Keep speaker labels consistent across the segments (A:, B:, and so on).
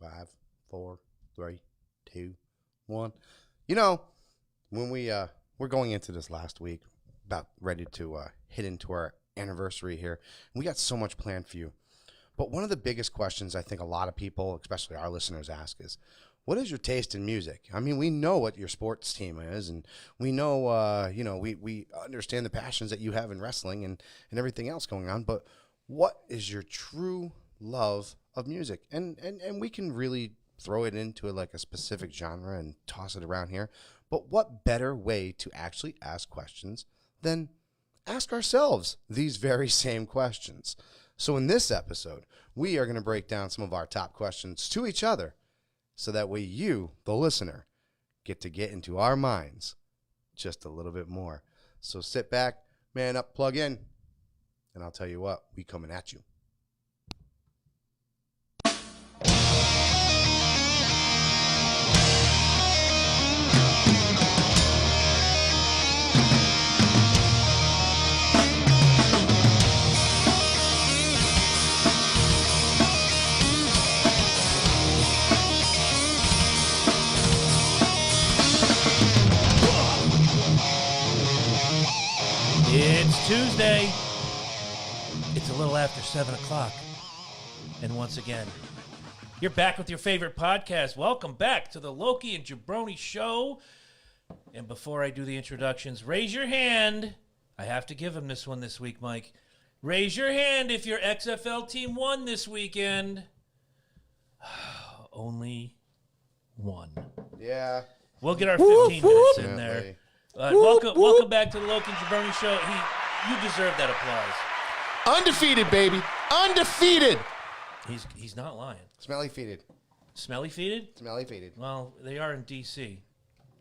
A: 5, 4, 3, 2, 1. You know, when we're going into this last week, about ready to hit into our anniversary here, we got so much planned for you. But one of the biggest questions I think a lot of people, especially our listeners, ask is, what is your taste in music? I mean, we know what your sports team is, and we know, we understand the passions that you have in wrestling and everything else going on. But what is your true love of music? And we can really throw it into like a specific genre and toss it around here. But what better way to actually ask questions than ask ourselves these very same questions? So in this episode, we are going to break down some of our top questions to each other, so that way you, the listener, get into our minds just a little bit more. So sit back, man up, plug in, and I'll tell you what, we coming at you.
B: It's Tuesday. It's a little after 7 o'clock. And once again, you're back with your favorite podcast. Welcome back to the Loki and Jabroni Show. And before I do the introductions, raise your hand. I have to give him this one this week, Mike. Raise your hand if your XFL team won this weekend. Only one.
A: Yeah.
B: We'll get our 15 minutes in
A: Definitely.
B: there. Welcome back to the Loki and Jabroni Show. You deserve that applause.
C: Undefeated, baby. Undefeated.
B: He's not lying.
A: Smelly feeted.
B: Smelly feeted?
A: Smelly feeted.
B: Well, they are in D.C.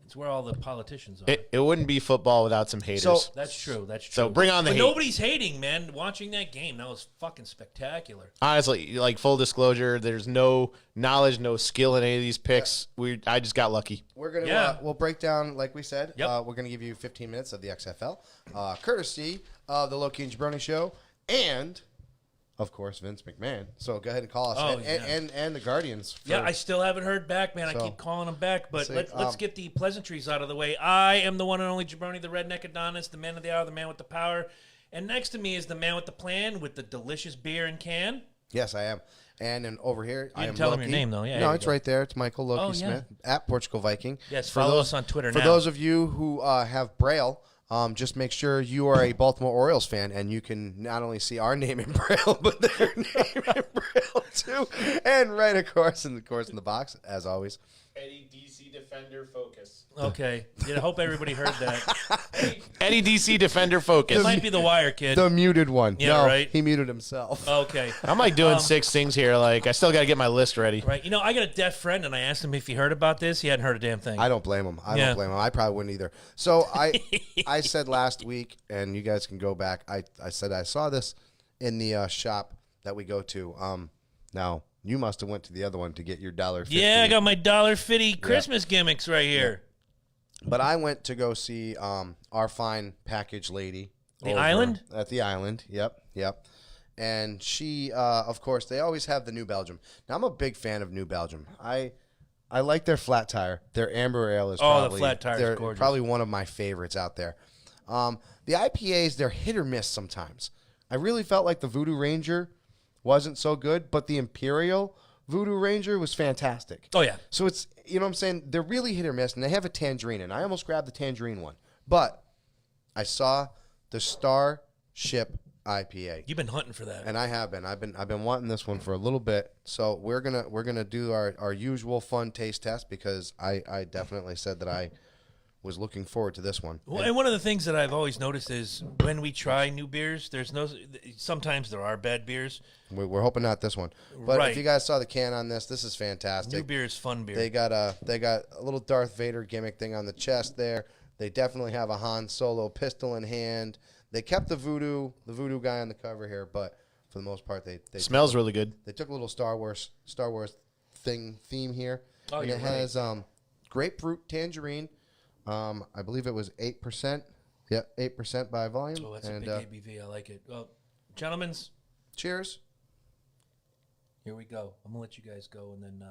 B: It's where all the politicians are.
C: It wouldn't be football without some haters.
A: So-
B: That's true.
C: So bring on the
B: But
C: hate.
B: nobody's hating, man. Watching that game, that was fucking spectacular.
C: Honestly, like full disclosure, there's no knowledge, no skill in any of these picks. I just got lucky.
A: We're gonna
B: Yeah.
A: we'll break down, like we said.
B: Yep.
A: We're gonna give you 15 minutes of the XFL, courtesy of the Loki and Jabroni Show, and of course Vince McMahon. So go ahead and call us,
B: Oh,
A: and the Guardians. For,
B: Yeah, I still haven't heard back, man. I
A: So-
B: keep calling them back, but
A: Let's see,
B: let's get the pleasantries out of the way. I am the one and only Jabroni, the redneck Adonis, the man of the hour, the man with the power. And next to me is the man with the plan with the delicious beer in can.
A: Yes, I am. And then over here, I am
B: didn't tell him
A: Loki.
B: your name, though. Yeah,
A: no,
B: there
A: it's
B: you go.
A: right there. It's Michael Loki
B: Oh, yeah.
A: Smith at Portugal Viking.
B: Yes,
A: For
B: follow
A: those-
B: us on Twitter
A: For
B: now.
A: those of you who have Braille, just make sure you are a Baltimore Orioles fan, and you can not only see our name in Braille, but their name in Braille too. And right, of course, in the box, as always.
D: Eddie DC Defender Focus.
B: Okay. Yeah, I hope everybody heard that.
C: Eddie DC Defender Focus.
B: It might be the wire, kid.
A: The muted one.
B: Yeah,
A: no,
B: right.
A: He muted himself.
B: Okay.
C: I'm like doing 6 things here. Like I still got to get my list ready.
B: Right. You know, I got a deaf friend, and I asked him if he heard about this. He hadn't heard a damn thing.
A: I don't blame him. I
B: Yeah.
A: don't blame him. I probably wouldn't either. So I said last week, and you guys can go back. I said I saw this in the shop that we go to. Now you must have went to the other one to get your $1.50.
B: Yeah, I got my $1.50 Christmas gimmicks right here.
A: But I went to go see our fine package lady.
B: The
A: over
B: Island?
A: At the Island. Yep. And she, of course, they always have the New Belgium. Now I'm a big fan of New Belgium. I like their flat tire. Their amber ale is
B: Oh, the
A: probably
B: flat tire is
A: they're
B: gorgeous.
A: probably one of my favorites out there. The IPAs, they're hit or miss sometimes. I really felt like the Voodoo Ranger wasn't so good, but the Imperial Voodoo Ranger was fantastic.
B: Oh, yeah.
A: So it's, you know what I'm saying? They're really hit or miss, and they have a tangerine, and I almost grabbed the tangerine one. But I saw the Starship IPA,
B: You've been hunting for that.
A: and I have been. I've been wanting this one for a little bit. So we're gonna do our usual fun taste test, because I definitely said that I was looking forward to this one.
B: Well, and one of the things that I've always noticed is when we try new beers, sometimes there are bad beers.
A: We're hoping not this one. But
B: Right.
A: if you guys saw the can on this is fantastic.
B: New beer is fun beer.
A: They got a little Darth Vader gimmick thing on the chest there. They definitely have a Han Solo pistol in hand. They kept the voodoo guy on the cover here, but for the most part, they
C: Smells really good.
A: They took a little Star Wars theme here,
B: Oh,
A: and
B: you're
A: it
B: right.
A: has grapefruit tangerine. I believe it was 8%. Yeah, 8% by volume.
B: Oh, that's
A: and,
B: a big ABV. I like it. Well, gentlemen's,
A: cheers.
B: here we go. I'm going to let you guys go, and then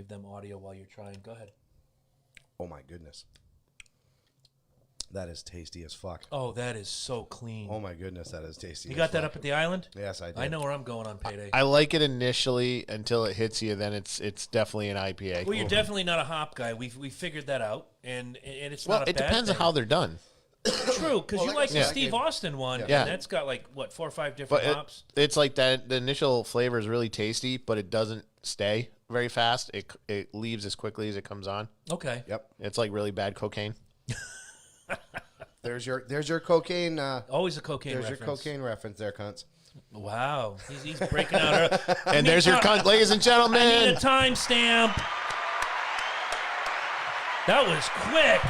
B: give them audio while you're trying. Go ahead.
A: Oh my goodness, that is tasty as fuck.
B: Oh, that is so clean.
A: Oh my goodness, that is tasty.
B: You
A: as
B: got that
A: fuck.
B: up at the island?
A: Yes, I did.
B: I know where I'm going on payday.
C: I like it initially until it hits you. Then it's definitely an IPA.
B: Well, you're definitely not a hop guy. We figured that out, and it's
C: Well,
B: not a
C: it
B: bad
C: depends on
B: thing.
C: how they're done.
B: True, because
A: Well,
B: you
A: like I
B: like
A: said,
B: the
A: I
B: Steve
A: gave-
B: Austin one,
C: Yeah.
B: and that's got like what 4 or 5 different
C: But
B: hops.
C: it's like that. The initial flavor is really tasty, but it doesn't stay very fast. It leaves as quickly as it comes on.
B: Okay.
A: Yep.
C: It's like really bad cocaine.
A: There's your cocaine.
B: Always a cocaine
A: There's
B: reference.
A: your cocaine reference there, cunts.
B: Wow. He's breaking out her.
C: And there's your cunt, ladies and
B: I need
C: gentlemen.
B: a timestamp. That was quick.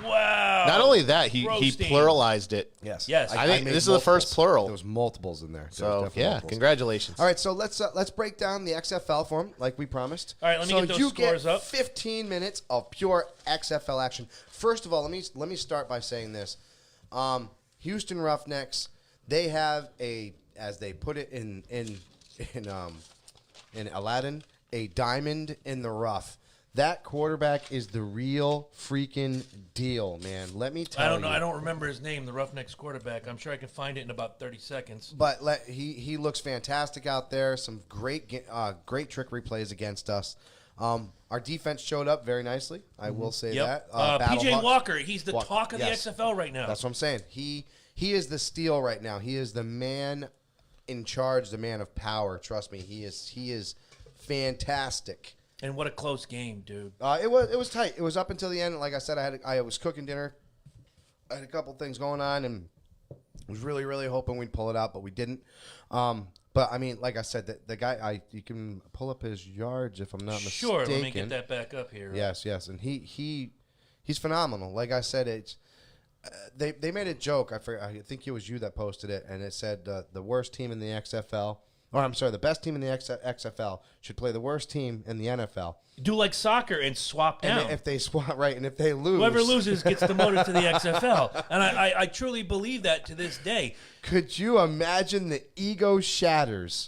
B: Wow.
C: Not only that, he
B: Roasting.
C: pluralized it.
A: Yes.
B: Yes.
C: I think
A: made
C: this is the first
A: multiples.
C: plural.
A: There was multiples in there. There was
C: So
A: definitely
C: yeah,
A: multiples.
C: congratulations.
A: All right, so let's break down the XFL for him, like we promised.
B: All right, let me
A: so
B: get those
A: you
B: scores
A: get
B: up.
A: 15 minutes of pure XFL action. First of all, let me start by saying this: Houston Roughnecks, they have as they put it in Aladdin, a diamond in the rough. That quarterback is the real freaking deal, man. Let me tell you.
B: I don't know. I don't remember his name, the Roughnecks quarterback. I'm sure I can find it in about 30 seconds.
A: But he looks fantastic out there. Some great trickery plays against us. Our defense showed up very nicely. I will say that.
B: PJ
A: Battlehawks-
B: Walker, he's the
A: Walker,
B: talk of
A: yes.
B: the XFL right now.
A: That's what I'm saying. He is the steal right now. He is the man in charge, the man of power. Trust me, he is fantastic.
B: And what a close game, dude.
A: It was tight. It was up until the end. Like I said, I was cooking dinner. I had a couple things going on, and was really, really hoping we'd pull it out, but we didn't. But I mean, like I said, the guy, you can pull up his yards if I'm not mistaken.
B: Sure, let me get that back up here.
A: Yes, and he's phenomenal. Like I said, it's they made a joke. I think it was you that posted it, and it said the worst team in the XFL. Or I'm sorry, the best team in the XFL should play the worst team in the NFL.
B: Do like soccer and swap down.
A: And if they swap right, and if they lose,
B: Whoever loses gets demoted to the XFL. And I truly believe that to this day.
A: Could you imagine the ego shatters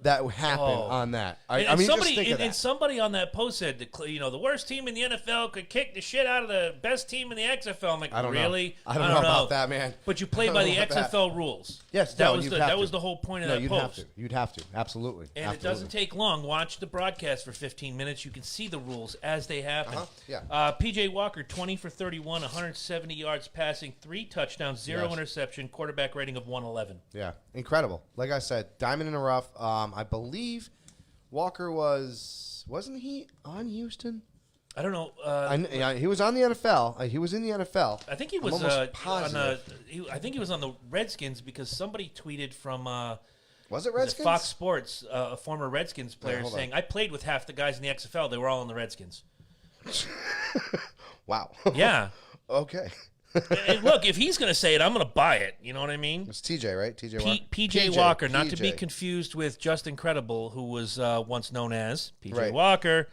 A: that would happen
B: Oh.
A: on that?
B: And
A: I mean,
B: somebody,
A: just think of that.
B: and somebody on that post said, the worst team in the NFL could kick the shit out of the best team in the XFL. I'm like,
A: I don't
B: really?
A: know. I don't know about that, man.
B: But you play
A: I don't
B: by
A: know
B: the
A: about that.
B: XFL rules.
A: Yes,
B: that
A: no,
B: was
A: you'd
B: the
A: have
B: that
A: to.
B: was the whole point of
A: No,
B: that
A: you'd
B: post.
A: have to. You'd have to. Absolutely.
B: And
A: Absolutely.
B: it doesn't take long. Watch the broadcast for 15 minutes. You can see the rules as they happen.
A: Yeah.
B: PJ Walker, 20 for 31, 170 yards passing, 3 touchdowns, 0
A: Yes.
B: interception, quarterback rating of 111.
A: Yeah, incredible. Like I said, diamond in the rough. I believe Walker wasn't he on Houston?
B: I don't know.
A: He was on the NFL. He was in the NFL.
B: I think he
A: I'm
B: was
A: almost
B: on.
A: positive.
B: I think he was on the Redskins because somebody tweeted from
A: Was it
B: was it
A: Redskins?
B: Fox Sports, a former Redskins player,
A: hold
B: saying,
A: on.
B: "I played with half the guys in the XFL. They were all on the Redskins."
A: Wow.
B: Yeah.
A: Okay.
B: And look, if he's going to say it, I'm going to buy it. You know what I mean?
A: It's TJ, right? TJ Walker.
B: PJ Walker, not to be
A: PJ.
B: confused with Justin Credible, who was once known as PJ
A: Right.
B: Walker.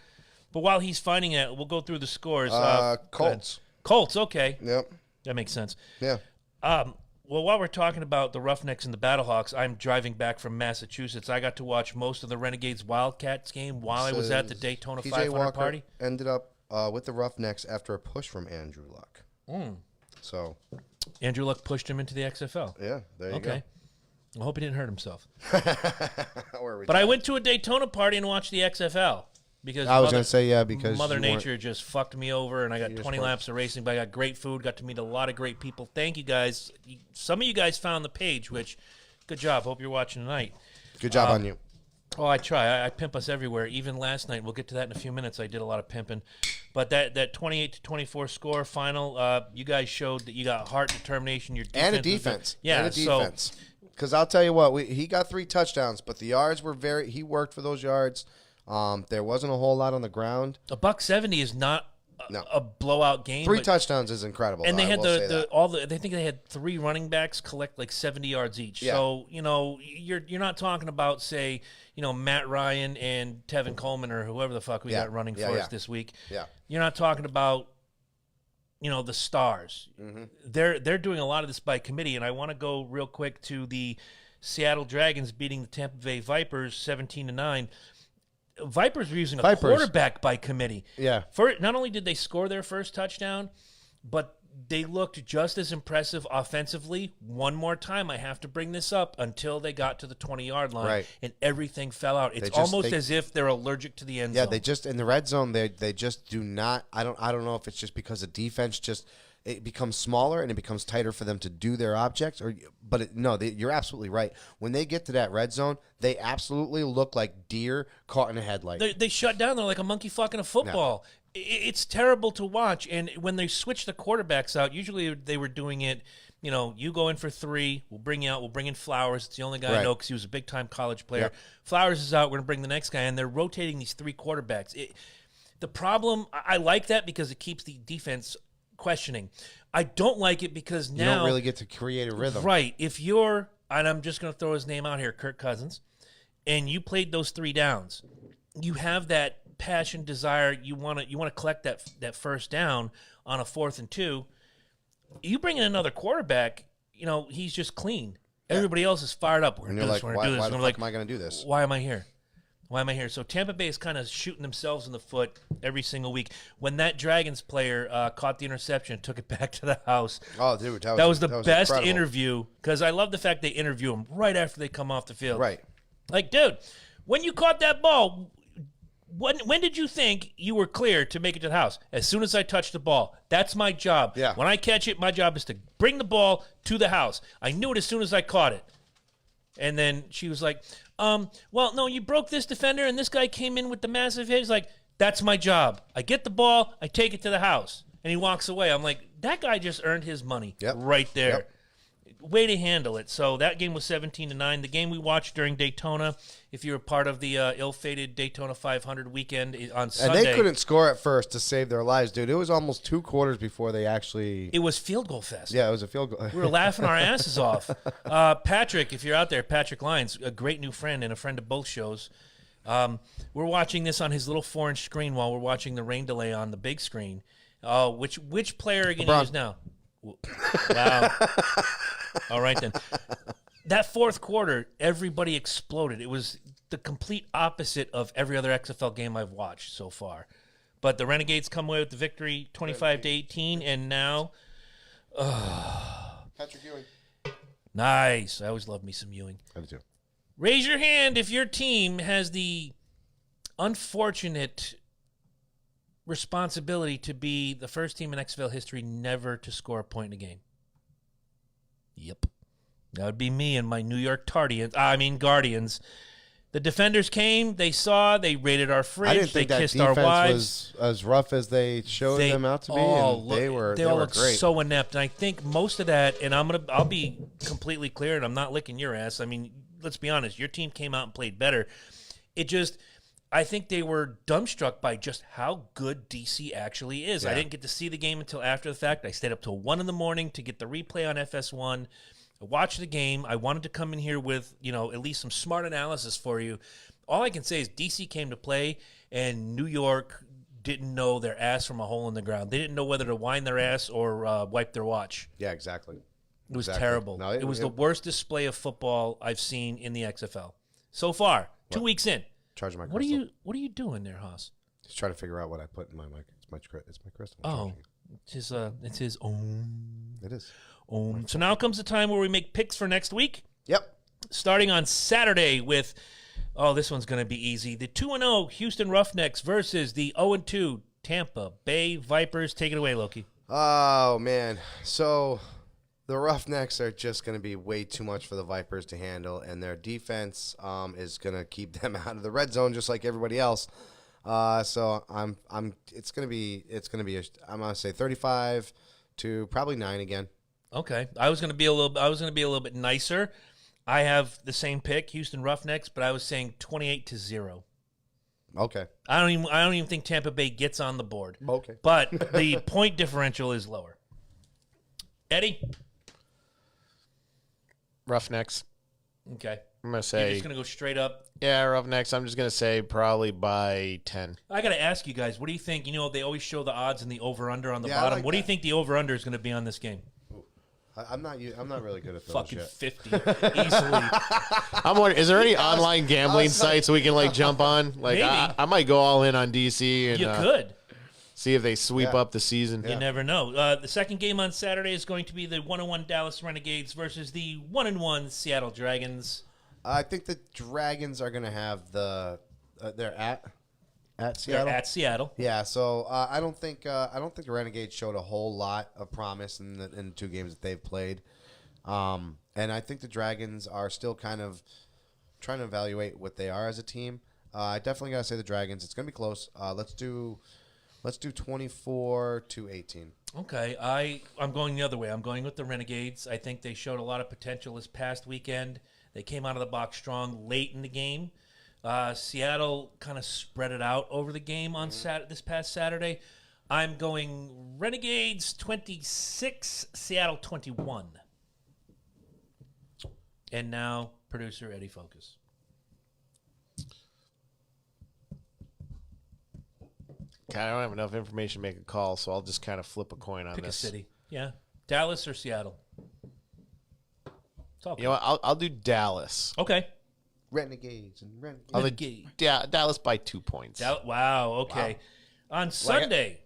B: But while he's finding it, we'll go through the scores. Go ahead.
A: Colts.
B: Colts, okay.
A: Yep.
B: That makes sense.
A: Yeah.
B: Well, while we're talking about the Roughnecks and the Battlehawks, I'm driving back from Massachusetts. I got to watch most of the Renegades Wildcats game while I was at the Daytona
A: TJ
B: 500
A: Walker
B: party.
A: ended up with the Roughnecks after a push from Andrew Luck. So,
B: Andrew Luck pushed him into the XFL.
A: yeah, there you
B: Okay. I hope he didn't hurt himself.
A: go. Where are we
B: But I went to a Daytona party and watched the XFL because
A: I was going to say, yeah, because
B: Mother
A: you weren't-
B: Nature just fucked me over, and I got
A: just
B: 20
A: weren't-
B: laps of racing, but I got great food, got to meet a lot of great people. Thank you guys. Some of you guys found the page, which, good job. Hope you're watching tonight.
A: Good job on you.
B: Oh, I try. I pimp us everywhere. Even last night, we'll get to that in a few minutes. I did a lot of pimping. But that 28-24 score final, you guys showed that you got heart, determination, your defense.
A: And a
B: was good.
A: defense.
B: Yeah,
A: and a defense. Because I'll tell you what, he got 3 touchdowns, but the yards were he worked for those yards. There wasn't a whole lot on the ground.
B: So $170 is not
A: No.
B: a blowout game.
A: 3
B: but-
A: touchdowns is incredible.
B: And
A: though,
B: they
A: I
B: had
A: will say that.
B: they think they had 3 running backs collect like 70 yards each.
A: Yeah.
B: So, you're not talking about, say, Matt Ryan and Tevin Coleman or whoever the fuck we
A: Yeah.
B: got running
A: Yeah,
B: for
A: yeah.
B: us this week.
A: Yeah.
B: You're not talking about the stars.
A: Mm-hmm.
B: They're doing a lot of this by committee, and I want to go real quick to the Seattle Dragons beating the Tampa Bay Vipers 17-9. Vipers were using a
A: Vipers.
B: quarterback by committee.
A: Yeah.
B: Not only did they score their first touchdown, but they looked just as impressive offensively. One more time, I have to bring this up, until they got to the 20-yard line,
A: Right.
B: and everything fell out. It's almost as if they're allergic to the end
A: Yeah,
B: zone.
A: they just in the red zone. They just do not. I don't know if it's just because the defense it becomes smaller and it becomes tighter for them to do their objects. You're absolutely right. When they get to that red zone, they absolutely look like deer caught in a headlight.
B: They shut down. They're like a monkey fucking a football. It's terrible to watch. And when they switch the quarterbacks out, usually they were doing it, you go in for 3, we'll bring you out, we'll bring in Flowers. It's the only guy I know because he was a big-time college player.
A: Yep.
B: Flowers is out, we're going to bring the next guy, and they're rotating these 3 quarterbacks. The problem, I like that because it keeps the defense questioning. I don't like it because now...
A: You don't really get to create a rhythm.
B: Right. If you're, and I'm just going to throw his name out here, Kirk Cousins, and you played those 3 downs, you have that passion, desire, you want to collect that first down on a 4th and 2. You bring in another quarterback, he's just clean. Yeah. Everybody else is fired up. We're
A: And
B: going
A: you're
B: to
A: like,
B: do this.
A: why
B: And
A: the
B: I'm
A: fuck
B: like,
A: am I going to do this?
B: Why am I here? Why am I here? So Tampa Bay is kind of shooting themselves in the foot every single week. When that Dragons player caught the interception and took it back to the house.
A: Oh, dude,
B: that was the best
A: incredible.
B: interview, because I love the fact they interview him right after they come off the field.
A: Right.
B: Like, dude, when you caught that ball, when did you think you were clear to make it to the house? As soon as I touched the ball. That's my job.
A: Yeah.
B: When I catch it, my job is to bring the ball to the house. I knew it as soon as I caught it. And then she was like, well, no, you broke this defender, and this guy came in with the massive hit. He's like, that's my job. I get the ball, I take it to the house. And he walks away. I'm like, that guy just earned his money right there.
A: Yep.
B: Way to handle it. So that game was 17-9. The game we watched during Daytona, if you were part of the ill-fated Daytona 500 weekend on Sunday.
A: And they couldn't score at first to save their lives, dude. It was almost 2 quarters before they actually...
B: It was field goal fest.
A: Yeah, it was a field goal.
B: We were laughing our asses off. Patrick, if you're out there, Patrick Lyons, a great new friend and a friend of both shows. We're watching this on his little 4-inch screen while we're watching the rain delay on the big screen. Which player are you going to use now? Wow. All right, then. That 4th quarter, everybody exploded. It was the complete opposite of every other XFL game I've watched so far. But the Renegades come away with the victory 25-18, and now...
A: Patrick Ewing.
B: Nice. I always love me some Ewing.
A: I do too.
B: Raise your hand if your team has the unfortunate responsibility to be the first team in XFL history never to score a point in a game. Yep. That would be me and my New York Guardians. The defenders came, they saw, they raided our fridge,
A: I didn't think
B: they
A: that
B: kissed our
A: defense
B: wives.
A: was as rough as they showed them out to be, and they were
B: looked
A: great.
B: so inept. And I think most of that, and I'll be completely clear, and I'm not licking your ass. I mean, let's be honest, your team came out and played better. I think they were dumbstruck by just how good DC actually is.
A: Yeah.
B: I didn't get to see the game until after the fact. I stayed up till 1 a.m. to get the replay on FS1. I watched the game. I wanted to come in here with, at least some smart analysis for you. All I can say is DC came to play, and New York didn't know their ass from a hole in the ground. They didn't know whether to wind their ass or wipe their watch.
A: Yeah, exactly.
B: It was terrible.
A: No,
B: it was the worst display of football I've seen in the XFL so far. 2 weeks in.
A: Charging my
B: What
A: crystal.
B: are you doing there, Haas?
A: Just trying to figure out what I put in my mic. It's my crystal.
B: Oh, it's his own.
A: It is.
B: So now comes the time where we make picks for next week.
A: Yep.
B: Starting on Saturday with, this one's going to be easy. The 2-0 Houston Roughnecks versus the 0-2 Tampa Bay Vipers. Take it away, Loki.
A: Oh, man. So the Roughnecks are just going to be way too much for the Vipers to handle, and their defense is going to keep them out of the red zone just like everybody else. So I'm going to say 35 to probably 9 again.
B: Okay. I was going to be a little bit nicer. I have the same pick, Houston Roughnecks, but I was saying 28-0.
A: Okay.
B: I don't even think Tampa Bay gets on the board.
A: Okay.
B: But the point differential is lower. Eddie?
C: Roughnecks.
B: Okay.
C: I'm going to
B: You're
C: say,
B: just going to go straight up.
C: yeah, Roughnecks. I'm just going to say probably by 10.
B: I got to ask you guys, what do you think? They always show the odds and the over-under on the
A: Yeah, I
B: bottom.
A: like
B: What do you
A: that.
B: think the over-under is going to be on this game?
A: I'm not really good at those
B: Fucking
A: yet.
B: 50 easily.
C: I'm wondering, is there any online gambling sites we can like jump on? Like,
B: Maybe.
C: I might go all in on DC and
B: You could.
C: see if they sweep up the season.
B: You never know. The second game on Saturday is going to be the 1-1 Dallas Renegades versus the 1-1 Seattle Dragons.
A: I think the Dragons are going to have they're at Seattle.
B: They're at Seattle.
A: Yeah, so I don't think the Renegades showed a whole lot of promise in the 2 games that they've played, and I think the Dragons are still kind of trying to evaluate what they are as a team. I definitely gotta say the Dragons. It's gonna be close. Let's do 24-18.
B: Okay, I'm going the other way. I'm going with the Renegades. I think they showed a lot of potential this past weekend. They came out of the box strong late in the game. Seattle kind of spread it out over the game on this past Saturday. I'm going Renegades 26, Seattle 21. And now, producer Eddie Focus.
C: I don't have enough information to make a call, so I'll just kind of flip a coin on
B: Pick
C: this.
B: a city. Yeah. Dallas or Seattle? It's all
C: You know what? I'll do Dallas.
B: okay.
A: Renegades and Renegades.
C: I'll do Dallas by 2 points.
B: Wow. Okay. On Sunday,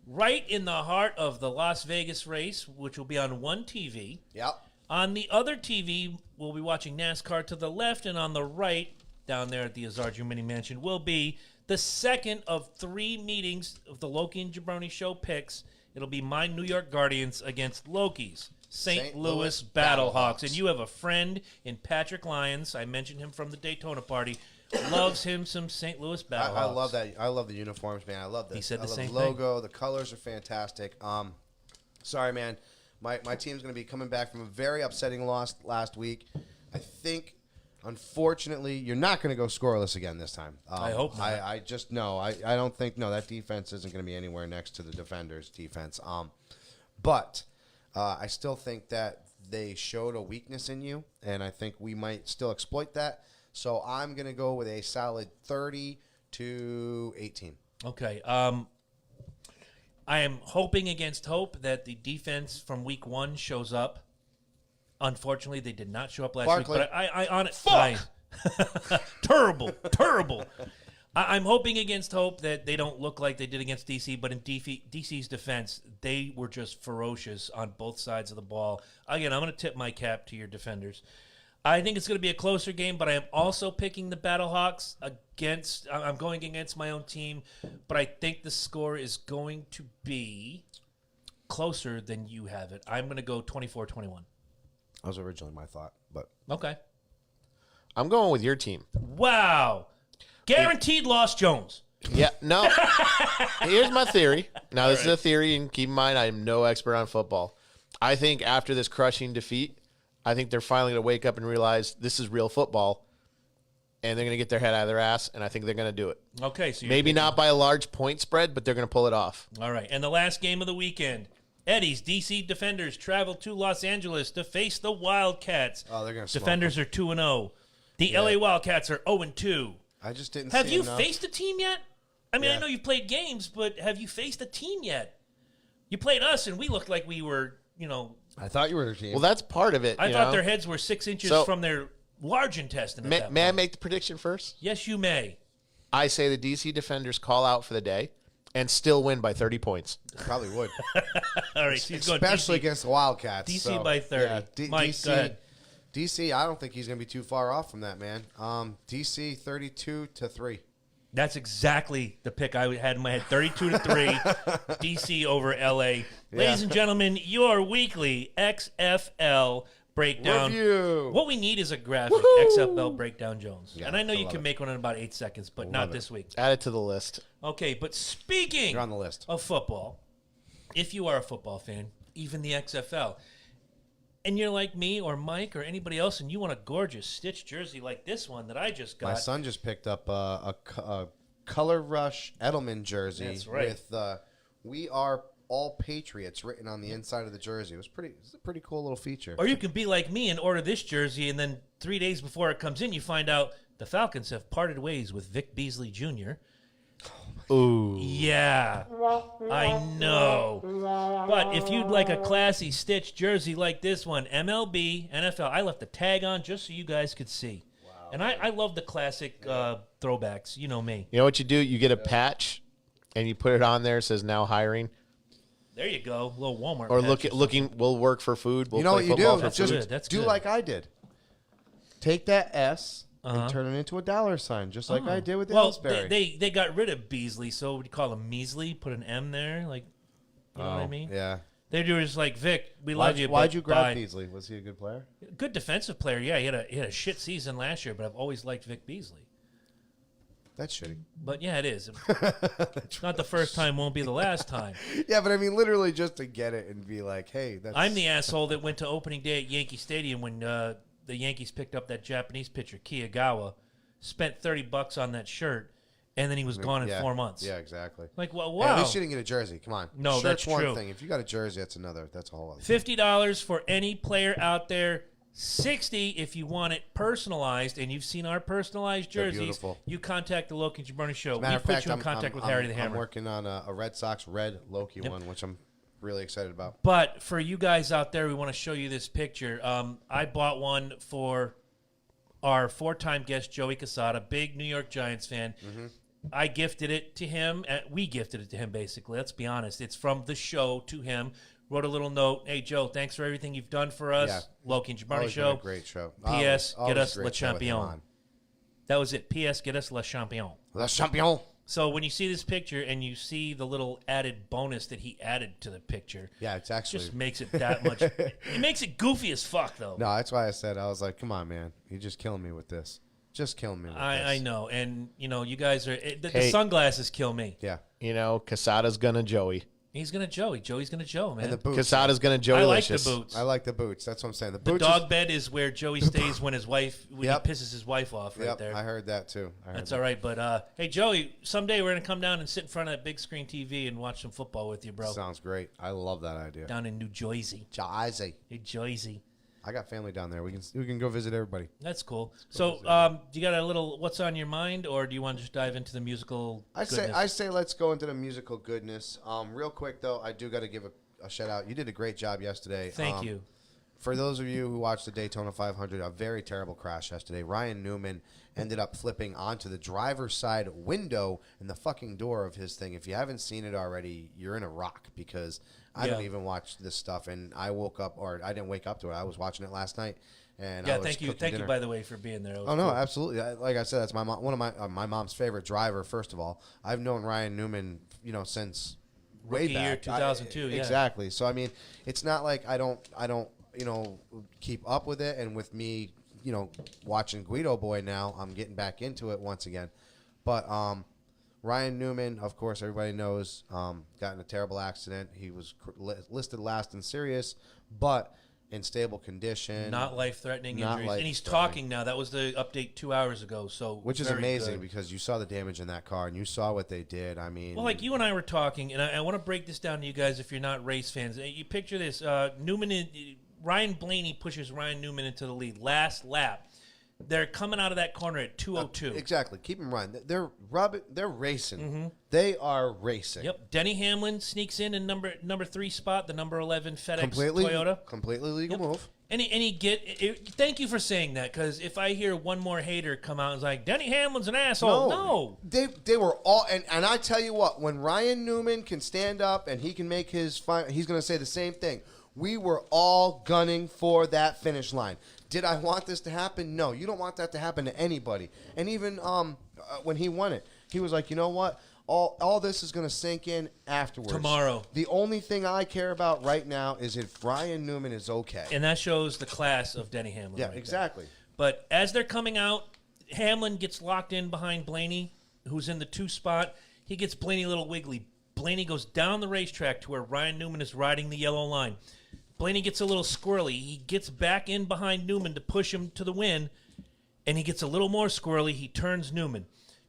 B: right in the heart of the Las Vegas race, which will be on one TV.
A: Yep.
B: On the other TV, we'll be watching NASCAR to the left, and on the right, down there at the Azarju Mini Mansion, will be the second of 3 meetings of the Loki and Jabroni Show picks. It'll be my New York Guardians against Loki's St. Louis Battlehawks. And you have a friend in Patrick Lyons. I mentioned him from the Daytona party. Loves him some St. Louis Battlehawks.
A: I love that. I love the uniforms, man. I love the,
B: He said the
A: I love
B: same
A: the logo. The colors are fantastic. Sorry, man. My team's going to be coming back from a very upsetting loss last week. I think, unfortunately, you're not going to go scoreless again this time.
B: I hope not.
A: I just no. I don't think that defense isn't going to be anywhere next to the Defenders' defense. But I still think that they showed a weakness in you, and I think we might still exploit that. So I'm going to go with a solid 30-18.
B: Okay. I am hoping against hope that the defense from week 1 shows up. Unfortunately, they did not show up last
A: Barkley.
B: week. But I on it. Fuck! Terrible. I'm hoping against hope that they don't look like they did against DC, but in DC's defense, they were just ferocious on both sides of the ball. Again, I'm going to tip my cap to your defenders. I think it's going to be a closer game, but I am also picking the Battlehawks against. I'm going against my own team, but I think the score is going to be closer than you have it. I'm going to go 24-21.
A: That was originally my thought, but
B: Okay.
C: I'm going with your team.
B: Wow. Guaranteed loss, Jones.
C: Yeah, no. Here's my theory. Now, this is a theory, and keep in mind, I am no expert on football. I think after this crushing defeat, I think they're finally going to wake up and realize this is real football, and they're going to get their head out of their ass, and I think they're going to do it.
B: Okay, so
C: Maybe not by a large point spread, but they're going to pull it off.
B: All right, and the last game of the weekend, Eddie's DC Defenders travel to Los Angeles to face the Wildcats.
A: Oh, they're going to
B: Defenders are 2-0. The LA Wildcats are 0-2.
A: I just didn't.
B: Have
A: see
B: you
A: enough.
B: faced a team yet? I mean,
A: Yeah.
B: I know you've played games, but have you faced a team yet? You played us, and we looked like we were,
A: I thought you were their team.
C: Well, that's part of it.
B: I
C: you
B: thought
C: know?
B: their heads were 6 inches
C: So-
B: from their large intestine. At that
C: May I
B: point.
C: make the prediction first?
B: Yes, you may.
C: I say the DC Defenders call out for the day and still win by 30 points.
A: Probably would,
B: All right, so he's going
A: especially
B: DC.
A: against the Wildcats.
B: DC
A: so,
B: by 30.
A: Yeah,
B: Mike,
A: DC,
B: go ahead.
A: DC, I don't think he's going to be too far off from that, man. DC 32-3.
B: That's exactly the pick I had in my head. 32-3, DC over LA. Ladies and gentlemen, your weekly XFL breakdown.
A: Review.
B: What we need is a graphic XFL breakdown, Jones.
A: Yeah,
B: and I know
A: I
B: you
A: love
B: can
A: it.
B: make one in about 8 seconds, but not this week.
C: Add it to the list.
B: Okay, but speaking
A: You're on the list.
B: of football, if you are a football fan, even the XFL, and you're like me or Mike or anybody else, and you want a gorgeous stitched jersey like this one that I just got.
A: My son just picked up a Color Rush Edelman jersey.
B: That's right.
A: With "We Are All Patriots" written on the inside of the jersey. It's a pretty cool little feature.
B: Or you can be like me and order this jersey, and then 3 days before it comes in, you find out the Falcons have parted ways with Vic Beasley Jr.
C: Ooh.
B: Yeah, I know. But if you'd like a classy stitched jersey like this one, MLB, NFL, I left the tag on just so you guys could see. Wow. And I love the classic throwbacks. You know me.
C: You know what you do? You get a patch, and you put it on there. It says now hiring.
B: There you go, a little Walmart.
C: Or
B: patch
C: looking. We'll work for food. We'll
A: You know
C: play
A: what you
C: football
A: do?
C: for
B: That's
A: Just
C: food.
B: good. That's
A: do
B: good.
A: like I did. Take that S and turn it into a $sign, just like I did with the Ellsbury.
B: They got rid of Beasley, so what do you call him? Measley? Put an M there, like, you know what I mean?
A: Yeah.
B: They do just like, Vic, we love you.
A: Why'd
B: but
A: you grab
B: bye.
A: Beasley? Was he a good player?
B: Good defensive player, yeah. He had a shit season last year, but I've always liked Vic Beasley.
A: That's shitty.
B: But yeah, it is. It's not the first time, won't be the last time.
A: Yeah, but I mean, literally just to get it and be like, hey, that's...
B: I'm the asshole that went to opening day at Yankee Stadium when the Yankees picked up that Japanese pitcher, Kiyagawa, spent $30 on that shirt, and then he was gone in 4 months.
A: Yeah, exactly.
B: Like, well,
A: Hey, at
B: wow.
A: least you didn't get a jersey. Come on.
B: No,
A: Shirt's
B: that's
A: one
B: true.
A: thing. If you got a jersey, that's another. That's a whole other thing.
B: $50 for any player out there. $60 if you want it personalized, and you've seen our personalized
A: They're
B: jerseys.
A: beautiful.
B: You contact the Loki and Jabroni Show.
A: Matter
B: We
A: of
B: put
A: fact,
B: you in contact with Harry the Hammer.
A: I'm working on a Red Sox red Loki one, which I'm really excited about.
B: But for you guys out there, we want to show you this picture. I bought one for our 4-time guest, Joey Casada, big New York Giants fan.
A: Mm-hmm.
B: I gifted it to him. We gifted it to him, basically. Let's be honest. It's from the show to him. Wrote a little note. Hey, Joe, thanks for everything you've done for us.
A: Yeah.
B: Loki and Jabroni
A: Always been
B: Show.
A: a great show.
B: P.S.
A: Always
B: Get us
A: a great
B: Le
A: show with him
B: Champion.
A: on.
B: That was it. P.S. Get us Le Champion.
A: Le Champion.
B: So when you see this picture and you see the little added bonus that he added to the picture,
A: Yeah, it's actually...
B: just makes it that much. It makes it goofy as fuck, though.
A: No, that's why I said, I was like, come on, man. You're just killing me with this. Just killing me with this.
B: I know, and you know, you guys are the
C: Hey.
B: sunglasses kill me.
A: Yeah.
C: You know, Casada's gonna Joey.
B: He's gonna Joey. Joey's gonna Joe, man.
A: And the boots.
C: Casada's gonna Joey.
B: I like the boots.
A: I like the boots. That's what I'm saying. The
B: The
A: boots
B: dog bed is where Joey stays when
A: Yep.
B: he pisses his wife off right
A: Yep,
B: there.
A: I heard that too.
B: That's all right, but hey, Joey, someday we're gonna come down and sit in front of that big screen TV and watch some football with you, bro.
A: Sounds great. I love that idea.
B: Down in New Jersey.
A: Jersey.
B: New Jersey.
A: I got family down there. We can go visit everybody.
B: That's cool. So, do you got a little what's on your mind, or do you want to just dive into the musical?
A: I say let's go into the musical goodness. Real quick though, I do got to give a shout out. You did a great job yesterday.
B: Thank you.
A: For those of you who watched the Daytona 500, a very terrible crash yesterday. Ryan Newman ended up flipping onto the driver's side window in the fucking door of his thing. If you haven't seen it already, you're in a rock because I don't even watch this stuff. And I woke up, or I didn't wake up to it. I was watching it last night. And I
B: Yeah,
A: was
B: thank you.
A: cooking
B: Thank you,
A: dinner.
B: by the way, for being there. That was
A: Oh no,
B: cool.
A: absolutely. Like I said, that's my mom, one of my mom's favorite driver. First of all, I've known Ryan Newman, since way
B: Rookie
A: back.
B: year 2002, yeah.
A: Exactly. So I mean, it's not like I don't keep up with it. And with me, watching Guido Boy now, I'm getting back into it once again. But Ryan Newman, of course, everybody knows, got in a terrible accident. He was listed last and serious, but in stable condition.
B: Not life-threatening
A: Not
B: injuries. And he's
A: life-threatening.
B: talking now. That was the update 2 hours ago. So
A: Which is
B: very
A: amazing
B: good.
A: because you saw the damage in that car and you saw what they did. I mean,
B: Well, like you and I were talking, and I want to break this down to you guys if you're not race fans. You picture this: Ryan Blaney pushes Ryan Newman into the lead. Last lap, they're coming out of that corner at 2:02.
A: exactly. Keep in mind, they're racing. They are racing.
B: Yep. Denny Hamlin sneaks in number 3 spot, the number 11 FedEx
A: Completely
B: Toyota.
A: legal move.
B: And he thank you for saying that, because if I hear one more hater come out and is like, Denny Hamlin's an asshole. No.
A: They were all, and I tell you what, when Ryan Newman can stand up and he can make his final, he's going to say the same thing. We were all gunning for that finish line. Did I want this to happen? No, you don't want that to happen to anybody. And even when he won it, he was like, you know what? All this is going to sink in afterwards.
B: Tomorrow.
A: The only thing I care about right now is if Ryan Newman is okay.
B: And that shows the class of Denny Hamlin.
A: Yeah,
B: right there.
A: exactly.
B: But as they're coming out, Hamlin gets locked in behind Blaney, who's in the 2 spot. He gets Blaney a little wiggly. Blaney goes down the racetrack to where Ryan Newman is riding the yellow line. Blaney gets a little squirrely. He gets back in behind Newman to push him to the win, and he gets a little more squirrely. He turns Newman.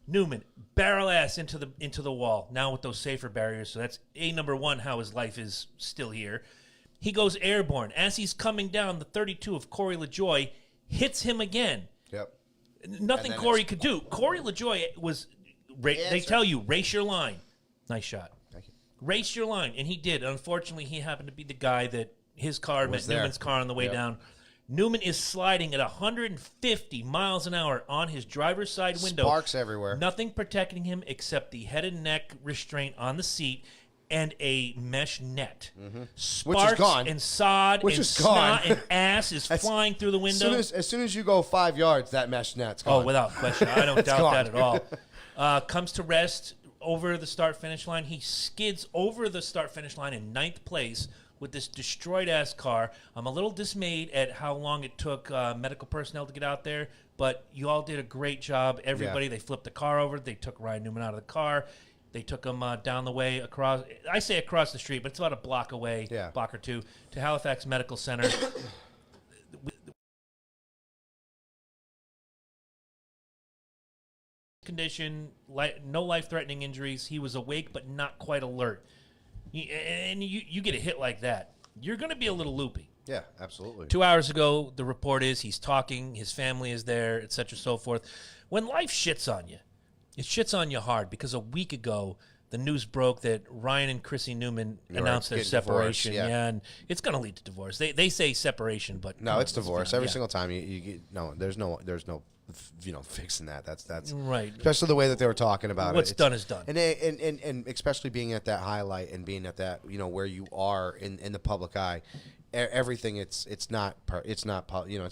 B: Newman, barrel ass into the wall, now with those safer barriers. So that's number one, how his life is still here. He goes airborne. As he's coming down, the 32 of Corey LaJoie hits him again.
A: Yep.
B: Nothing
A: And then
B: Corey could do. Corey LaJoie was They tell you, race your line. Nice shot.
A: Thank you.
B: Race your line. And he did. Unfortunately, he happened to be the guy that his car met
A: there.
B: Newman's car on the way down. Newman is sliding at 150 miles an hour on his driver's side window.
A: Sparks everywhere.
B: Nothing protecting him except the head and neck restraint on the seat and a mesh net. Sparks
A: Which is gone.
B: and sod
A: Which
B: and
A: is
B: snot
A: gone.
B: and ass is flying through the window.
A: As soon as you go 5 yards, that mesh net's gone.
B: Oh, without question. I don't doubt
A: gone.
B: that at all. Comes to rest over the start-finish line. He skids over the start-finish line in 9th place with this destroyed-ass car. I'm a little dismayed at how long it took medical personnel to get out there, but you all did a great job. Everybody, they flipped the car over. They took Ryan Newman out of the car. They took him down the way across. I say across the street, but it's about a block away, block or two, to Halifax Medical Center. Condition, no life-threatening injuries. He was awake but not quite alert. And you get a hit like that, you're going to be a little loopy.
A: Yeah, absolutely.
B: 2 hours ago, the report is he's talking, his family is there, et cetera, so forth. When life shits on you, it shits on you hard, because a week ago, the news broke that Ryan and Chrissy Newman announced their
A: getting
B: separation.
A: divorced,
B: And it's going to lead to divorce. They say separation, but
A: No, it's divorce. Every
B: yeah.
A: single time you get there's no fixing that. That's
B: Right.
A: Especially the way that they were talking about
B: What's
A: it.
B: done is done.
A: And especially being at that highlight and being at that where you are in the public eye, everything it's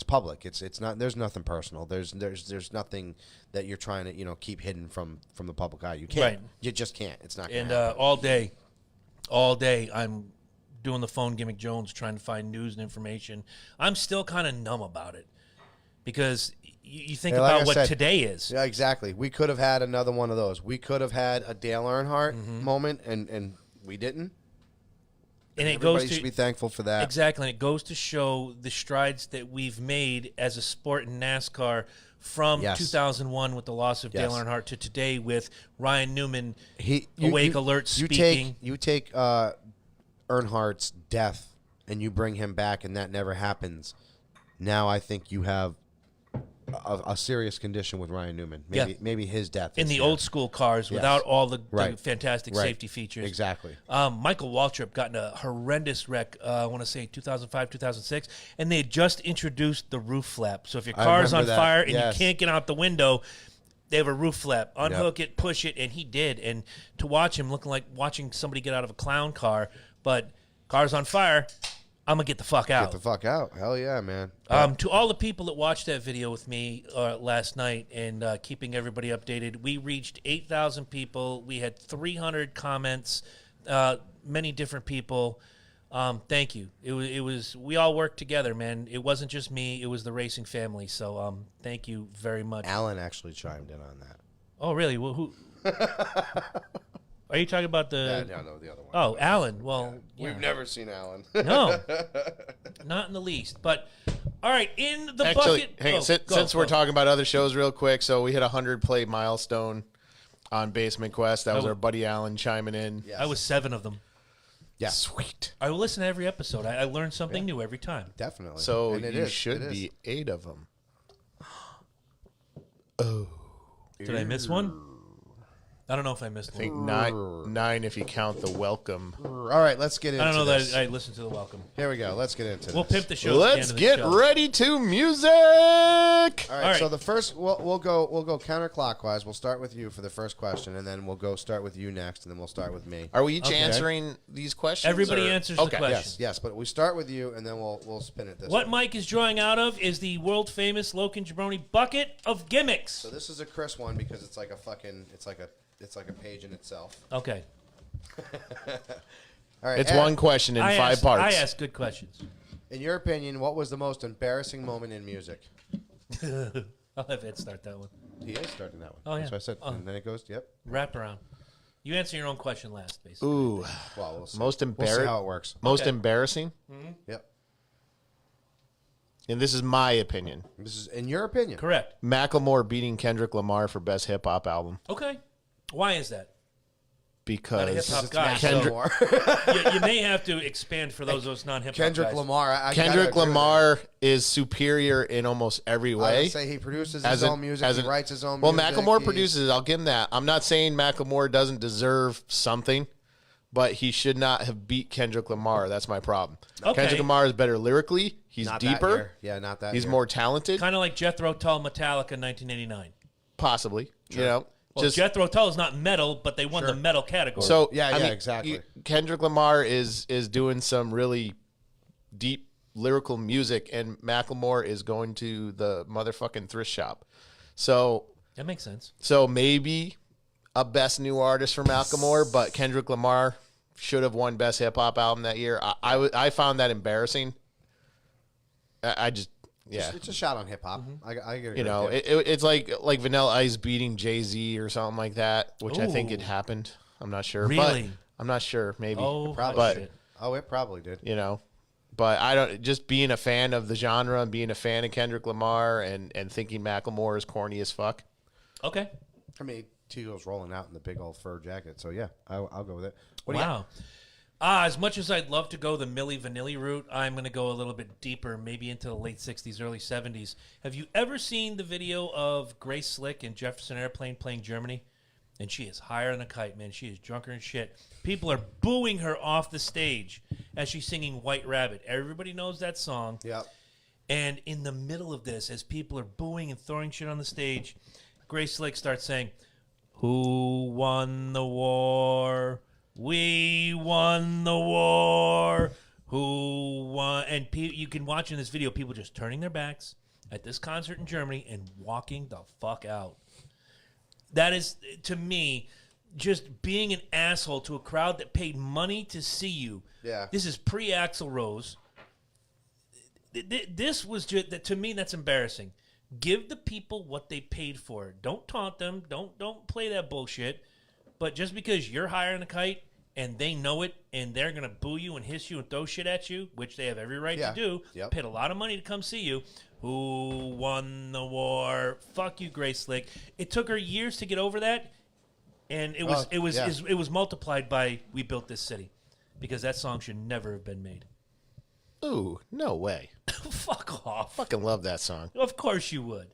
A: public. It's not. There's nothing personal. There's nothing that you're trying to keep hidden from the public eye. You can't.
B: Right.
A: You just can't. It's not. Gonna
B: And
A: happen.
B: all day, I'm doing the phone gimmick Jones, trying to find news and information. I'm still kind of numb about it, because you think
A: Yeah, like
B: about
A: I
B: what
A: said,
B: today is.
A: Yeah, exactly. We could have had another one of those. We could have had a Dale Earnhardt moment, and we didn't.
B: And it
A: Everybody
B: goes to
A: should be thankful for that.
B: exactly. And it goes to show the strides that we've made as a sport in NASCAR from
A: Yes.
B: 2001 with the loss of Dale
A: Yes.
B: Earnhardt to today with Ryan Newman
A: Awake,
B: alert, speaking.
A: You take Earnhardt's death and you bring him back, and that never happens. Now I think you have a serious condition with Ryan Newman. Maybe his death
B: in
A: is
B: the
A: there.
B: old school cars without all the
A: Right.
B: fantastic
A: Right.
B: safety features.
A: Exactly.
B: Michael Waltrip got in a horrendous wreck, I want to say 2005, 2006, and they had just introduced the roof flap. So if your car's on
A: remember that.
B: fire and
A: Yes.
B: you can't get out the window, they have a roof flap. Unhook it, push it, and he did. And to watch him looking like watching somebody get out of a clown car, but car's on fire, I'm going to get the fuck out.
A: Get the fuck out. Hell yeah, man.
B: To all the people that watched that video with me last night and keeping everybody updated, we reached 8,000 people. We had 300 comments, many different people. Thank you. It was we all worked together, man. It wasn't just me. It was the racing family. So thank you very much.
A: Alan actually chimed in on that.
B: Oh, really? Well, who? Are you talking about the?
A: No, the other one.
B: Oh, Alan. Well, yeah.
A: We've never seen Alan.
B: No, not in the least. But all right, in the
C: Actually,
B: bucket.
C: hang on, since we're talking about other shows real quick, so we hit 100 play milestone on Basement Quest. That was our buddy Alan chiming in.
A: Yes.
B: I was 7 of them.
A: Yeah.
C: Sweet.
B: I will listen to every episode. I learn something new every time.
A: Definitely.
C: So
A: And it
C: you
A: is.
C: should
A: It is.
C: be 8 of them.
B: Did I miss one? I don't know if I missed
C: I think
B: one.
C: nine if you count the welcome.
A: All right, let's get into
B: I don't know
A: this.
B: that I listened to the welcome.
A: Here we go. Let's get into
B: We'll
A: this.
B: pimp the show.
C: Let's get
B: show.
C: ready to music.
A: All right,
B: All right.
A: so the first we'll go counterclockwise. We'll start with you for the first question, and then we'll go start with you next, and then we'll start with me.
C: Are we each
B: Okay.
C: answering these questions?
B: Everybody
C: or-
B: answers the
C: Okay.
B: question.
A: Yes, but we start with you, and then we'll spin it this
B: What
A: way.
B: Mike is drawing out of is the world famous Loken Jabroni bucket of gimmicks.
A: So this is a Chris one because it's like a page in itself.
B: Okay.
A: All right,
C: It's
A: Ed,
C: one question in 5 parts.
B: I ask good questions.
A: In your opinion, what was the most embarrassing moment in music?
B: I'll have Ed start that one.
A: He is starting that one.
B: Oh,
A: That's
B: yeah.
A: what I said.
B: Oh.
A: And then it goes, yep.
B: Wrap around. You answer your own question last, basically.
C: Ooh,
A: Well, we'll see.
C: most
A: We'll see
C: embarrassing.
A: how it works.
C: Most
B: Okay.
C: embarrassing,
A: Yep.
C: and this is my opinion.
A: This is in your opinion.
B: Correct.
C: Macklemore beating Kendrick Lamar for best hip hop album
B: Okay. Why is that?
C: because
B: hip-hop guy.
C: Kendrick,
B: You may have to expand for those of us non-hip hop
A: Kendrick
B: guys.
A: Lamar. I
C: Kendrick
A: gotta agree with
C: Lamar is superior in almost every
A: that. I
C: way.
A: would say he produces his own music. He writes his own
C: well,
A: music.
C: Macklemore produces it. I'll give him that. I'm not saying Macklemore doesn't deserve something, but he should not have beat Kendrick Lamar. That's my problem.
B: Okay.
C: Kendrick Lamar is better lyrically. He's
A: Not that
C: deeper.
A: year. Yeah, not that
C: He's
A: year.
C: more talented.
B: Kind of like Jethro Tull, Metallica, 1989.
C: Possibly. You know,
B: Well, Jethro Tull is not metal, but they won the metal category.
C: so
A: Yeah,
C: I
A: yeah,
C: mean,
A: exactly.
C: Kendrick Lamar is doing some really deep lyrical music, and Macklemore is going to the motherfucking thrift shop. So
B: that makes sense.
C: maybe a best new artist for Macklemore, but Kendrick Lamar should have won best hip hop album that year. I found that embarrassing. I just. Yeah,
A: It's a shot on hip hop. I agree.
C: you know,
A: with you.
C: it's like Vanilla Ice beating Jay-Z or something like that, which I think it
B: Ooh.
C: happened. I'm not sure.
B: Really?
C: But I'm not sure. Maybe.
B: Oh,
A: Probably
C: but
B: shit.
A: Oh, it probably did.
C: you know, but I don't. Just being a fan of the genre and being a fan of Kendrick Lamar and thinking Macklemore is corny as fuck.
B: Okay.
A: I mean, T.O.'s rolling out in the big old fur jacket, so yeah, I'll go with it. What do you got?
B: Wow. As much as I'd love to go the Milli Vanilli route, I'm going to go a little bit deeper, maybe into the late 60s, early 70s. Have you ever seen the video of Grace Slick in Jefferson Airplane playing Germany? And she is higher than a kite, man. She is drunker than shit. People are booing her off the stage as she's singing White Rabbit. Everybody knows that song.
A: Yep.
B: And in the middle of this, as people are booing and throwing shit on the stage, Grace Slick starts saying, "Who won the war? We won the war. Who won?" And you can watch in this video people just turning their backs at this concert in Germany and walking the fuck out. That is, to me, just being an asshole to a crowd that paid money to see you.
A: Yeah.
B: This is pre-Axl Rose. This was just, to me, that's embarrassing. Give the people what they paid for. Don't taunt them. Don't play that bullshit. But just because you're higher than a kite and they know it and they're going to boo you and hiss you and throw shit at you, which they have every right
A: Yeah.
B: to do,
A: Yep.
B: paid a lot of money to come see you. Who won the war? Fuck you, Grace Slick. It took her years to get over that, and it was multiplied by "We Built This City," because that song should never have been made.
C: Ooh, no way.
B: Fuck off.
C: Fucking love that song.
B: Of course you would.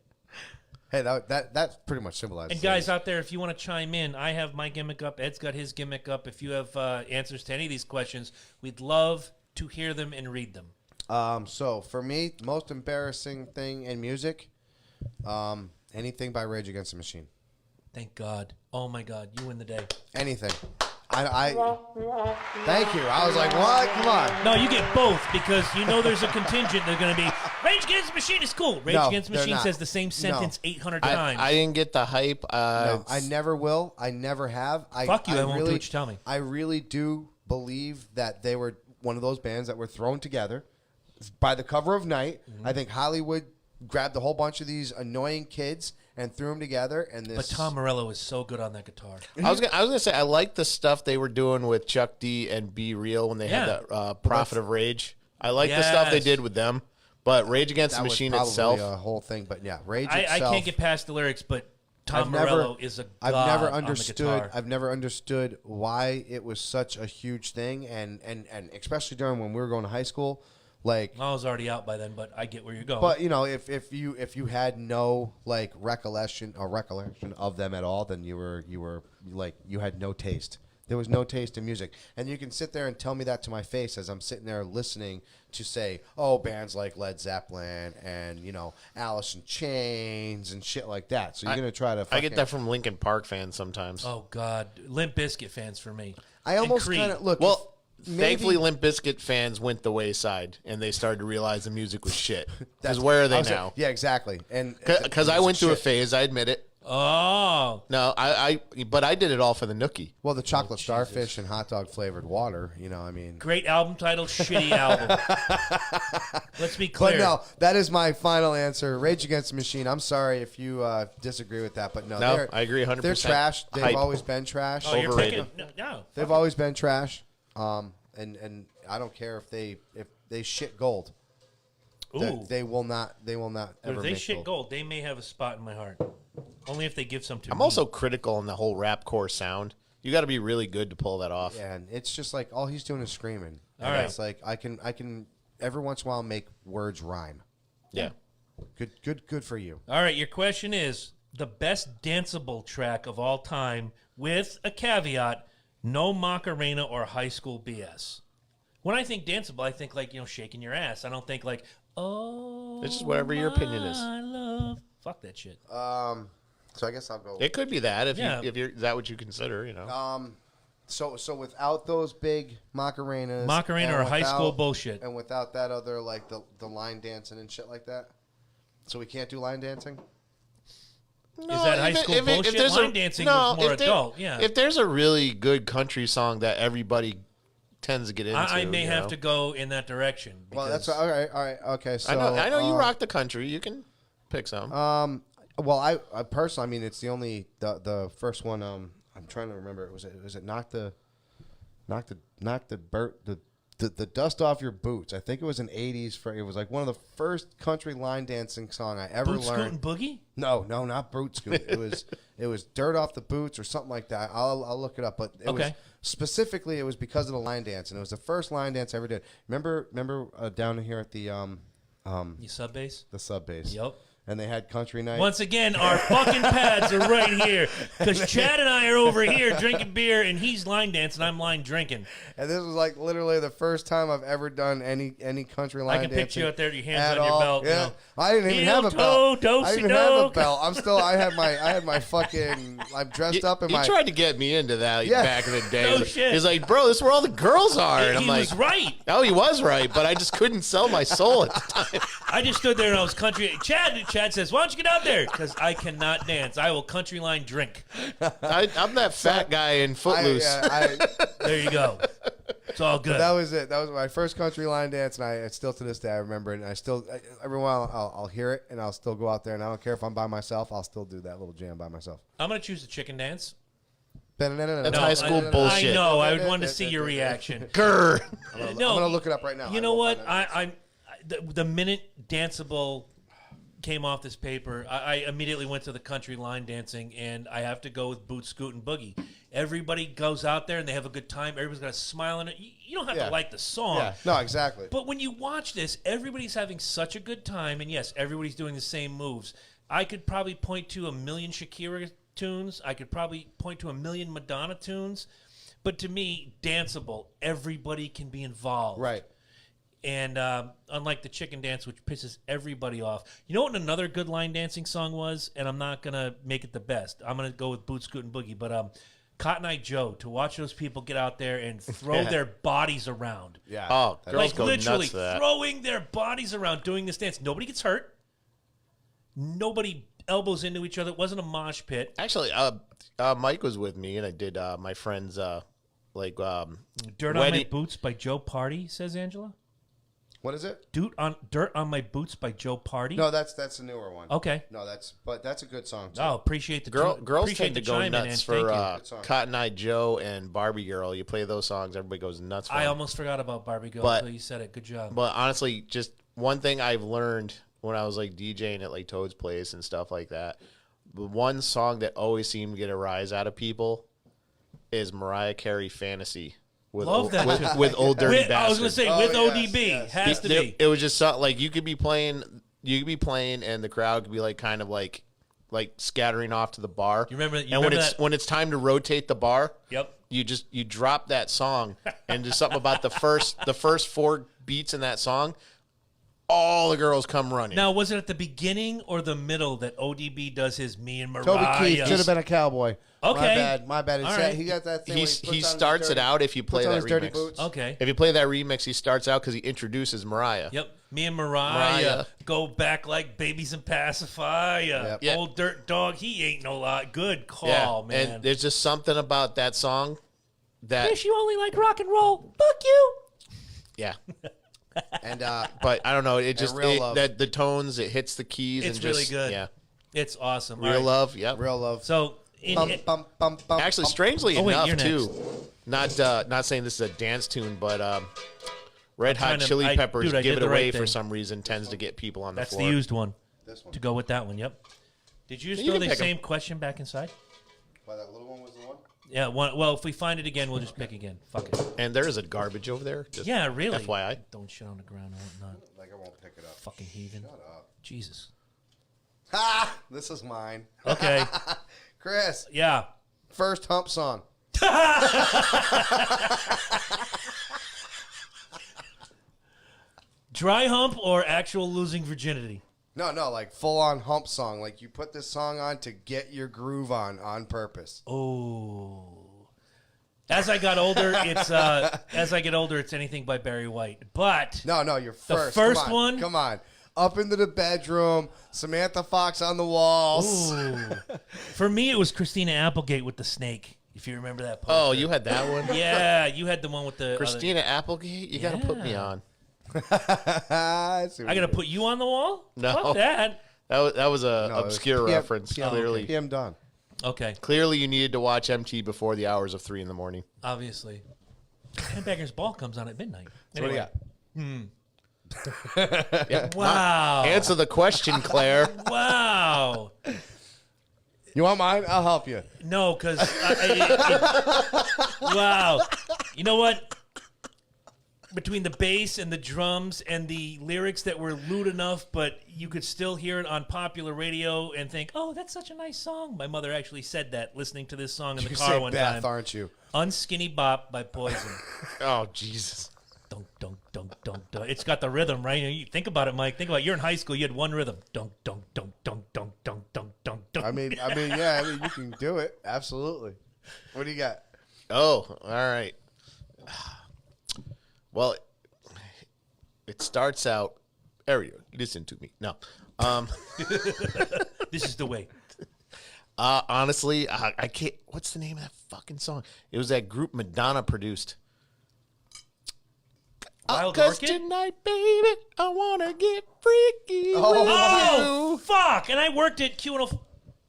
A: Hey, that pretty much symbolizes.
B: And guys out there, if you want to chime in, I have my gimmick up. Ed's got his gimmick up. If you have answers to any of these questions, we'd love to hear them and read them.
A: So for me, most embarrassing thing in music, anything by Rage Against the Machine.
B: Thank God. Oh my God, you win the day.
A: Anything. I thank you. I was like, what? Come on.
B: No, you get both because you know there's a contingent. They're going to be Rage Against the Machine is cool. Rage
A: No,
B: Against the
A: they're
B: Machine
A: not.
B: says the same sentence 800 times.
C: I didn't get the hype.
A: No, I never will. I never have.
B: Fuck you, I won't do what you tell me.
A: I really do believe that they were one of those bands that were thrown together by the cover of Night.
B: Mm-hmm.
A: I think Hollywood grabbed a whole bunch of these annoying kids and threw them together. And this,
B: But Tom Morello is so good on that guitar.
C: I was gonna say I like the stuff they were doing with Chuck D and Be Real when they had that Prophet of Rage. I like the stuff they
B: Yes.
C: did with them, but Rage Against
A: that
C: the
A: was
C: Machine
A: probably
C: itself.
A: a whole thing. But yeah, Rage
B: I
A: itself.
B: can't get past the lyrics, but Tom
A: I've
B: Morello is a god
A: I've never
B: on the
A: understood.
B: guitar.
A: I've never understood why it was such a huge thing, and especially during when we were going to high school, like.
B: I was already out by then, but I get where you're going.
A: But you know, if you had no like recollection of them at all, then you were like you had no taste. There was no taste in music, and you can sit there and tell me that to my face as I'm sitting there listening to say, oh, bands like Led Zeppelin and Alice in Chains and shit like that. So you're gonna try to.
C: I get that from Linkin Park fans sometimes.
B: oh God, Limp Bizkit fans for me.
A: I
B: And
A: almost
B: Creed.
A: kind of look.
C: Well,
A: maybe-
C: thankfully, Limp Bizkit fans went the wayside, and they started to realize the music was shit. Because
A: that's-
C: where are
A: I
C: they
A: was saying-
C: now?
A: Yeah, exactly. And
C: Because I went through a
A: shit.
C: phase, I admit it.
B: Oh,
C: No, but I did it all for the nookie.
A: Well, the chocolate starfish and hot dog flavored water. I mean.
B: great album title, shitty album. Let's be clear.
A: But no, that is my final answer. Rage Against the Machine. I'm sorry if you disagree with that, but no,
C: No, I agree 100%.
A: They're trash. They've
C: Hype.
A: always been trash.
B: Oh, you're
C: overrated.
B: picking no.
A: They've always been trash. And I don't care if they shit gold.
B: Ooh,
A: They will not ever
B: if they
A: make
B: shit gold, they may have a spot in my heart. Only if they give some to
C: I'm
B: me.
C: also critical on the whole rapcore sound. You got to be really good to pull that off.
A: Yeah, and it's just like all he's doing is screaming.
B: All
A: And
B: right.
A: It's like I can every once in a while make words rhyme.
C: Yeah.
A: Good for you.
B: All right, your question is the best danceable track of all time with a caveat, no Macarena or High School BS. When I think danceable, I think like, shaking your ass. I don't think like, oh,
C: It's just whatever your opinion is.
B: my love. Fuck that shit.
A: So I guess I'll go.
C: It could be that if
B: Yeah.
C: you're is that what you consider,
A: So without those big Macarenas,
B: Macarena
A: and
B: or high school
A: without-
B: bullshit.
A: and without that other like the line dancing and shit like that. So we can't do line dancing.
B: Is that high school bullshit?
C: there's
B: Line dancing was more adult, yeah.
C: If there's a really good country song that everybody tends to get into,
B: I may have to go in that direction.
A: Well, that's
B: because-
A: all right. Okay, so
C: I know you rock the country. You can pick some.
A: Well, I personally, I mean, it's the only the first one. I'm trying to remember. Was it knock the dust off your boots? I think it was an '80s. It was like one of the first country line dancing song I ever
B: Boot Scoot
A: learned.
B: and Boogie?
A: No, not boot scoot. It was dirt off the boots or something like that. I'll look it up. But it was
B: Okay.
A: specifically it was because of the line dance, and it was the first line dance I ever did. Remember down here at the
B: You sub bass?
A: the sub base.
B: Yep.
A: And they had country night.
B: Once again, our fucking pads are right here. Because Chad and I are over here drinking beer, and he's line dancing, I'm line drinking.
A: And this was like literally the first time I've ever done any country line
B: I can
A: dancing.
B: picture you out there with your hands
A: at
B: on your
A: all.
B: belt.
A: Yeah, I didn't even
B: Heel
A: have a
B: toe,
A: belt. I didn't even have a
B: do-si-do.
A: belt. I had my fucking. I'm dressed up in
C: He
A: my.
C: tried to get me into that
A: Yeah.
C: back in the day.
B: No shit.
C: He's like, bro, this is where all the girls are. And I'm
B: He
C: like,
B: was right.
C: oh, he was right, but I just couldn't sell my soul at the time.
B: I just stood there and I was country. Chad says, why don't you get out there? Because I cannot dance. I will country line drink.
C: I'm that fat guy in Footloose.
B: There you go. It's all good.
A: That was it. That was my first country line dance, and I still to this day I remember it. And every while I'll hear it, and I'll still go out there, and I don't care if I'm by myself. I'll still do that little jam by myself.
B: I'm going to choose the chicken dance.
C: That's high school bullshit.
B: I know. I wanted to see your reaction.
C: Grr.
A: I'm gonna look it up right now.
B: You know what? The minute danceable came off this paper, I immediately went to the country line dancing, and I have to go with Boot Scoot and Boogie. Everybody goes out there and they have a good time. Everybody's got a smile on it. You don't have to like the song.
A: Yeah. No, exactly.
B: But when you watch this, everybody's having such a good time, and yes, everybody's doing the same moves. I could probably point to a million Shakira tunes. I could probably point to a million Madonna tunes. But to me, danceable, everybody can be involved.
A: Right.
B: And unlike the chicken dance, which pisses everybody off. You know what another good line dancing song was? And I'm not going to make it the best. I'm going to go with Boot Scoot and Boogie. But Cotton Eye Joe, to watch those people get out there and throw their bodies around.
A: Yeah.
C: Oh, girls
B: Like
C: go
B: literally
C: nuts for that.
B: throwing their bodies around doing this dance. Nobody gets hurt. Nobody elbows into each other. It wasn't a mosh pit.
C: Actually, Mike was with me, and I did my friend's
B: Dirt on My
C: wedding.
B: Boots by Joe Party, says Angela.
A: What is it?
B: Dirt on My Boots by Joe Party.
A: No, that's a newer one.
B: Okay.
A: No, that's a good song too.
B: Oh, appreciate the
C: Girls
B: appreciate
C: tend to
B: the
C: go
B: chime in,
C: nuts
B: and thank
C: for
B: you.
A: Good song.
C: Cotton Eye Joe and Barbie Girl. You play those songs, everybody goes nuts for
B: I
C: them.
B: almost forgot about Barbie Girl
C: But-
B: until you said it. Good job.
C: But honestly, just one thing I've learned when I was like DJing at like Toad's Place and stuff like that, the one song that always seemed to get a rise out of people is Mariah Carey Fantasy with
B: Love that
C: with Old Dirty
B: I was
C: Bastard.
B: going to say,
A: Oh,
B: with
A: yes,
B: ODB.
A: yes.
B: Has to be.
C: It was just something like you could be playing, and the crowd could be like kind of like scattering off to the bar.
B: You remember
C: and
B: that?
C: when it's time to rotate the bar,
B: Yep.
C: you drop that song and just something about the first 4 beats in that song, all the girls come running.
B: Now, was it at the beginning or the middle that ODB does his Me and Mariah?
A: Toby Keith should have been a cowboy.
B: Okay.
A: My bad.
B: All right.
A: He got that thing.
C: he
A: where puts on his
C: starts it
A: dirty-
C: out if you play
A: puts on
C: that
A: his dirty
C: remix.
A: boots.
B: Okay.
C: If you play that remix, he starts out because he introduces Mariah.
B: Yep. Me and Mariah
C: Mariah.
B: go back like babies and pacifier.
A: Yep.
C: Yeah.
B: Old Dirt Dog, he ain't no lot. Good call,
C: Yeah,
B: man.
C: and there's just something about that song that
B: Wish you only like rock and roll. Fuck you.
C: yeah.
A: And
C: But I don't know. It just
A: Real Love.
C: that the tones, it hits the keys.
B: It's
C: and just,
B: really good.
C: Yeah,
B: It's awesome.
C: Real
B: All right.
C: Love. Yep.
A: real love.
B: So,
C: Actually, strangely
B: Oh, wait,
C: enough,
B: you're
C: too. Not saying this is a dance tune, but Red
B: trying
C: Hot
B: to-
C: Chili Peppers
B: dude, I
C: Give
B: did
C: It
B: the right
C: Away for
B: thing.
C: some reason tends to get people on the
B: that's
C: floor.
B: the used one.
A: This one.
B: To go with that one, yep. Did you just
C: You
B: throw
C: can
B: the
C: pick 'em.
B: same question back inside?
A: Why that little one was the one?
B: Yeah. Well, if we find it again, we'll just pick again. Fuck it.
C: And there is a garbage over there. Just
B: Yeah, really.
C: FYI.
B: Don't shit on the ground and whatnot.
A: Like I won't pick it up.
B: Fucking heathen.
A: Shut up.
B: Jesus.
A: Ha! This is mine.
B: Okay.
A: Chris,
B: Yeah.
A: first hump song.
B: Dry hump or actual losing virginity?
A: No, like full on hump song. Like you put this song on to get your groove on purpose.
B: Oh. As I got older, it's anything by Barry White. But
A: No, you're first.
B: first
A: Come on,
B: one?
A: Come on. Up into the bedroom, Samantha Fox on the walls.
B: ooh. For me, it was Christina Applegate with the snake. If you remember that poster.
C: Oh, you had that one?
B: Yeah, you had the one with the
C: Christina Applegate? You got to put me
B: Yeah.
C: on.
A: I
B: I gotta put you on the wall?
C: No.
B: Fuck that.
C: That was a
A: No, it was
C: obscure
A: PM
C: reference. Clearly.
A: PM done.
B: Okay,
C: Clearly, you needed to watch MT before the hours of 3 in the morning.
B: obviously. Handbagger's Ball comes on at midnight.
A: So what do you
B: Anyway.
A: got?
C: Yeah.
B: Wow.
C: Answer the question, Claire.
B: Wow.
A: You want mine? I'll help you.
B: No, because wow. You know what? Between the bass and the drums and the lyrics that were lewd enough, but you could still hear it on popular radio and think, "Oh, that's such a nice song." My mother actually said that listening to this song in the
A: You
B: car
A: say
B: one
A: Beth,
B: time.
A: aren't you?
B: "Unskinny Bop" by Poison.
C: Oh, Jesus.
B: Dunk, dunk, dunk, dunk, dunk. It's got the rhythm, right? You think about it, Mike. Think about it. You're in high school. You had one rhythm. Dunk, dunk, dunk, dunk, dunk, dunk, dunk, dunk, dunk.
A: I mean, yeah. I mean, you can do it. Absolutely. What do you got?
C: Oh, all right. Well, it starts out. Ariel, listen to me. No.
B: This is the way.
C: Honestly, I can't. What's the name of that fucking song? It was that group Madonna produced.
B: Wild
C: 'Cause
B: Orchid?
C: tonight, baby, I wanna get freaky.
B: Oh, fuck. And I worked at Q&O.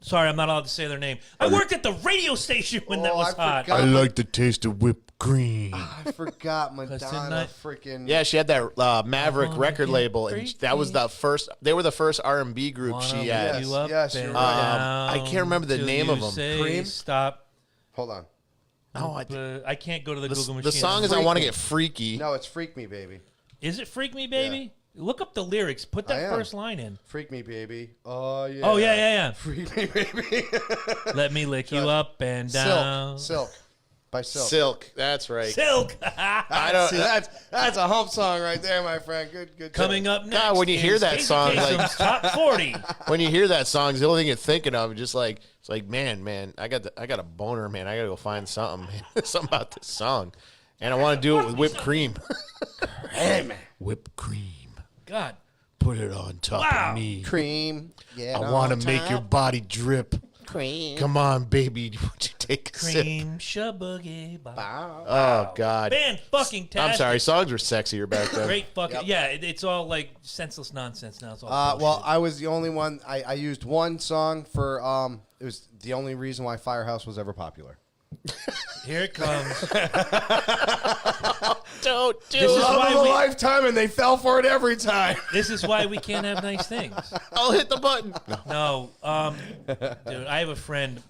B: Sorry, I'm not allowed to say their name. I worked at the radio station when that
A: Oh,
B: was
A: I
B: hot.
A: forgot.
C: like the taste of whipped cream.
A: I forgot Madonna
B: tonight-
A: freaking.
C: Yeah, she had that Maverick
B: wanna
C: record
B: get
C: label, and that was the first. They were the first R&B group
B: Wanna
C: she
B: lift
C: had.
B: you up
A: Yes,
B: and
A: you're right.
C: I can't remember the
B: down
C: name
B: till
C: of
B: you
C: them.
B: say
A: Cream?
B: Stop.
A: Hold on.
C: No,
B: I can't go to the Google machine.
C: the song is "I Want to
A: Freaky.
C: Get Freaky."
A: No, it's Freak Me, Baby.
B: Is it Freak Me, Baby? Look up the lyrics. Put
A: I
B: that
A: am.
B: first line in.
A: Freak Me, Baby. Oh, yeah.
B: Oh, yeah.
A: Freak Me, Baby.
B: Let me lick you up and down.
A: Silk. By Silk.
C: Silk. That's right.
B: Silk.
C: I don't.
A: See, that's a hump song right there, my friend. Good.
B: Coming up next.
C: God, when you hear
B: is
C: that
B: Casey
C: song,
B: Kasem's
C: like-
B: Top 40.
C: When you hear that song, the only thing you're thinking of is just like it's like, man, I got a boner, man. I gotta go find something, man. Something about this song, and I want to do it with whipped cream.
A: Hey, man.
C: Whipped cream.
B: God.
C: Put it on top
B: Wow.
C: of me.
A: Cream. Yeah.
C: I want to make your body drip.
A: cream.
C: Come on, baby. Would you take a sip?
B: Cream shaboogie. Wow.
C: Oh, God.
B: Man, fucking tastic.
C: I'm sorry. Songs were sexier back then.
B: Great fucking. Yeah, it's all like senseless nonsense now. It's all
A: Well,
B: bullshit.
A: I was the only one. I used one song for. It was the only reason why Firehouse was ever popular.
B: Here it comes.
C: Don't do
B: This is
C: it.
B: why
A: Love of a
B: we-
A: lifetime, and they fell for it every time.
B: This is why we can't have nice things.
C: I'll hit the button. No.
B: No, dude, I have a friend.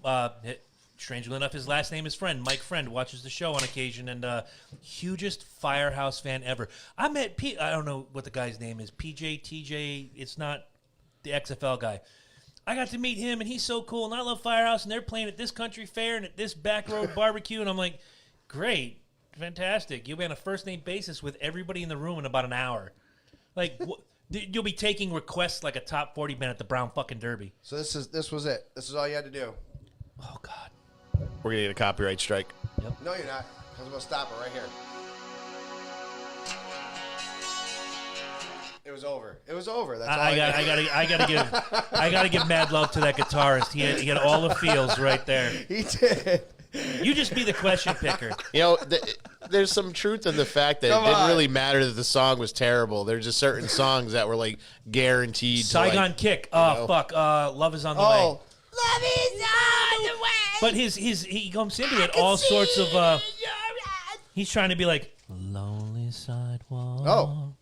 B: Strangely enough, his last name is Friend. Mike Friend watches the show on occasion, and hugest Firehouse fan ever. I met I don't know what the guy's name is. PJ, TJ. It's not the XFL guy. I got to meet him, and he's so cool. And I love Firehouse, and they're playing at this country fair and at this back road barbecue, and I'm like, great, fantastic. You'll be on a first name basis with everybody in the room in about an hour. Like. You'll be taking requests like a top 40 band at the Brown fucking Derby.
A: So this was it. This is all you had to do.
B: Oh, God.
C: We're going to get a copyright strike.
A: No, you're not. Because I'm gonna stop it right here. It was over. It was over. That's all
B: I gotta give mad love to that guitarist. He had all the feels right there.
A: He did.
B: You just be the question picker.
C: You know, there's some truth in the fact that
A: Come
C: it didn't
A: on.
C: really matter that the song was terrible. There's just certain songs that were like guaranteed. To,
B: Saigon
C: like,
B: Kick.
C: you
B: Oh
C: know.
B: fuck. Love is on the way.
A: Oh,
B: But he comes into it all sorts of. He's trying to be like lonely sidewalk.
A: Oh.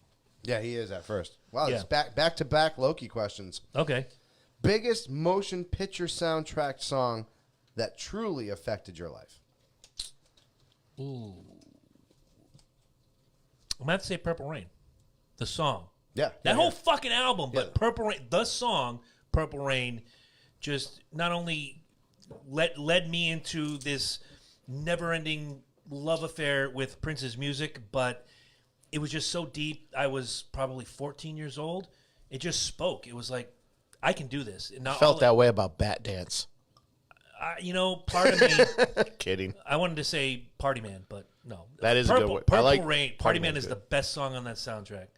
A: Yeah, he is at first. Wow,
B: Yeah.
A: it's back to back Loki questions.
B: Okay.
A: Biggest motion picture soundtrack song that truly affected your life.
B: Ooh. I'm going to have to say Purple Rain. The song.
A: Yeah.
B: That whole fucking album, but
A: Yeah.
B: Purple Rain, the song, Purple Rain, just not only led me into this never-ending love affair with Prince's music, but it was just so deep. I was probably 14 years old. It just spoke. It was like, I can do this. And not
C: Felt that way about Bat Dance.
B: Part of me,
C: Kidding.
B: I wanted to say Party Man, but no.
C: That is a good one. I
B: Purple
C: like
B: Rain. Party
C: Party
B: Man
C: Man's
B: is
C: good.
B: the best song on that soundtrack.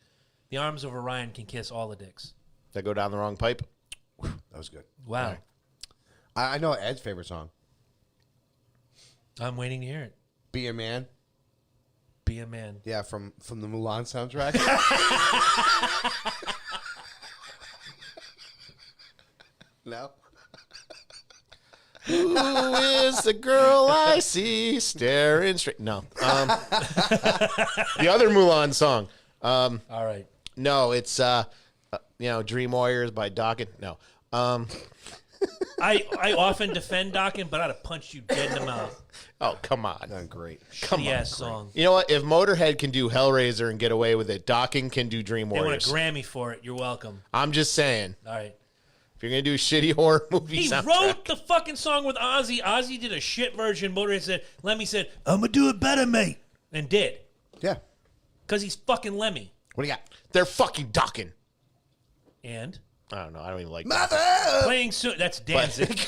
B: The arms of Orion can kiss all the dicks.
C: That go down the wrong pipe.
A: That was good.
B: Wow.
C: Right.
A: I know Ed's favorite song.
B: I'm waiting to hear it.
A: Be a Man.
B: Be a man.
A: Yeah, from the Mulan soundtrack. No.
C: Who is the girl I see staring straight? No. The other Mulan song.
B: All right.
C: No, it's Dream Warriors by Dokken. No.
B: I often defend Dokken, but I'd have punched you dead in the mouth.
C: Oh, come on.
A: Done great.
B: Shitty ass song.
C: You know what? If Motorhead can do Hellraiser and get away with it, Dokken can do Dream
B: They want
C: Warriors.
B: a Grammy for it. You're welcome.
C: I'm just saying.
B: All right.
C: If you're going to do a shitty horror movie
B: He
C: soundtrack.
B: wrote the fucking song with Ozzy. Ozzy did a shit version. Motorhead said, Lemmy said, I'm going to do it better, mate. And did.
A: Yeah.
B: Because he's fucking Lemmy.
A: What do you got?
C: They're fucking Dokken.
B: And
C: I don't know. I don't even like
A: Mother!
B: playing soon. That's Danzig.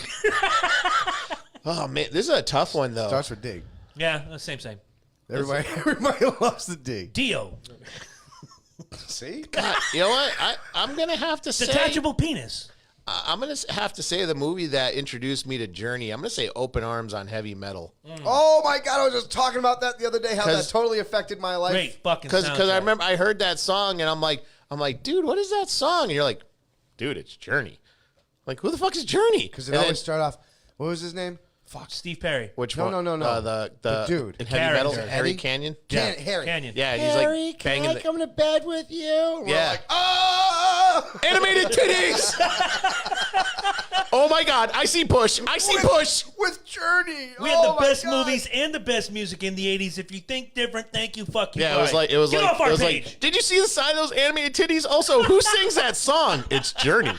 C: Oh, man. This is a tough one, though.
A: Starts with Dig.
B: Yeah, same.
A: Everybody loves the Dig.
B: Dio.
A: See?
C: God, you know what? I'm going to have to say...
B: Detachable penis.
C: I'm going to have to say the movie that introduced me to Journey. I'm going to say Open Arms on Heavy Metal.
A: Oh my God! I was just talking about that the other day. How that
C: 'Cause-
A: totally affected my life.
B: Great fucking
C: Because
B: soundtrack.
C: I remember I heard that song and I'm like, dude, what is that song? And you're like, dude, it's Journey. Like, who the fuck is Journey?
A: Because it
C: And then-
A: always start off. What was his name?
B: Fuck. Steve Perry.
C: Which
A: No,
C: one?
A: no.
C: The
A: dude.
C: in Heavy
B: Harry.
C: Metal,
B: Harry.
C: Harry Canyon.
A: Harry.
B: Canyon.
C: Yeah, he's like banging the
A: come to bed with you? And we're
C: Yeah.
A: like, oh!
C: animated titties. Oh my God! I see Push. I see Push.
A: With Journey.
B: We had the best movies and the best music in the 80s. If you think different, thank you, fuck you.
C: Yeah,
B: bye.
C: it was
B: Get
C: like
B: off our
C: it was
B: page.
C: like. Did you see the side of those animated titties? Also, who sings that song? It's Journey.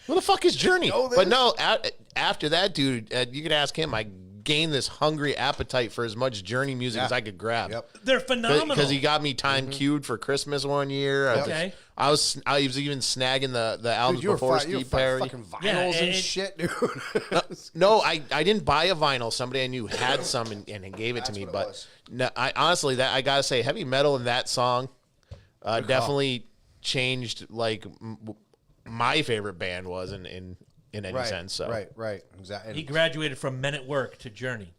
C: Who the fuck is Journey?
A: No,
C: But no, after that, dude, you can ask him. I gained this hungry appetite for as much Journey music
A: Yeah.
C: as I could grab.
A: Yep.
B: They're phenomenal.
C: Because he got me time queued for Christmas one year.
B: Okay.
C: I was even snagging the albums
A: Dude, you were
C: before
A: you were
C: Steve Perry.
A: fucking vinyls
B: Yeah,
A: and
B: and-
A: shit, dude.
C: No, I didn't buy a vinyl. Somebody I knew had some and gave it to
A: That's
C: me.
A: what it
C: But
A: was.
C: no, I honestly, that I gotta say, heavy metal in that song definitely changed like my favorite band was in any
A: right,
C: sense. So
A: right, exactly.
B: He graduated from Men at Work to Journey.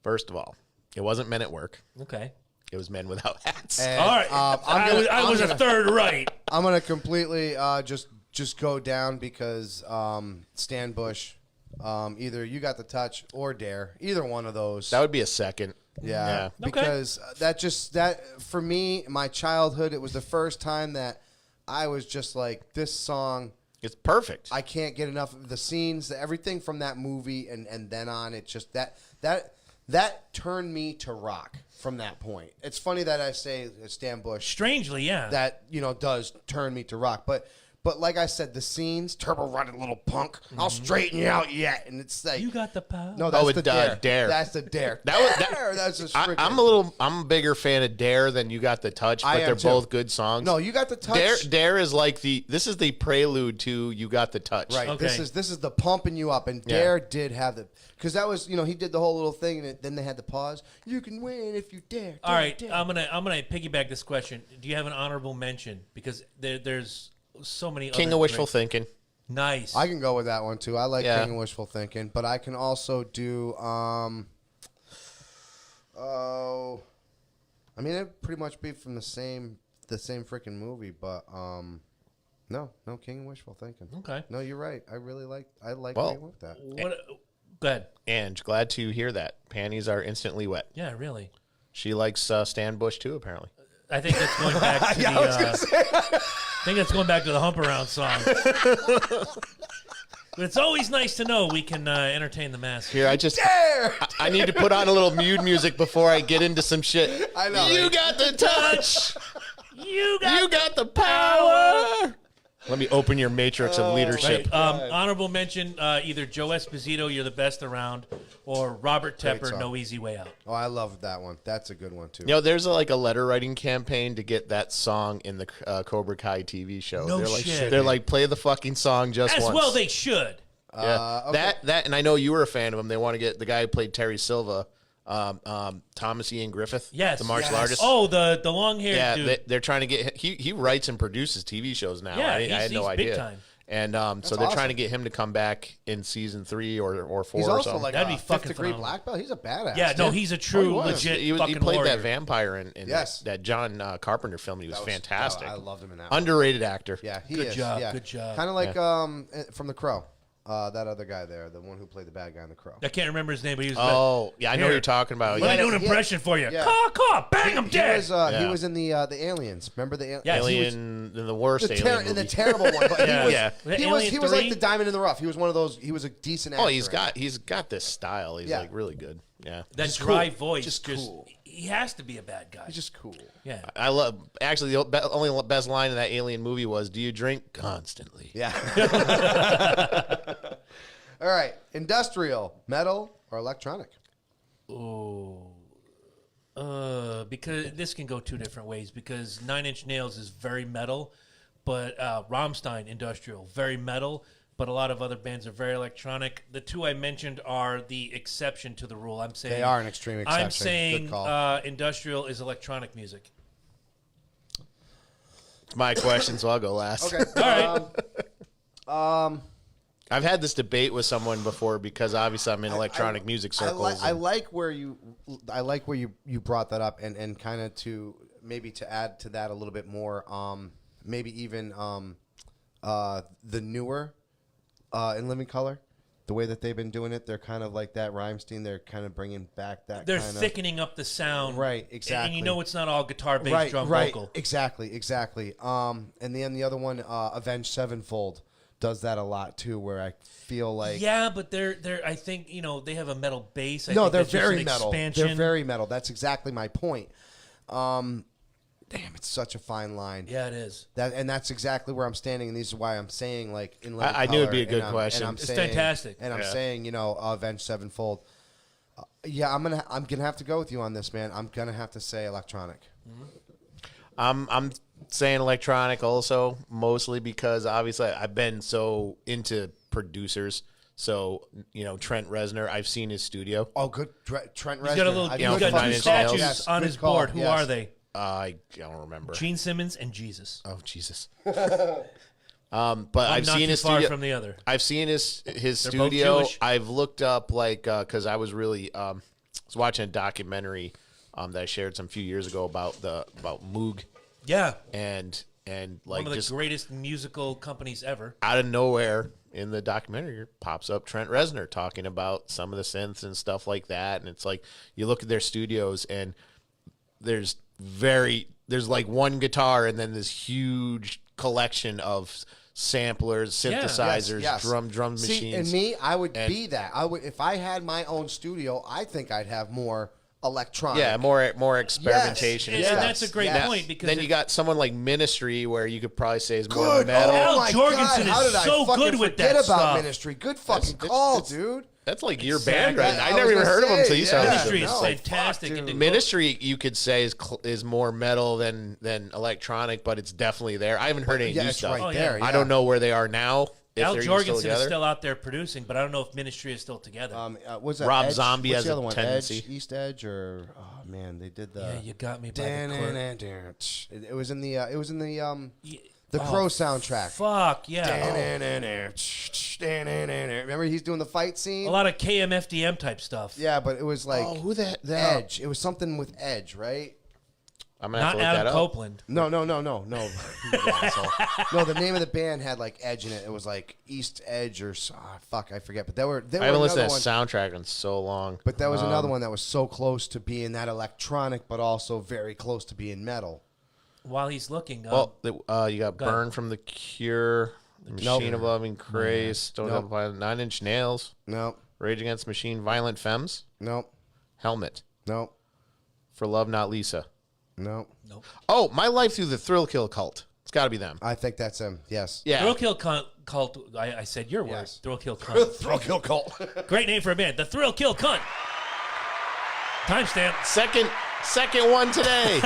C: first of all, it wasn't Men at Work.
B: Okay.
C: It was Men Without Hats.
A: And,
B: All right. I was a
A: gonna-
B: third right.
A: I'm gonna completely just go down because Stan Bush, either You Got the Touch or Dare, either one of those.
C: That would be a second.
A: Yeah,
B: Okay.
A: because that for me, my childhood, it was the first time that I was just like, this song,
C: It's perfect.
A: I can't get enough of the scenes, everything from that movie, and then on. It just that turned me to rock from that point. It's funny that I say Stan Bush
B: Strangely, yeah.
A: that does turn me to rock, but like I said, the scenes, Turbo Running Little Punk, I'll straighten you out yet, and it's like
B: you got the power.
A: no, that's
C: with,
A: the Dare.
C: Dare.
A: That's the Dare. That's just freaking.
C: I'm a bigger fan of Dare than You Got the Touch,
A: I
C: but
A: am
C: they're
A: too.
C: both good songs.
A: No, You Got the Touch.
C: Dare is like this is the prelude to You Got the Touch.
A: Right.
B: Okay.
A: This is the pumping you up, and
C: Yeah.
A: Dare did have the because that was he did the whole little thing, and then they had the pause. You can win if you dare.
B: All right,
A: dare.
B: I'm gonna piggyback this question. Do you have an honorable mention? Because there's so many.
C: King
B: other
C: of Wishful
B: great-
C: Thinking.
B: Nice.
A: I can go with that one too. I like
C: Yeah.
A: King of Wishful Thinking, but I can also do I mean it'd pretty much be from the same freaking movie, but no, King of Wishful Thinking.
B: Okay.
A: No, you're right. I like
C: Well,
A: where you went with that.
B: What? Go ahead.
C: Ange, glad to hear that. Panties are instantly wet.
B: Yeah, really.
C: She likes Stan Bush too, apparently.
B: I think that's going back to
A: Yeah, I was gonna say.
B: I think that's going back to the Hump Around song. But it's always nice to know we can entertain the masses.
C: Here, I just
A: Dare.
C: I need to put on a little mood music before I get into some shit.
A: I know.
C: You
A: right?
C: got the touch.
B: You
C: You got the power. Let me open your matrix of leadership.
B: Right. Honorable mention, either Joe Esposito, You're the Best Around, or Robert Tepper,
A: song.
B: No Easy Way Out.
A: Oh, I love that one. That's a good one too.
C: You know, there's like a letter writing campaign to get that song in the Cobra Kai TV show.
B: No
C: they're like,
B: shit.
C: They're like, play the fucking song just
B: As
C: once.
B: well they should.
C: Yeah.
A: Okay.
C: That, and I know you were a fan of him. They want to get the guy who played Terry Silva, Thomas Ian Griffith,
B: Yes.
C: the martial
A: Yes.
C: artist.
B: Oh, the long-haired
C: yeah,
B: dude.
C: they're trying to get him. He writes and produces TV shows now.
B: Yeah,
C: I had no
B: he's big
C: idea.
B: time.
C: And so they're
A: awesome.
C: trying to get him to come back in season 3 or 4
A: He's
C: or
A: also
C: something.
A: like
B: That'd
A: a
B: be fucking
A: fifth-degree
B: phenomenal.
A: black belt. He's a badass.
B: Yeah, no,
A: dude.
B: he's a true,
A: was.
B: legit
C: he
B: fucking
C: played
B: warrior.
C: that vampire in
A: Yes.
C: that John Carpenter film. He was fantastic.
A: I loved him in that one.
C: Underrated actor.
A: Yeah, he
B: Good
A: is.
B: job,
A: Yeah.
B: good job.
A: Kind of like from The Crow. That other guy there, the one who played the bad guy in The Crow.
B: I can't remember his name, but he was.
C: Oh, yeah, I know what
B: Here.
C: you're talking about.
B: Let me do an
A: he-
B: impression for you.
A: yeah.
B: Caw, bang, I'm
A: He
B: dead.
A: was, he
C: Yeah.
A: was in the Aliens. Remember the
B: Yeah, he was-
C: Alien, in the worst Alien
A: in the
C: movie.
A: terrible one. But
B: Yeah.
A: he was,
C: Yeah.
A: he was,
B: Alien
A: he was like
B: 3?
A: the diamond in the rough. He was one of those. He was a decent actor.
C: Oh, he's got this style. He's
A: Yeah.
C: like really good. Yeah.
B: that
A: just
B: dry
A: cool.
B: voice,
A: Just
B: just
A: cool.
B: he has to be a bad guy.
A: He's just cool.
B: Yeah.
C: I love actually the only best line in that Alien movie was, "Do you drink constantly?"
A: Yeah. All right. Industrial, metal, or electronic?
B: Because this can go two different ways. Because Nine Inch Nails is very metal, but Rammstein industrial very metal. But a lot of other bands are very electronic. The two I mentioned are the exception to the rule. I'm saying
A: They are an extreme exception.
B: I'm saying
A: Good call.
B: industrial is electronic music.
C: It's my question, so I'll go last.
A: Okay.
B: All right.
C: I've had this debate with someone before because obviously I'm in electronic music circles.
A: I like where you brought that up and kind of to maybe to add to that a little bit more. Maybe even the newer in Living Color, the way that they've been doing it, they're kind of like that Rammstein. They're kind of bringing back that.
B: They're
A: kind
B: thickening up the sound,
A: Right, exactly.
B: And you know it's not all guitar, bass,
A: right,
B: drum,
A: right,
B: vocal.
A: exactly. And then the other one, Avenged Sevenfold, does that a lot too. Where I feel like
B: Yeah, but they're I think they have a metal base. I
A: no,
B: think
A: they're
B: that's just
A: very
B: an
A: metal.
B: Expansion.
A: They're very metal. That's exactly my point. Damn, it's such a fine line.
B: Yeah, it is.
A: That's exactly where I'm standing, and this is why I'm saying like in Living
C: I knew it'd
A: Color,
C: be a good
A: and
C: question.
A: I'm
B: It's
A: saying,
B: fantastic.
A: and I'm
C: Yeah.
A: saying Avenged Sevenfold. Yeah, I'm gonna have to go with you on this, man. I'm gonna have to say electronic.
C: I'm saying electronic also, mostly because obviously I've been so into producers. So Trent Reznor, I've seen his studio.
A: Oh, good, Trent Reznor.
B: He's got a little.
A: I
B: He's
A: good
B: got
A: fucking
B: two
C: Inch
A: call.
C: Nails.
B: statues
A: Yes,
B: on
A: good
B: his
A: call,
B: board. Who
A: yes.
B: are they?
C: I don't remember.
B: Gene Simmons and Jesus.
C: Oh Jesus. But I've
B: not
C: seen
B: too
C: his
B: far
C: studio.
B: from the other.
C: I've seen his
B: both
C: studio.
B: Jewish.
C: I've looked up because I was really was watching a documentary that I shared some few years ago about Moog
B: Yeah,
C: and
B: one
C: like
B: of the
C: just
B: greatest musical companies ever.
C: out of nowhere in the documentary pops up Trent Reznor talking about some of the synths and stuff like that, and it's like you look at their studios and there's like one guitar and then this huge collection of samplers, synthesizers,
A: Yes.
C: drum machines.
A: See, and me, I would be that. I would if I had my own studio. I think I'd have more electronic.
C: Yeah, more experimentation.
B: And,
C: and
B: and
C: stuff.
B: that's a great
A: Yes.
B: point because
C: Then you got someone like Ministry, where you could probably say is more
A: Good.
C: metal.
B: Al
A: Oh my
B: Jorgensen
A: God, how
B: is
A: did I
B: so
A: fucking
B: good with
A: forget
B: that
A: about
B: stuff.
A: Ministry? Good fucking
C: It's-
A: call,
C: it's-
A: dude.
C: That's like your
B: Exactly.
C: band, right?
A: I
C: I never
A: was
C: even
A: gonna
C: heard of them
A: say,
C: until you started.
B: Ministry
C: to
B: is
C: do
A: no,
C: this.
B: fantastic.
A: fuck,
B: and
A: dude.
C: Ministry, you could say is more metal than electronic, but it's definitely there. I haven't heard any
A: Yeah,
C: new
A: it's
C: stuff.
A: right
B: Oh, yeah.
A: there. Yeah.
C: I don't know where they are now. If
B: Al
C: they're even still
B: Jorgensen is
C: together.
B: still out there producing, but I don't know if Ministry is still together.
A: What's that?
C: Rob
A: Edge?
C: Zombie
A: What's
C: has
A: the
C: a
A: other one?
C: tendency.
A: Edge, East Edge, or oh man, they did the.
B: yeah, you got me by the clerk.
A: It was in the. It was in the.
B: Yeah.
A: The
B: Oh,
A: Crow soundtrack.
B: Fuck yeah!
A: Remember, he's doing the fight scene.
B: A lot of KMFDM type stuff.
A: Yeah, but it was like
C: who that?
A: Edge. It was something with Edge, right?
C: I'm gonna have
B: Not
C: to look that
B: Adam
C: up.
B: Copeland.
A: No. You asshole. No, the name of the band had like Edge in it. It was like East Edge or fuck, I forget. But they were
C: I haven't listened to
A: another
C: that
A: one.
C: soundtrack in so long.
A: But that was another one that was so close to being that electronic, but also very close to being metal.
B: While he's looking,
C: Well, you got
B: Go ahead.
C: Burn from the Cure, The Machine of Loving Grace, Don't
A: Nope.
C: Have a Nine Inch Nails,
A: No,
C: Rage Against the Machine, Violent Femmes,
A: Nope.
C: Helmet,
A: Nope.
C: For Love Not Lisa.
A: Nope.
B: Nope.
C: Oh, My Life Through the Thrill Kill Cult. It's got to be them.
A: I think that's him. Yes.
C: Yeah.
B: Thrill Kill Cult. I said your word.
A: Yes.
B: Thrill Kill Cunt.
A: Thrill kill cult.
B: Great name for a band. The Thrill Kill Cunt. Timestamp.
C: Second one today.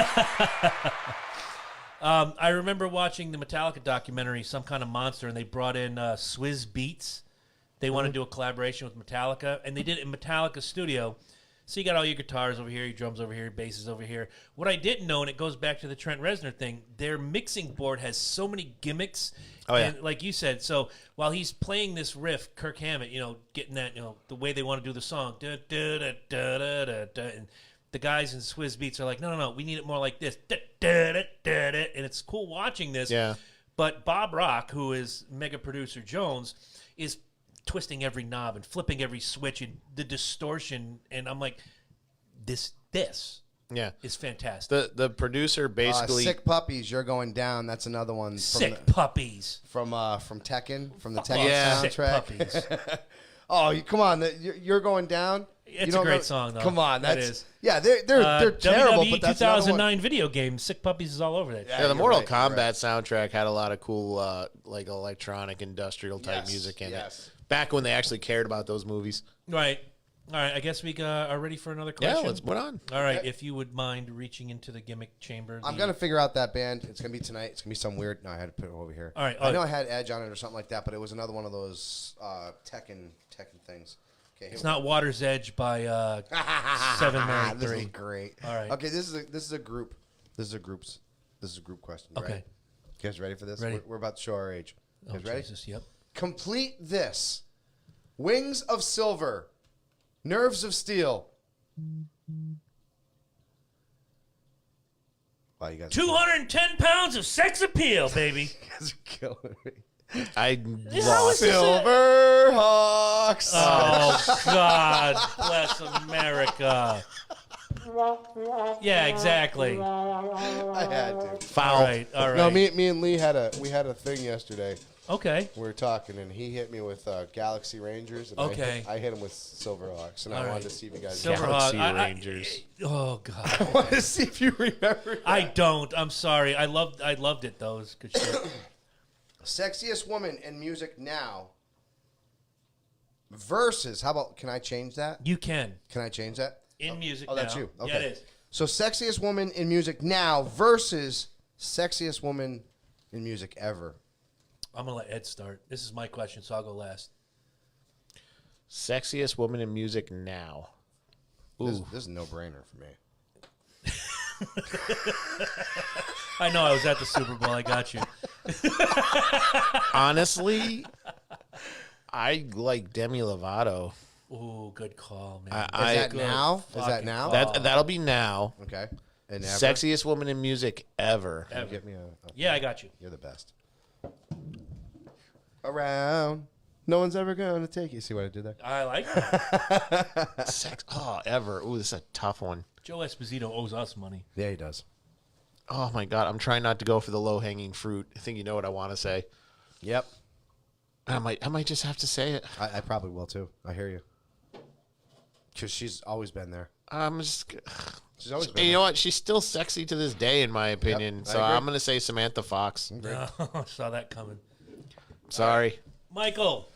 B: I remember watching the Metallica documentary, Some Kind of Monster, and they brought in Swizz Beatz. They wanted to do a collaboration with Metallica, and they did it in Metallica's studio. So you got all your guitars over here, your drums over here, your basses over here. What I didn't know, and it goes back to the Trent Reznor thing, their mixing board has so many gimmicks.
C: Oh, yeah.
B: And like you said, so while he's playing this riff, Kirk Hammett, getting that, the way they want to do the song, da, da, da, da, da, da, da, and the guys in Swizz Beatz are like, no, we need it more like this, da, da, da, da, da, and it's cool watching this.
C: Yeah.
B: But Bob Rock, who is mega producer Jones, is twisting every knob and flipping every switch and the distortion, and I'm like, this
C: Yeah.
B: is fantastic.
C: The producer basically
A: Sick Puppies, You're Going Down. That's another one.
B: Sick puppies.
A: From Tekken, from the
B: Fuck
A: Tekken
B: off,
C: Yeah.
B: Sick
A: soundtrack.
B: puppies.
A: Oh, come on! You're Going Down.
B: It's
A: You
B: a
A: don't
B: great
A: know-
B: song, though.
A: Come on,
B: That
A: that's
B: is.
A: yeah. They're terrible,
B: WWE
A: but that's another one.
B: 2009 video game. Sick Puppies is all over that.
C: Yeah, the
A: you're
C: Mortal
A: right, you're
C: Kombat
A: right.
C: soundtrack had a lot of cool, like electronic, industrial type
A: Yes,
C: music in
A: yes.
C: it. Back when they actually cared about those movies.
B: Right. All right. I guess we are ready for another
C: Yeah,
B: question.
C: let's put on.
B: All right. If you would mind reaching into the gimmick chamber.
A: I'm gonna figure out that band. It's gonna be tonight. It's gonna be some weird. No, I had to put it over here.
B: All right,
A: I know I had Edge on it or something like that, but it was another one of those Tekken things. Okay,
B: It's not Water's Edge by 7 Mary
A: This
B: 3.
A: is great.
B: All right.
A: Okay, this is a group. This is a group question. Right?
B: Okay.
A: You guys ready for this?
B: Ready.
A: We're about to show our age. You
B: Oh,
A: guys ready?
B: Jesus, yep.
A: Complete this. Wings of silver. Nerves of steel. Wow, you guys
B: 210 pounds of sex appeal, baby.
A: you guys are killing me.
C: I
B: How
C: lost.
B: is this
A: Silver Hawks.
B: Oh, God bless America. Yeah, exactly. All
A: I had to.
C: Foul.
B: right, all right.
A: No, me and Lee had a thing yesterday.
B: Okay.
A: We were talking, and he hit me with Galaxy Rangers, and
B: Okay.
A: I hit him with Silverhawks, and
B: All
A: I
B: right.
A: wanted to see if you guys.
B: Silverhawk.
C: Galaxy Rangers.
B: Oh, God.
A: I wanted to see if you remember.
B: I don't. I'm sorry. I loved it, though. It was good shit.
A: Sexiest woman in music now. Versus, how about? Can I change that?
B: You can.
A: Can I change that?
B: In music
A: Oh, that's
B: now.
A: you. Okay.
B: Yeah, it is.
A: So, sexiest woman in music now versus sexiest woman in music ever.
B: I'm going to let Ed start. This is my question, so I'll go last.
C: Sexiest woman in music now.
A: This is a no-brainer for me.
B: I know I was at the Super Bowl. I got you.
C: Honestly, I like Demi Lovato.
B: Ooh, good call, man.
A: Is that
B: Good
A: now? Is that
B: fucking
A: now?
B: call.
C: That'll be now.
A: Okay. And ever?
C: Sexiest woman in music ever.
B: Ever.
A: Get me
B: Yeah, I got you.
A: You're the best. Around. No one's ever going to take you. See what I did there?
B: I like that.
C: Ever. Ooh, this is a tough one.
B: Joe Esposito owes us money.
A: Yeah, he does.
C: Oh my God, I'm trying not to go for the low hanging fruit. I think you know what I want to say.
A: Yep.
C: I might just have to say it.
A: I probably will too. I hear you. Because she's always been there.
C: I'm just.
A: She's always been
C: And you
A: there.
C: know what? She's still sexy to this day, in my opinion.
A: I
C: so
A: agree.
C: I'm gonna say Samantha Fox.
B: No, I saw that coming.
C: Sorry.
B: Michael.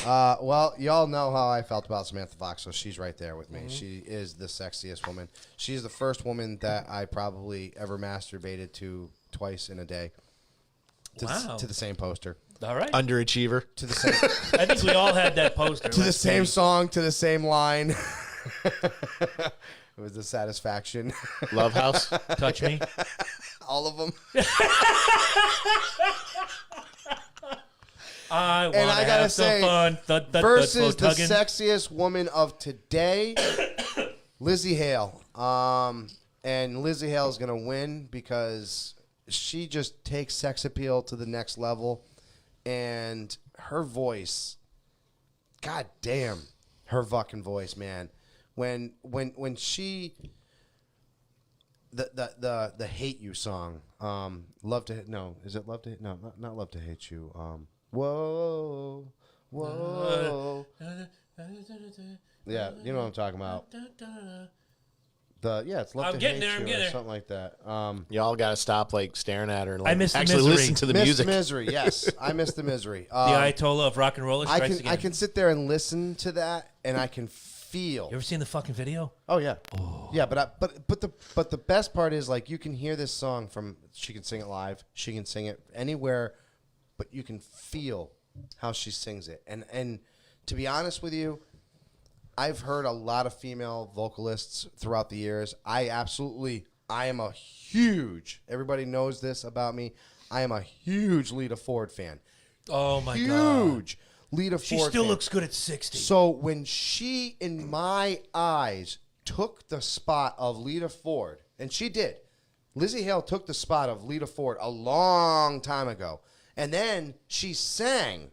A: Well, y'all know how I felt about Samantha Fox, so she's right there with me. She is the sexiest woman. She's the first woman that I probably ever masturbated to twice in a day.
B: Wow.
A: To the same poster.
B: All right.
C: Underachiever.
A: To the same
B: I think we all had that poster.
A: to the
B: last
A: same
B: week.
A: song, to the same line. It was the satisfaction.
C: Love House.
B: Touch me.
A: All of them.
B: I want to
A: I gotta
B: have some
A: say,
B: fun.
A: Versus the
B: tugging.
A: sexiest woman of today, Lizzie Hale. And Lizzie Hale is going to win because she just takes sex appeal to the next level. And her voice, god damn, her fucking voice, man. When she, the Hate You song, Love to, no, is it Love to, no, not Love to Hate You. Whoa, whoa. Yeah, you know what I'm talking about. It's Love
B: I'm
A: to
B: getting
A: Hate
B: there, I'm
A: You
B: getting
A: or
B: there.
A: something like that.
C: Y'all got to stop like staring at her and like
B: I miss the
C: actually
B: misery.
C: listen to the
A: Miss
C: music.
A: Misery, yes. I miss the misery.
B: The Ayatollah of rock and roll
A: I
B: strikes
A: can
B: again.
A: I can sit there and listen to that, and I can feel.
B: You ever seen the fucking video?
A: Oh yeah, yeah. But the best part is like you can hear this song from. She can sing it live. She can sing it anywhere, but you can feel how she sings it. And to be honest with you, I've heard a lot of female vocalists throughout the years. I am a huge. Everybody knows this about me. I am a huge Lita Ford fan.
B: Oh my god.
A: Huge Lita Ford.
B: She still
A: fan.
B: looks good at 60.
A: So when she, in my eyes, took the spot of Lita Ford, and she did, Lizzie Hale took the spot of Lita Ford a long time ago, and then she sang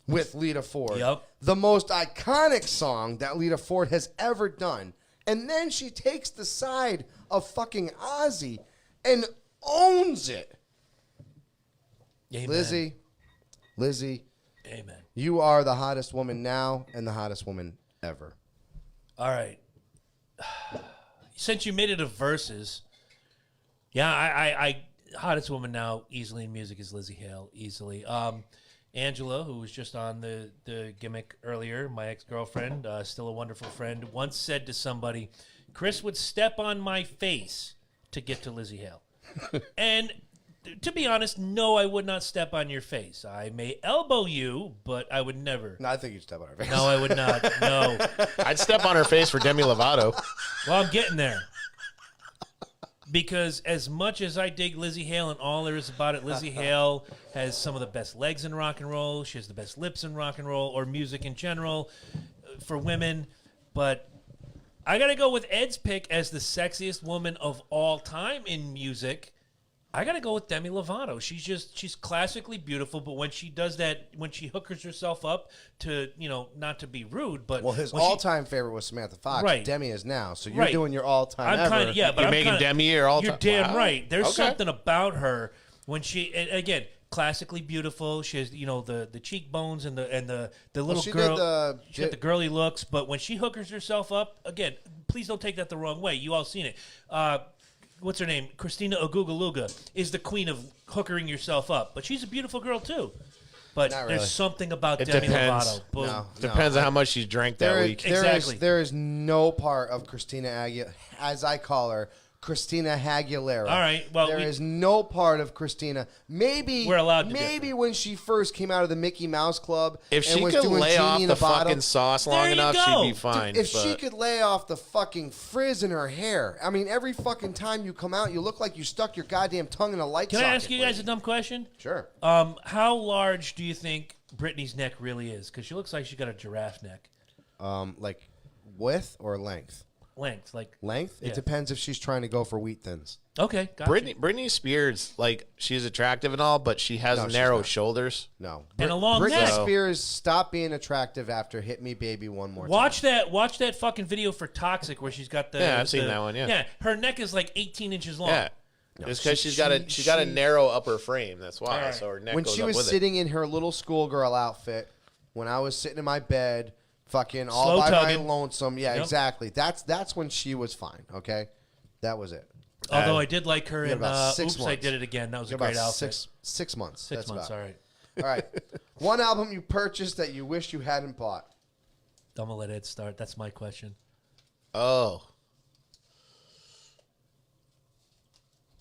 A: with Lita Ford, the most iconic song that Lita Ford has ever done, and then she takes the side of fucking Ozzy and owns it.
B: Amen.
A: Lizzie.
B: Amen.
A: You are the hottest woman now and the hottest woman ever.
B: All right. Since you made it a versus, I hottest woman now easily in music is Lizzie Hale, easily. Angela, who was just on the gimmick earlier, my ex-girlfriend, still a wonderful friend, once said to somebody, Chris would step on my face to get to Lizzie Hale. And to be honest, no, I would not step on your face. I may elbow you, but I would never.
A: No, I think you'd step on her face.
B: No, I would not. No.
C: I'd step on her face for Demi Lovato.
B: Well, I'm getting there. Because as much as I dig Lizzie Hale and all there is about it, Lizzie Hale has some of the best legs in rock and roll. She has the best lips in rock and roll or music in general for women. But I got to go with Ed's pick as the sexiest woman of all time in music. I got to go with Demi Lovato. She's classically beautiful, but when she does that, when she hookers herself up to, not to be rude, but
A: well, his
B: when
A: all-time favorite was Samantha Fox.
B: Right.
A: Demi is now, so you're
B: Right.
A: doing your all-time
B: I'm kind
A: ever.
B: of but
C: You're
B: I'm
C: making
B: kinda,
C: Demi your all-time.
B: You're damn
C: Wow.
B: right. There's
C: Okay.
B: something about her when she, and again, classically beautiful. She has the cheekbones and the little
A: she
B: girl.
A: did
B: She got the girly looks, but when she hookers herself up, again, please don't take that the wrong way. You all seen it. What's her name? Christina Ogugaluga is the queen of hookering yourself up, but she's a beautiful girl too. But
A: Not really.
B: there's something about
C: It
B: Demi
C: depends.
B: Lovato. Boom.
A: No.
C: Depends on how much she drank that week.
B: Exactly.
A: There is no part of Christina Aguilera, as I call her, Christina Aguilera.
B: All right, well,
A: there is no part of Christina. Maybe
B: We're allowed to
A: Maybe
B: differ.
A: when she first came out of the Mickey Mouse Club,
C: If
A: and
C: she
A: was
C: could
A: doing
C: lay
A: Genie
C: off
A: in
C: the
A: a Bottle,
C: fucking sauce
B: There
C: long
B: you
C: enough,
B: go.
C: she'd be fine.
A: if she
C: but-
A: could lay off the fucking frizz in her hair, I mean, every fucking time you come out, you look like you stuck your goddamn tongue in a light
B: Can
A: socket.
B: I ask you guys a
A: lady.
B: dumb question?
A: Sure.
B: How large do you think Britney's neck really is? Because she looks like she got a giraffe neck.
A: Like width or length?
B: Length, like
A: Length?
B: Yeah.
A: It depends if she's trying to go for wheat thins.
B: okay. Gotcha.
C: Britney Spears, like, she's attractive and all, but she has
A: No, she's
C: narrow
A: not.
C: shoulders.
A: No.
B: And a long
A: Britney
B: neck.
A: Spears stopped being attractive after "Hit Me, Baby, One More Time."
B: Watch that fucking video for Toxic where she's got the.
C: Yeah, I've seen
B: the-
C: that one, yeah.
B: Yeah, her neck is like 18 inches long.
C: Yeah. It's because she's got a narrow upper frame. That's why.
B: All right.
C: So her neck
A: When
C: goes
A: she
C: up
A: was
C: with
A: sitting in her little schoolgirl outfit, when I was sitting in my bed, fucking all
B: Slow
A: by
B: tugging.
A: my lonesome. Yeah,
B: Yep.
A: exactly. That's when she was fine. Okay, that was it.
B: Although I did like her
A: You got
B: in
A: about 6
B: Oops, I
A: months.
B: Did It Again. That was a
A: About
B: great outfit.
A: 6 months.
B: 6
A: That's
B: months,
A: about
B: all
A: it.
B: right.
A: All right. One album you purchased that you wish you hadn't bought.
B: I'm going to let Ed start. That's my question.
C: it. Oh.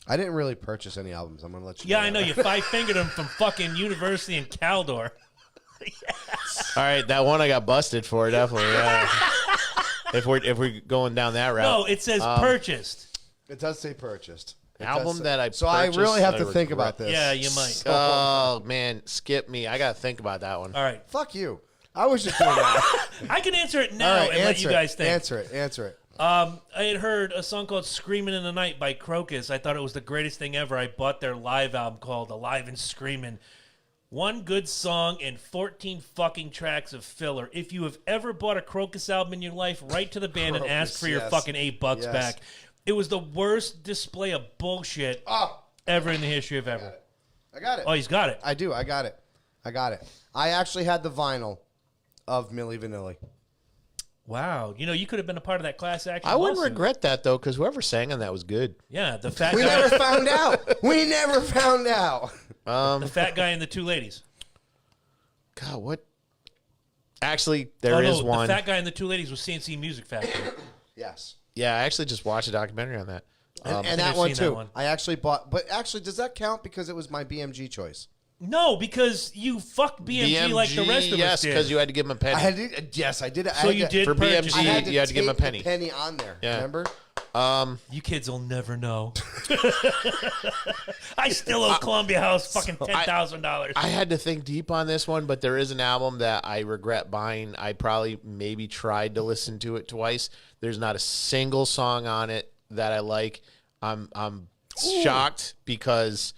A: I didn't really purchase any albums. I'm gonna let you.
B: Yeah,
A: know
B: I know.
A: that.
B: You five-fingered him from fucking University in Caldor.
C: All right, that one I got busted for, definitely. Yeah. if we're going down that route.
B: No, it says purchased.
A: It does say purchased. It
C: Album
A: does say-
C: that I
A: So I
C: purchased
A: really have
C: that
A: to
C: I
A: think
C: regret.
A: about this.
B: Yeah, you might.
C: Oh man, skip me. I gotta think about that one.
B: All right.
A: Fuck you. I was just doing that.
B: I can answer it now
A: All right,
B: and let
A: answer
B: you guys
A: it.
B: think.
A: Answer it. Answer it.
B: I had heard a song called Screamin' in the Night by Crocus. I thought it was the greatest thing ever. I bought their live album called Alive and Screamin'. One good song and 14 fucking tracks of filler. If you have ever bought a Crocus album in your life, write to the band and ask
A: Crocus,
B: for your
A: yes.
B: fucking $8
A: Yes.
B: back. It was the worst display of bullshit ever in the history of ever.
A: I got it.
B: Oh, he's got it.
A: I do. I got it. I got it. I actually had the vinyl of Milli Vanilli.
B: Wow. You know, you could have been a part of that class action
C: I wouldn't
B: lawsuit.
C: regret that, though, because whoever sang on that was good.
B: Yeah, the fat
A: We
B: guy.
A: never found out. We never found out.
B: The fat guy and the two ladies.
C: God, what? Actually, there is one.
B: The fat guy and the two ladies was CNC Music Factory.
A: Yes.
C: Yeah, I actually just watched a documentary on that.
A: And that
B: I've
A: one
B: seen
A: too.
B: that one.
A: I actually bought, but actually, does that count because it was my BMG choice?
B: No, because you fucked BMG, like the rest of
C: yes,
B: us did.
C: because you had to give him a penny.
A: I had to, yes, I did.
B: So you did
C: For
B: purchase
C: BMG,
B: it.
C: you had to give him a penny.
A: The penny on there.
C: Yeah.
A: Remember?
B: You kids will never know. I still owe Columbia House fucking $10,000.
C: I had to think deep on this one, but there is an album that I regret buying. I probably maybe tried to listen to it twice. There's not a single song on it that I like. I'm shocked because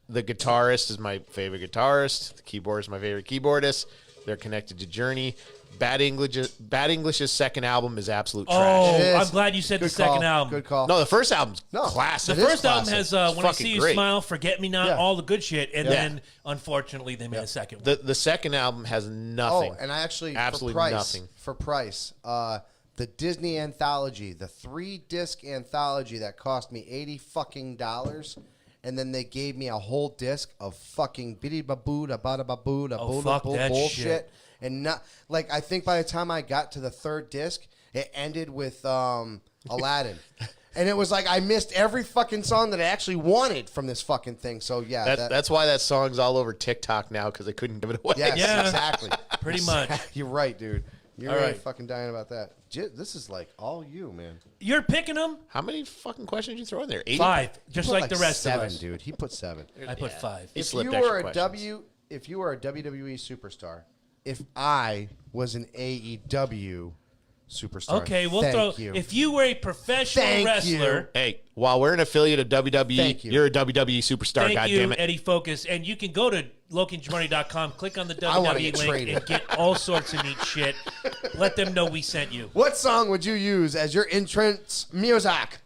C: the guitarist is my favorite guitarist. The keyboardist is my favorite keyboardist. They're connected to Journey. Bad English's second album is absolute trash.
B: Oh,
A: It is.
B: I'm glad you said the
A: Good
B: second
A: call.
B: album.
A: Good call.
C: No, the first album's
A: No.
C: classic.
B: The
A: It is
B: first album
A: classic.
B: has
C: It's
B: When I
C: fucking
B: See You
C: great.
B: Smile, Forget Me Not,
A: Yeah.
B: all the good shit. And
C: Yeah.
B: then, unfortunately, they made a second one.
C: The second album has nothing.
A: Oh, and I actually
C: Absolutely
A: for price,
C: nothing.
A: For price, the Disney anthology, the 3-disc anthology that cost me $80 fucking dollars, and then they gave me a whole disc of fucking biddy baboo da bada baboo da
B: Oh,
A: boo
B: fuck
A: da
B: that
A: bullshit,
B: shit.
A: and not like I think by the time I got to the third disc, it ended with Aladdin. And it was like I missed every fucking song that I actually wanted from this fucking thing. So yeah,
C: That's why that song's all over TikTok now because they couldn't give it away.
A: yes,
B: Yeah.
A: exactly.
B: Pretty much.
A: You're right, dude. You're
B: All
A: really
B: right.
A: fucking dying about that. This is like all you, man.
B: You're picking them?
C: How many fucking questions did you throw in there? 80?
B: 5, just
A: Put
B: like the rest
A: 7,
B: of us.
A: dude. He put 7.
B: I put 5.
C: He
A: If
C: slipped
A: you
C: extra
A: were a
C: questions.
A: if you were a WWE superstar, if I was an AEW superstar,
B: Okay, we'll
A: thank
B: throw.
A: you.
B: If you were a professional
A: Thank
B: wrestler,
C: Hey, while we're an affiliate of WWE,
A: Thank you.
C: you're a WWE superstar,
B: thank you,
C: goddammit.
B: Eddie Focus. And you can go to LokiandJabroni.com, click on the
A: I wanna
B: WWE
A: get
B: link,
A: traded.
B: and get all sorts of neat shit. Let them know we sent you.
A: What song would you use as your entrance music?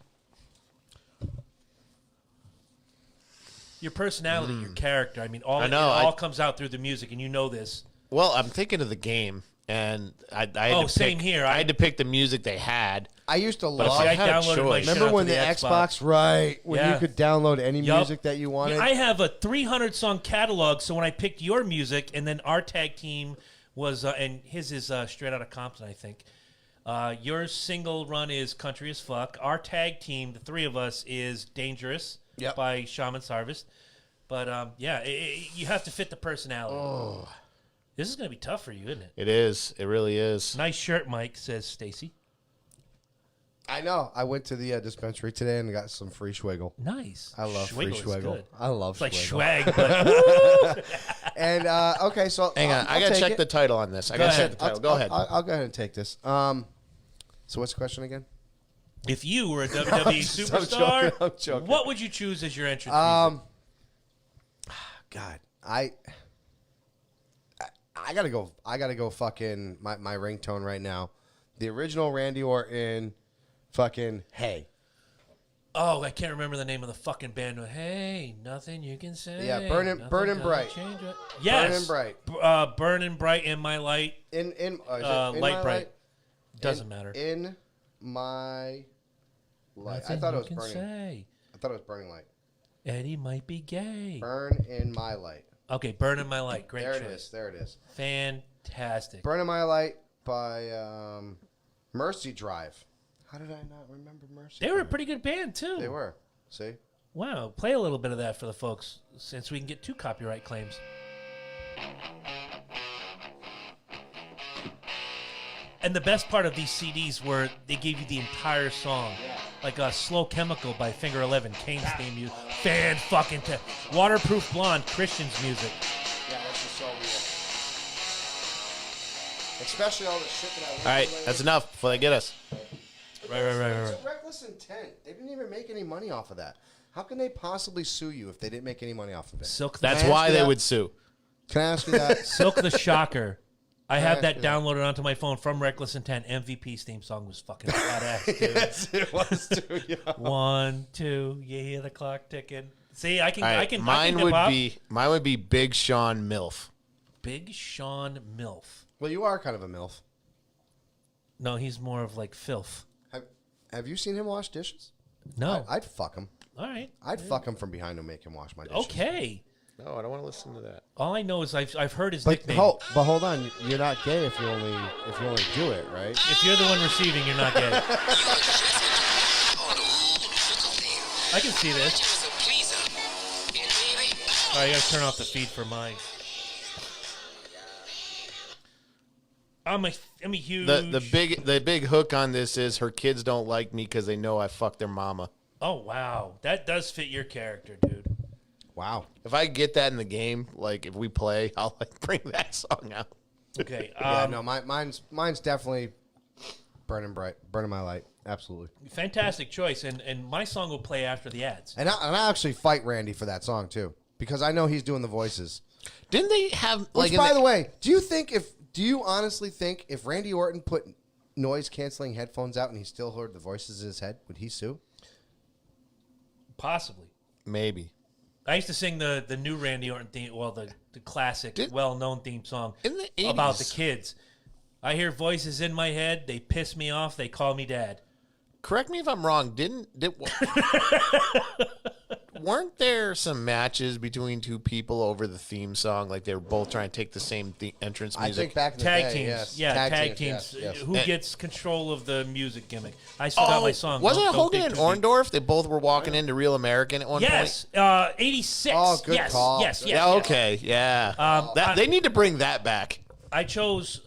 B: Your personality, your character. I mean, all
C: I
B: it
C: know,
B: all
C: I-
B: comes out through the music, and you know this.
C: Well, I'm thinking of the game, and I had
B: Oh,
C: to
B: same
C: pick,
B: here.
C: I had to pick the music they had.
A: I used to
B: But
A: love.
B: see, I
C: had a
B: downloaded my
C: choice.
B: shit
A: Remember
B: onto
A: when the Xbox, right? When
B: Yeah.
A: you could download any
B: Yup.
A: music that you wanted.
B: I have a 300-song catalog, so when I picked your music, and then our tag team was, and his is straight out of Compton, I think. Your single run is Country as Fuck. Our tag team, the three of us, is Dangerous
A: Yep.
B: by Shaman's Harvest. But, yeah, you have to fit the personality.
A: Oh.
B: This is going to be tough for you, isn't it?
C: It is. It really is.
B: Nice shirt, Mike, says Stacy.
A: I know. I went to the dispensary today and got some free Schwiggle.
B: Nice.
A: I love free
B: Schwiggle is
A: Schwiggle.
B: good.
A: I love
B: It's like
A: Schwiggle.
B: swag, but
A: And okay, so
C: Hang on. I
A: I'll
C: got to
A: take
C: check
A: it.
C: the title on this. I
B: Go
C: got to
B: ahead.
C: check the title. Go ahead.
A: I'll go ahead and take this. So what's the question again?
B: if you were a WWE superstar,
A: joking, I'm joking.
B: what would you choose as your entrance music?
A: God, I gotta go. I gotta go. Fucking my ringtone right now. The original Randy Orton. Fucking hey.
B: Oh, I can't remember the name of the fucking band. Hey, nothing you can say.
A: Yeah, Burnin'
B: nothing
A: Burnin'
B: gonna
A: Bright.
B: change it. Yes,
A: Burnin' Bright.
B: Burnin' Bright in my light.
A: In is it
B: Light
A: in my
B: bright.
A: light?
B: Doesn't matter.
A: In my light. I
B: Nothing
A: thought it
B: you
A: was
B: can
A: burning.
B: say.
A: I thought it was burning light.
B: Eddie might be gay.
A: Burn in my light.
B: Okay, Burn in my light. Great
A: There
B: choice.
A: it is. There it is.
B: Fantastic.
A: Burn in my light by Mercy Drive. How did I not remember Mercy?
B: They were a
A: Drive?
B: pretty good band too.
A: They were. See.
B: Wow, play a little bit of that for the folks, since we can get 2 copyright claims. And the best part of these CDs were they gave you the entire song, like Slow Chemical by Finger 11, Kane's theme music, Waterproof Blonde, Christian's music.
A: Yeah, that's just so weird. Especially all the shit that I went
C: All right.
A: through
C: That's
A: lately.
C: enough before they get us.
B: Right.
A: It's a reckless intent. They didn't even make any money off of that. How can they possibly sue you if they didn't make any money off of it?
B: Silk the
C: That's
A: Can I
C: why
A: ask you
C: they
A: that?
C: would sue.
A: Can I ask you that?
B: Silk the Shocker. I have that
A: ask you that?
B: downloaded onto my phone from Reckless Intent. MVP's theme song was fucking badass, dude.
A: Yes, it was too. Yeah.
B: 1, 2, you hear the clock ticking. See, I can,
C: All right.
B: I
C: Mine
B: can
C: would
B: hip-hop.
C: be Big Sean Milf.
B: Big Sean Milf.
A: Well, you are kind of a MILF.
B: No, he's more of like filth.
A: Have you seen him wash dishes?
B: No.
A: I'd fuck him.
B: All right.
A: I'd fuck him from behind and make him wash my dishes.
B: Okay.
C: No, I don't want to listen to that.
B: All I know is I've heard his
A: But
B: nickname.
A: hold on, you're not gay if you only do it, right?
B: If you're the one receiving, you're not gay. I can see this. All right, I gotta turn off the feed for mine. I'm a huge.
C: The big hook on this is her kids don't like me because they know I fucked their mama.
B: Oh wow, that does fit your character, dude.
A: Wow.
C: If I get that in the game, like if we play, I'll like bring that song out.
B: Okay.
A: Yeah, no, mine's definitely burning bright, burning my light. Absolutely.
B: Fantastic choice, and my song will play after the ads.
A: And I actually fight Randy for that song too because I know he's doing the voices.
C: Didn't they have
A: Which,
C: like?
A: by the way, do you honestly think if Randy Orton put noise canceling headphones out and he still heard the voices in his head, would he sue?
B: Possibly.
C: Maybe.
B: I used to sing the new Randy Orton theme, well, the classic, well-known theme song
C: in the 80s.
B: About the kids. I hear voices in my head. They piss me off. They call me dad.
C: Correct me if I'm wrong. Weren't there some matches between two people over the theme song? Like they were both trying to take the same entrance music.
A: I think back in the
B: Tag
A: day,
B: teams.
A: yes.
B: Yeah, tag teams.
A: yes.
B: Who gets control of the music gimmick? I still got my song.
C: Wasn't it
B: Don't
C: Hogan
B: dig
C: and
B: too deep.
C: Orndorff? They both were walking into Real American at one
B: Yes,
C: point.
B: 86.
A: Oh, good
B: yes,
A: call.
B: Yes,
A: Good
B: yes,
C: Yeah,
B: yes.
C: okay, yeah.
B: I-
C: They need to bring that back.
B: I chose,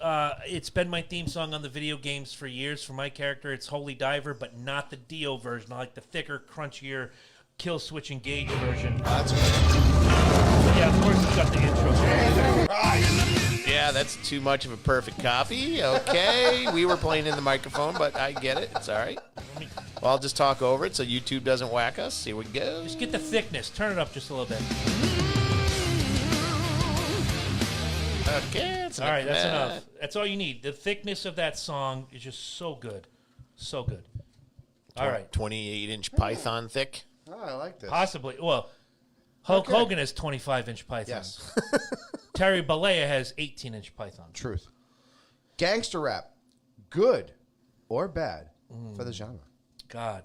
B: it's been my theme song on the video games for years. For my character, it's Holy Diver, but not the Dio version. I like the thicker, crunchier, kill switch engage version.
A: That's
B: Yeah, of course, it's got the intro.
C: Yeah, that's too much of a perfect copy. Okay, we were playing in the microphone, but I get it. It's all right. Well, I'll just talk over it so YouTube doesn't whack us. Here we go.
B: Just get the thickness. Turn it up just a little bit.
C: Okay, that's
B: All right, that's enough. That's all you need. The thickness of that song is just so good. So good. All right.
C: 28-inch python thick.
A: Oh, I like this.
B: Possibly. Well, Hulk
A: Okay.
B: Hogan has 25-inch pythons.
A: Yes.
B: Terry Bollea has 18-inch pythons.
A: Truth. Gangster rap, good or bad for the genre?
B: God.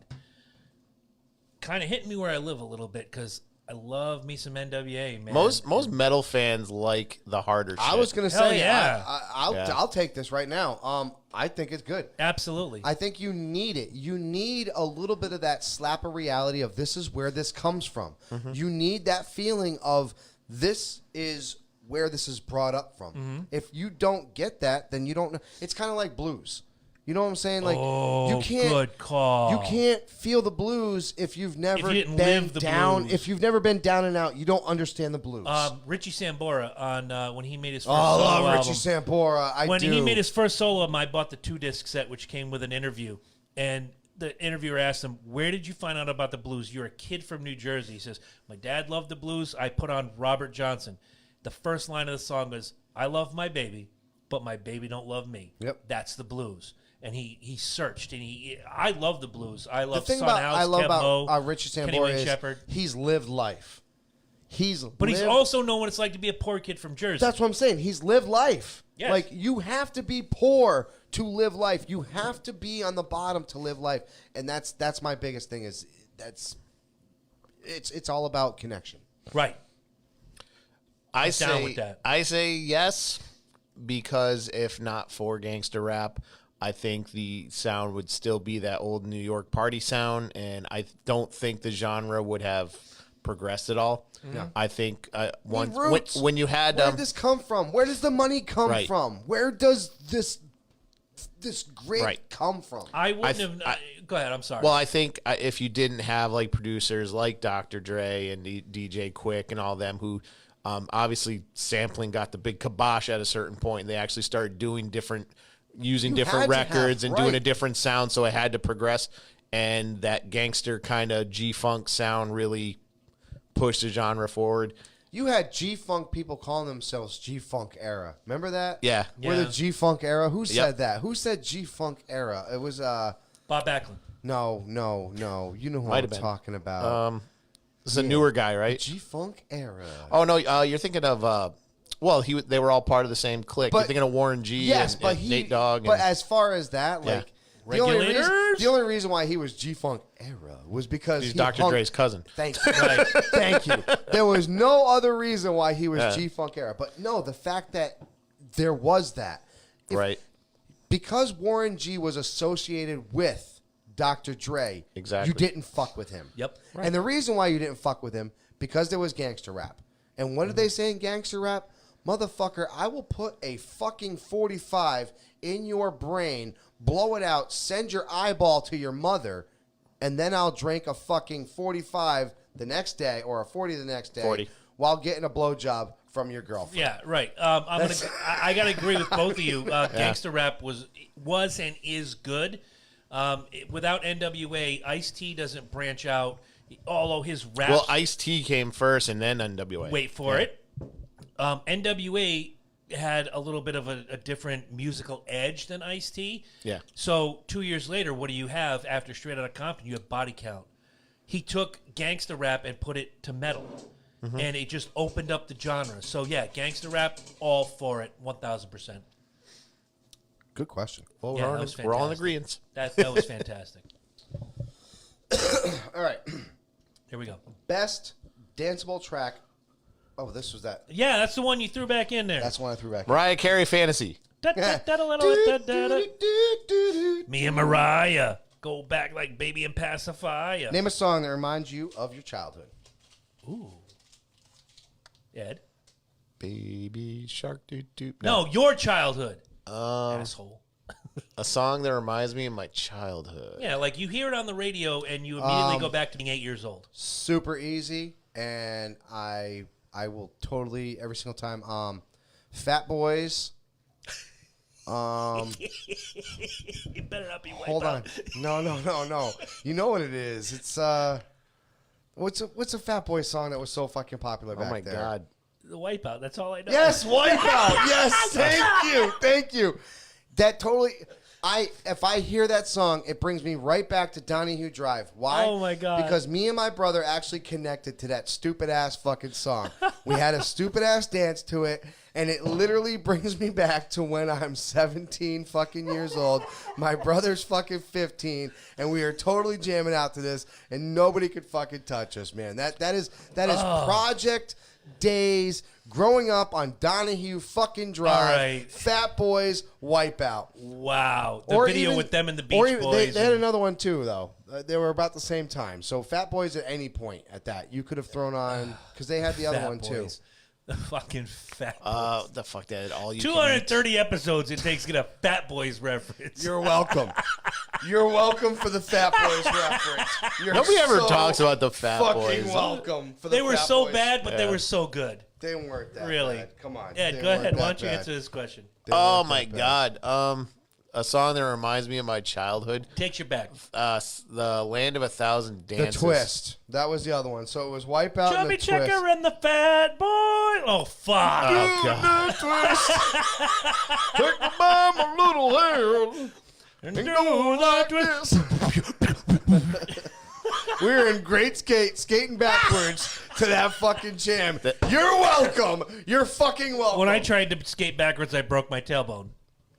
B: Kind of hitting me where I live a little bit because I love me some NWA, man.
C: Most metal fans like the harder shit.
A: I was gonna
B: Hell
A: say,
B: yeah.
A: I'll take this right now. I think it's good.
B: Absolutely.
A: I think you need it. You need a little bit of that slap of reality of this is where this comes from. You need that feeling of this is where this is brought up from. If you don't get that, then you don't know. It's kind of like blues. You know what I'm saying? Like you can't.
B: good call.
A: You can't feel the blues if you've never
B: you didn't
A: been
B: live the
A: down.
B: blues.
A: If you've never been down and out, you don't understand the blues.
B: Richie Sambora on when he made his first
A: I
B: solo
A: love
B: album.
A: Richie Sambora.
B: When
A: do.
B: he made his first solo album, I bought the 2-disc set, which came with an interview. And the interviewer asked him, "Where did you find out about the blues? You're a kid from New Jersey." He says, "My dad loved the blues. I put on Robert Johnson." The first line of the song was, "I love my baby, but my baby don't love me."
A: Yep.
B: That's the blues. And he searched, and I love the blues. I
A: the
B: love
A: thing
B: Son
A: about
B: House,
A: I love
B: Kev
A: about
B: Mo,
A: Richie
B: Kenny
A: Sambora
B: Wayne
A: is
B: Shepherd.
A: he's lived life.
B: But he's also known what it's like to be a poor kid from Jersey.
A: That's what I'm saying. He's lived life.
B: Yes.
A: Like you have to be poor to live life. You have to be on the bottom to live life, and that's my biggest thing. Is it's all about connection.
B: Right.
C: I
B: I'm down with that.
C: I say yes because if not for gangster rap, I think the sound would still be that old New York party sound, and I don't think the genre would have progressed at all.
A: No.
C: I think
A: roots.
C: when you had
A: Where did this come from? Where does the money come
C: Right.
A: from? Where does this grit
C: Right.
A: come from?
B: I wouldn't have. Go ahead. I'm sorry.
C: well, I think if you didn't have like producers like Dr. Dre and DJ Quick and all them who obviously sampling got the big kibosh at a certain point, they actually started doing using
A: You
C: different
A: had to
C: records
A: have,
C: and doing a
A: right.
C: different sound, so it had to progress. And that gangster kind of G-funk sound really pushed the genre forward.
A: You had G-Funk people calling themselves G-Funk era. Remember that?
C: Yeah.
A: We're the G-Funk era. Who said
C: Yep.
A: that? Who said G-Funk era? It was
B: Bob Backlund.
A: no. You know who
C: Might
A: I'm
C: have been.
A: talking about.
C: This is a newer guy, right?
A: G-Funk era.
C: Oh no, you're thinking of Well, they were all part of the same clique.
A: But-
C: You're thinking of Warren G.
A: Yes,
C: and,
A: but
C: and Nate Dogg.
A: But
C: and-
A: as far as that,
C: Yeah.
A: like the only reason why he was G-Funk era was because
C: he's
A: he
C: Dr.
A: hung-
C: Dre's cousin.
A: Thank you. Thank you. There was no other reason why he was
C: Yeah.
A: G-Funk era. But no, the fact that there was that.
C: Right.
A: Because Warren G was associated with Dr. Dre,
C: Exactly.
A: you didn't fuck with him.
B: Yep.
A: And the reason why you didn't fuck with him, because there was gangster rap. And what did they say in gangster rap? Motherfucker, I will put a fucking 45 in your brain, blow it out, send your eyeball to your mother, and then I'll drink a fucking 45 the next day or a 40 the next day
C: 40.
A: while getting a blowjob from your girlfriend.
B: Yeah, right. I gotta agree with both of you. Gangster rap was and is good. Without NWA, Ice-T doesn't branch out. Although his rap.
C: Well, Ice-T came first and then NWA.
B: Wait for it. NWA had a little bit of a different musical edge than Ice-T.
C: Yeah.
B: So 2 years later, what do you have after Straight Outta Compton? You have Body Count. He took gangster rap and put it to metal. And it just opened up the genre. So, yeah, gangster rap, all for it, 1,000%.
A: Good question.
C: Well,
B: Yeah,
C: we're,
B: that was
C: we're all in
B: fantastic.
C: agreement.
B: That was fantastic.
A: All right.
B: Here we go.
A: Best danceable track. Oh, this was that.
B: Yeah, that's the one you threw back in there.
A: That's one I threw back.
C: Mariah Carey Fantasy.
B: Me and Mariah go back like Baby and Pacifier.
A: Name a song that reminds you of your childhood.
B: Ooh. Ed?
C: Baby Shark Doo Doo.
B: No, your childhood. Asshole.
C: A song that reminds me of my childhood.
B: Yeah, like you hear it on the radio and you immediately go back to being 8 years old.
A: Super easy, and I will totally every single time. Fat Boys.
B: You better not be white.
A: Hold on. No. You know what it is? It's what's a Fat Boy song that was so fucking popular back
C: Oh my
A: there?
C: God.
B: The Wipeout. That's all I know.
A: Yes, Wipeout. Yes, thank you. That totally. If I hear that song, it brings me right back to Donahue Drive. Why?
B: Oh, my God.
A: Because me and my brother actually connected to that stupid ass fucking song. We had a stupid ass dance to it, and it literally brings me back to when I'm 17 fucking years old. My brother's fucking 15, and we are totally jamming out to this, and nobody could fucking touch us, man. That is Project Days, growing up on Donahue fucking Drive,
B: All right.
A: Fat Boys, Wipeout.
B: Wow. The video with them and the Beach Boys.
A: They had another one too, though. They were about the same time. So Fat Boys at any point at that you could have thrown on because they had the other
B: Fat
A: one too.
B: Boys. The fucking Fat Boys.
C: The fuck that all you
B: 230 episodes it takes to get a Fat Boys reference.
A: You're welcome. You're welcome for the Fat Boys reference. You're
C: Nobody ever
A: so
C: talks about the Fat
A: fucking
C: Boys.
A: welcome for the
B: They were
A: Fat
B: so
A: Boys.
B: bad, but they
C: Yeah.
B: were so good.
A: They weren't that
B: Really.
A: bad. Come on.
B: Ed,
A: They
B: go
A: weren't
B: ahead. Why
A: that
B: don't you
A: bad.
B: answer this question?
A: They
C: Oh
A: weren't
C: my
A: that bad.
C: God. A song that reminds me of my childhood.
B: Takes you back.
C: The Land of a Thousand
A: The
C: Dances.
A: Twist. That was the other one. So it was Wipeout and
B: Chubby
A: the Twist.
B: Checker and the Fat Boy. Oh, fuck.
C: Oh God.
A: Take my mama little hand and go like this. We were in great skating backwards to that fucking jam. You're welcome. You're fucking welcome.
B: When I tried to skate backwards, I broke my tailbone.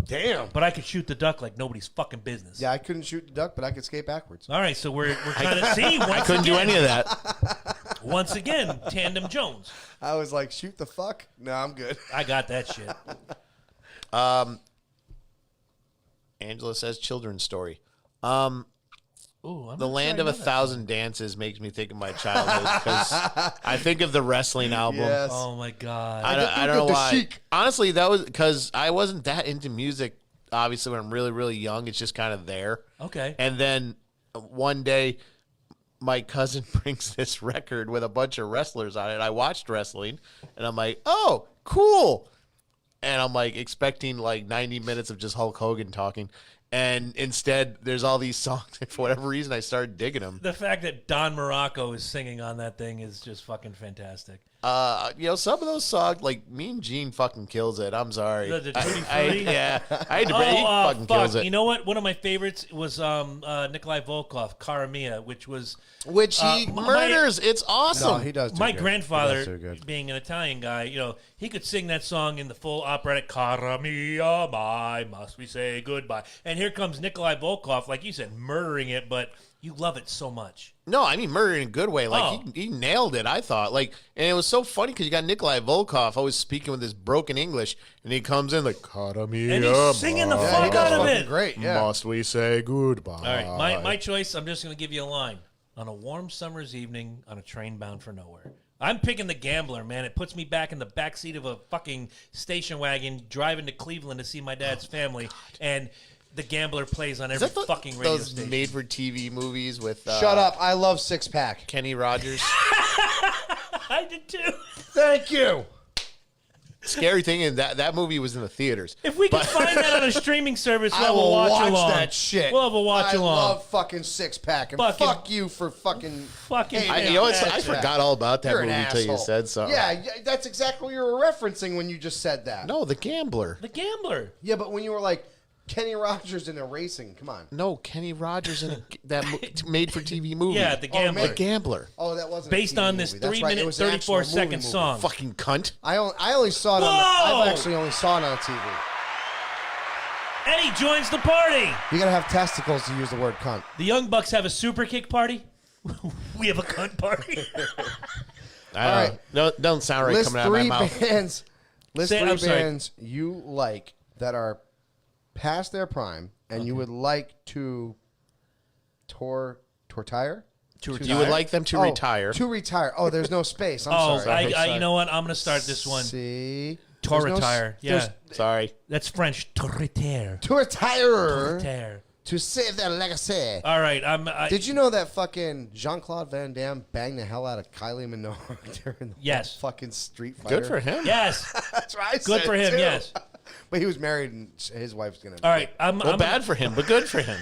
A: Damn.
B: But I could shoot the duck like nobody's fucking business.
A: Yeah, I couldn't shoot the duck, but I could skate backwards.
B: All right, so we're kind of see.
C: I couldn't do any of that.
B: Once again, Tandem Jones.
A: I was like, shoot the fuck? No, I'm good.
B: I got that shit.
C: Angela says children's story.
B: Ooh, I'm
C: The
B: not
C: Land
B: sure
C: of
B: I
C: a
B: know that.
C: Thousand Dances makes me think of my childhood because I think of the wrestling album.
A: Yes.
B: Oh my god.
C: I don't know
A: the
C: why.
A: Chic.
C: Honestly, that was because I wasn't that into music. Obviously, when I'm really, really young, it's just kind of there.
B: Okay.
C: And then one day, my cousin brings this record with a bunch of wrestlers on it. I watched wrestling, and I'm like, oh, cool. And I'm like expecting like 90 minutes of just Hulk Hogan talking. And instead, there's all these songs. And for whatever reason, I started digging them.
B: The fact that Don Morocco is singing on that thing is just fucking fantastic.
C: Some of those songs, like Mean Gene fucking kills it. I'm sorry.
B: The Tutti Frutti?
C: Yeah. I had to he fucking
B: fuck.
C: kills it.
B: You know what? One of my favorites was Nikolai Volkov, Cara Mia, which
C: he murders. It's awesome.
A: No, he does.
B: My
A: He
B: grandfather,
A: does do good.
B: being an Italian guy, he could sing that song in the full operatic "Cara mia, my must we say goodbye." And here comes Nikolai Volkov, like you said, murdering it, but you love it so much.
C: No, I mean murder in a good way. Like he nailed it. I thought and it was so funny because you got Nikolai Volkov always speaking with his broken English, and he comes in like "Cara mia,
B: And he's singing the
A: Yeah, he
B: fuck
A: does
B: out of
A: fucking
B: it.
A: great. Yeah.
C: Must we say goodbye?"
B: All right, my choice. I'm just going to give you a line. On a warm summer's evening, on a train bound for nowhere. I'm picking The Gambler, man. It puts me back in the backseat of a fucking station wagon driving to Cleveland to see my dad's family, and The Gambler plays on every fucking radio
C: those
B: station.
C: made-for-TV movies with
A: Shut up! I love Six Pack.
C: Kenny Rogers.
B: I did too.
A: Thank you.
C: Scary thing is that movie was in the theaters.
B: If we can find that on a streaming service, we'll
A: I
B: have a
A: will
B: watch
A: watch
B: along.
A: that shit.
B: We'll have a watch
A: I
B: along.
A: love fucking Six Pack, and
B: Fucking-
A: fuck you for fucking.
B: Fucking
C: I forgot all about that
A: You're
C: movie
A: an
C: until you
A: asshole.
C: said so.
A: Yeah, that's exactly what you were referencing when you just said that.
C: No, The Gambler.
B: The Gambler.
A: Yeah, but when you were like Kenny Rogers in a racing, come on.
C: No, Kenny Rogers in that made-for-TV movie.
B: Yeah, The Gambler.
C: The Gambler.
A: Oh, that wasn't
B: Based
A: a TV
B: on this
A: movie. That's right. It
B: 3-minute,
A: was an actual
B: 34-second
A: movie.
B: song.
C: Fucking cunt.
A: I only saw it.
B: Whoa!
A: I've actually only saw it on TV.
B: And he joins the party.
A: You gotta have testicles to use the word cunt.
B: The Young Bucks have a super kick party. We have a cunt party.
C: All
A: right.
C: No, don't sound right
A: List
C: coming out of my
A: three
C: mouth.
A: bands. List
B: Say-
A: three
B: I'm sorry.
A: bands you like that are past their prime, and you would like to retire.
C: You would like them to retire.
A: To retire. Oh, there's no space. I'm
B: Oh,
A: sorry.
B: you know what? I'm going to start this one.
A: See,
B: To
A: There's no s-
B: retire.
A: there's-
B: Yeah.
C: Sorry.
B: That's French. To retire.
A: To retire.
B: Retire.
A: To save their legacy.
B: All right.
A: Did you know that fucking Jean-Claude Van Damme banged the hell out of Kylie Minogue during the
B: Yes.
A: fucking Street Fighter?
C: Good for him.
B: Yes.
A: That's right. I
B: Good
A: said
B: for him,
A: too.
B: yes.
A: But he was married, and his wife's gonna.
B: All right.
C: Well, bad for him, but good for him.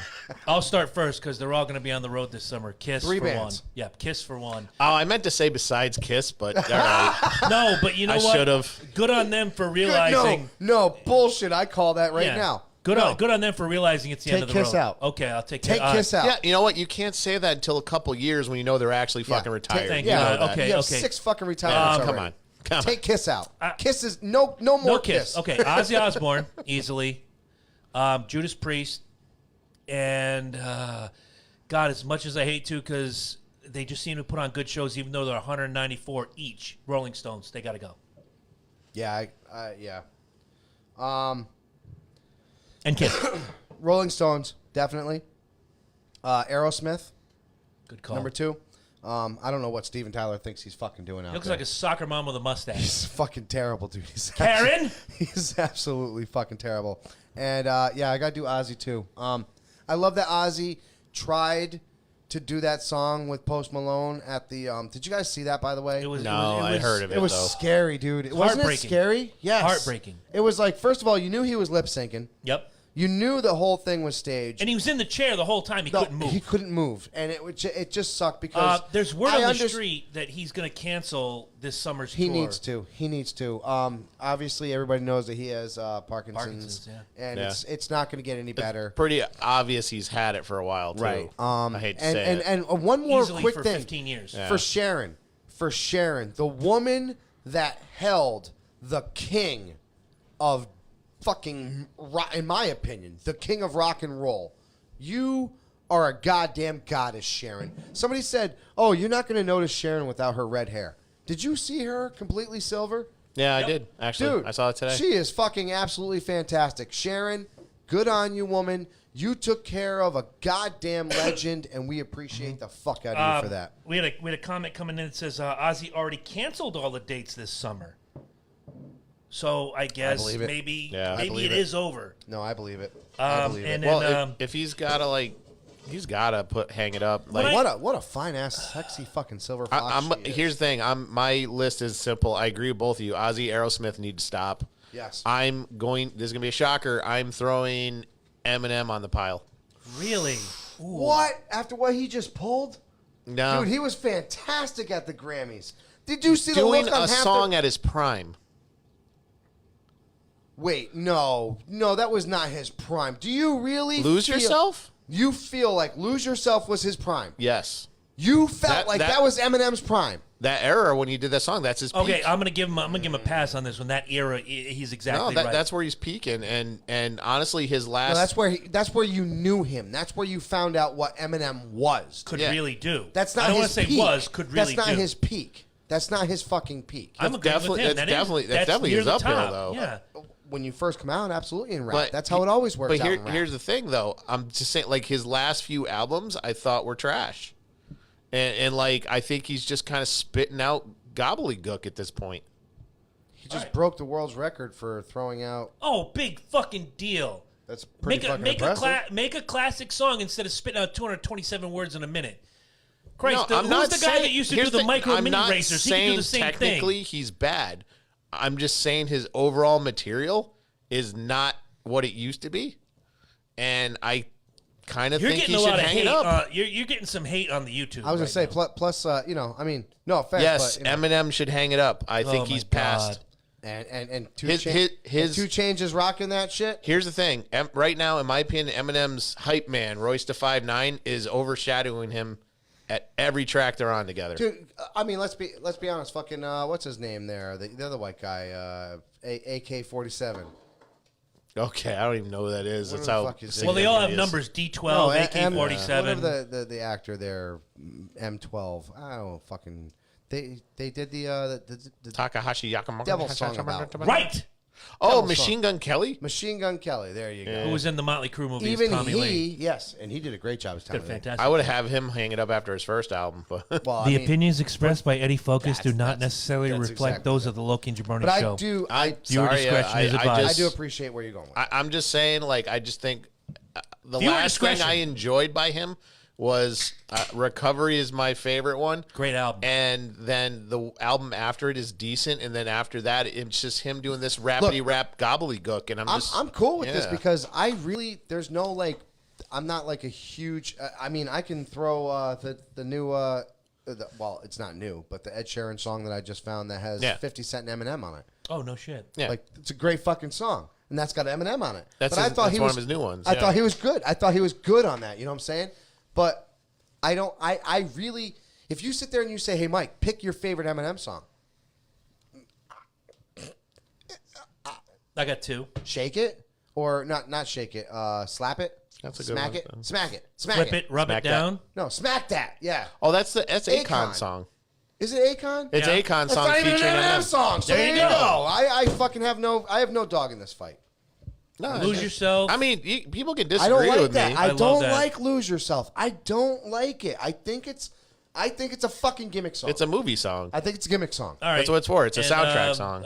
B: I'll start first because they're all going to be on the road this summer. Kiss
A: Three
B: for
A: bands.
B: one. Yeah, Kiss for one.
C: Oh, I meant to say besides Kiss, but all right.
B: No, but you know
C: I
B: what?
C: should've.
B: Good on them for
A: Good,
B: realizing.
A: no bullshit. I call that right
B: Yeah.
A: now.
B: Good
A: No.
B: on them for realizing it's the end
A: Take
B: of the
A: Kiss
B: road.
A: out.
B: Okay, I'll take
A: Take Kiss out.
C: Yeah, you know what? You can't say that until a couple years when you know they're actually fucking retired.
B: Thank
C: You
B: you.
C: know
B: Yeah,
C: that.
B: okay.
A: You have 6 fucking retirements
C: Come
A: already.
C: on. Come on.
A: Take Kiss out. Kiss is no more
B: No Kiss. Okay, Ozzy Osbourne easily. Judas Priest, and God, as much as I hate to, because they just seem to put on good shows, even though they're 194 each. Rolling Stones, they got to go.
A: Yeah, yeah.
B: And Kiss,
A: Rolling Stones, definitely. Aerosmith,
B: good call.
A: number 2. I don't know what Steven Tyler thinks he's fucking doing out
B: He looks
A: there.
B: like a soccer mom with a mustache.
A: He's fucking terrible, dude.
B: Karen?
A: He's absolutely fucking terrible. And yeah, I gotta do Ozzy too. I love that Ozzy tried to do that song with Post Malone at the. Did you guys see that, by the way?
B: It was.
C: No,
B: it was,
C: I heard of it.
A: It was
C: though.
A: scary, dude. Wasn't it
B: Heartbreaking.
A: scary? Yes.
B: Heartbreaking.
A: It was like, first of all, you knew he was lip syncing.
B: Yep.
A: You knew the whole thing was staged.
B: And he was in the chair the whole time. He couldn't move.
A: He couldn't move, and it just sucked because
B: There's word
A: I
B: on the street that he's going to cancel this summer's
A: He
B: tour.
A: needs to. He needs to. Obviously, everybody knows that he has Parkinson's,
B: Parkinson's, yeah.
A: and
C: Yeah.
A: it's not going to get any better.
C: Pretty obvious he's had it for a while, too.
A: Right.
C: I hate to
A: and,
C: say
A: and,
C: it.
A: and one more
B: Easily
A: quick
B: for
A: thing
B: 15 years.
C: Yeah.
A: for Sharon, the woman that held the king of fucking, in my opinion, the king of rock and roll. You are a goddamn goddess, Sharon. Somebody said, "Oh, you're not going to notice Sharon without her red hair." Did you see her completely silver?
C: Yeah, I did. Actually,
A: Dude,
C: I saw it today.
A: She is fucking absolutely fantastic. Sharon, good on you, woman. You took care of a goddamn legend, and we appreciate the fuck out of you for that.
B: We had a comment coming in that says Ozzy already canceled all the dates this summer. So I guess
A: believe it.
B: maybe
C: Yeah. I
B: maybe
A: believe
B: it
A: it.
B: is over.
A: No, I believe it. I believe
B: and
A: it.
B: then,
C: Well, if he's gotta he's gotta hang it up. Like,
A: What a fine ass, sexy fucking silver fox. she is.
C: here's the thing. My list is simple. I agree with both of you. Ozzy, Aerosmith need to stop.
A: Yes.
C: This is gonna be a shocker. I'm throwing Eminem on the pile.
B: Really?
A: What? After what he just pulled?
C: No,
A: Dude, he was fantastic at the Grammys. Did you see the
C: doing
A: look on
C: a
A: half
C: song at his prime.
A: Wait, no, that was not his prime. Do you really
C: Lose Yourself?
A: You feel like Lose Yourself was his prime?
C: Yes.
A: You felt that was Eminem's prime.
C: That era when he did that song, that's his peak.
B: Okay, I'm gonna give him a pass on this one. That era, he's exactly right.
C: That's where he's peaking, and honestly, his last.
A: No, that's where you knew him. That's where you found out what Eminem was.
B: Could really do.
A: That's not
B: I don't
A: his
B: want to
A: peak.
B: say was. Could really do.
A: That's not his peak. That's not his fucking peak.
B: I'm agreeing with him.
C: That's definitely
B: near
C: his
B: the
C: uphill
B: top.
C: though.
B: Yeah.
A: When you first come out, absolutely in rap.
C: But
A: That's how it always works out in rap.
C: Here's the thing, though. I'm just saying, like, his last few albums, I thought were trash. And like, I think he's just kind of spitting out gobbledygook at this point.
A: He just broke the world's record for throwing out.
B: Oh, big fucking deal.
A: That's pretty fucking impressive.
B: Make a classic song instead of spitting out 227 words in a minute. Christ,
C: No, I'm not
B: who's the guy
C: saying,
B: that used to do the micro
C: I'm
B: mini
C: not
B: racers? He could do the same
C: technically
B: thing.
C: he's bad. I'm just saying his overall material is not what it used to be. And I kind of
B: You're
C: think
B: getting
C: he
B: a
C: should
B: lot of
C: hang
B: hate.
C: it up.
B: You're getting some hate on the YouTube.
A: I was gonna say, plus, I mean, no offense.
C: Yes,
A: but,
C: Eminem should hang it up. I think
B: my
C: he's past.
B: God.
A: And
C: His
A: 2 Chainz rocking that shit.
C: Here's the thing. Right now, in my opinion, Eminem's hype man, Royce da 5'9", is overshadowing him at every track they're on together.
A: Dude, I mean, let's be honest. Fucking, what's his name there? The other white guy, AK-47.
C: Okay, I don't even know who that is. That's
A: the
C: how.
A: fuck is it?
B: Well, they all have
C: is.
B: numbers: D12,
A: No,
B: AK-47.
A: whatever the actor there, M12. I don't know, fucking. They did the
C: Takahashi Yakamura.
A: Devil song about.
B: Right.
C: Oh,
A: Devil
C: Machine
A: song.
C: Gun Kelly.
A: Machine Gun Kelly. There you go.
B: Who was in the Motley Crue movie?
A: Even
B: as Tommy
A: he,
B: Lee.
A: yes, and he did a great job as Tommy
B: Did
A: Lee.
B: fantastic.
C: I would have him hang it up after his first album, but
A: Well,
B: The
A: I mean,
B: opinions expressed by Eddie Focus do not
A: that's
B: necessarily reflect
A: exactly
B: those
A: it.
B: of the Loki and Jabroni
A: but
B: show.
A: Viewer
B: discretion is advised.
A: I do appreciate where you're going with it.
C: I'm just saying, like, I just think the
B: Viewer
C: last thing
B: discretion.
C: I enjoyed by him was Recovery is my favorite one.
B: Great album.
C: And then the album after it is decent, and then after that, it's just him doing this rapidy rap gobbledygook, and
A: I'm cool with this
C: yeah.
A: because I really there's no like I'm not like a huge I mean I can throw the new well it's not new but the Ed Sheeran song that I just found that has 50 Cent and Eminem on it.
B: Oh no shit.
C: Yeah.
A: Like it's a great fucking song and that's got Eminem on it.
C: That's
A: but I thought
C: that's
A: he
C: one
A: was
C: of his new ones.
A: I
C: yeah.
A: thought he was good. I thought he was good on that. You know what I'm saying? But I really if you sit there and you say hey Mike pick your favorite Eminem song.
B: I got two.
A: Shake it or not shake it. Slap it.
C: That's a good
A: smack
C: one,
A: it.
C: though.
A: Smack it. Smack
B: Flip
A: it.
B: it, rub
C: Smack
B: it
C: that.
B: down.
A: No, smack that. Yeah.
C: Oh, that's Akon
A: Akon.
C: song.
A: Is it Akon?
C: It's
B: Yeah.
C: Akon
A: That's
C: song
A: not even an
C: featuring
A: Eminem
C: Eminem.
A: song. So
B: There
A: there
B: you
A: you
B: go.
A: go. I fucking have no dog in this fight.
C: No,
B: Lose yourself.
C: I mean, people can
A: I
C: disagree
A: don't like
C: with
A: that.
C: me.
A: I
B: love
A: don't
B: that.
A: like Lose Yourself. I don't like it. I think it's a fucking gimmick song.
C: It's a movie song.
A: I think it's a gimmick song.
B: All right.
C: That's what it's for. It's a soundtrack song.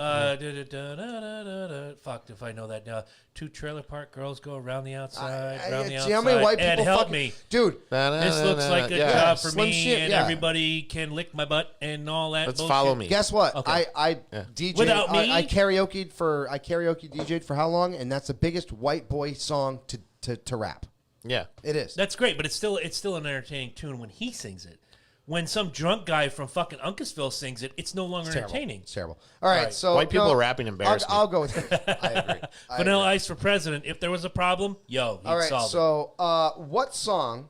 B: Fuck if I know that. Two trailer park girls go around the outside,
A: See how many white
B: Ed,
A: people
B: help
A: fucking
B: me.
A: dude.
B: This looks like a
C: Yeah.
B: job for
A: Slim
B: me,
A: shit,
B: and
A: yeah.
B: everybody can lick my butt and all that.
C: Let's
B: bullshit.
C: follow me.
A: Guess what?
B: Okay.
A: I DJ
B: Without me?
A: I karaoke DJ'd for how long? And that's the biggest white boy song to rap.
C: Yeah.
A: It is.
B: That's great, but it's still an entertaining tune when he sings it. When some drunk guy from fucking Uncasville sings it, it's no longer entertaining.
A: It's terrible. All right, so
C: White people rapping embarrass me.
A: I'll go with it. I agree.
B: Vanilla Ice for president. If there was a problem, he'd
A: All right,
B: solve it.
A: so what song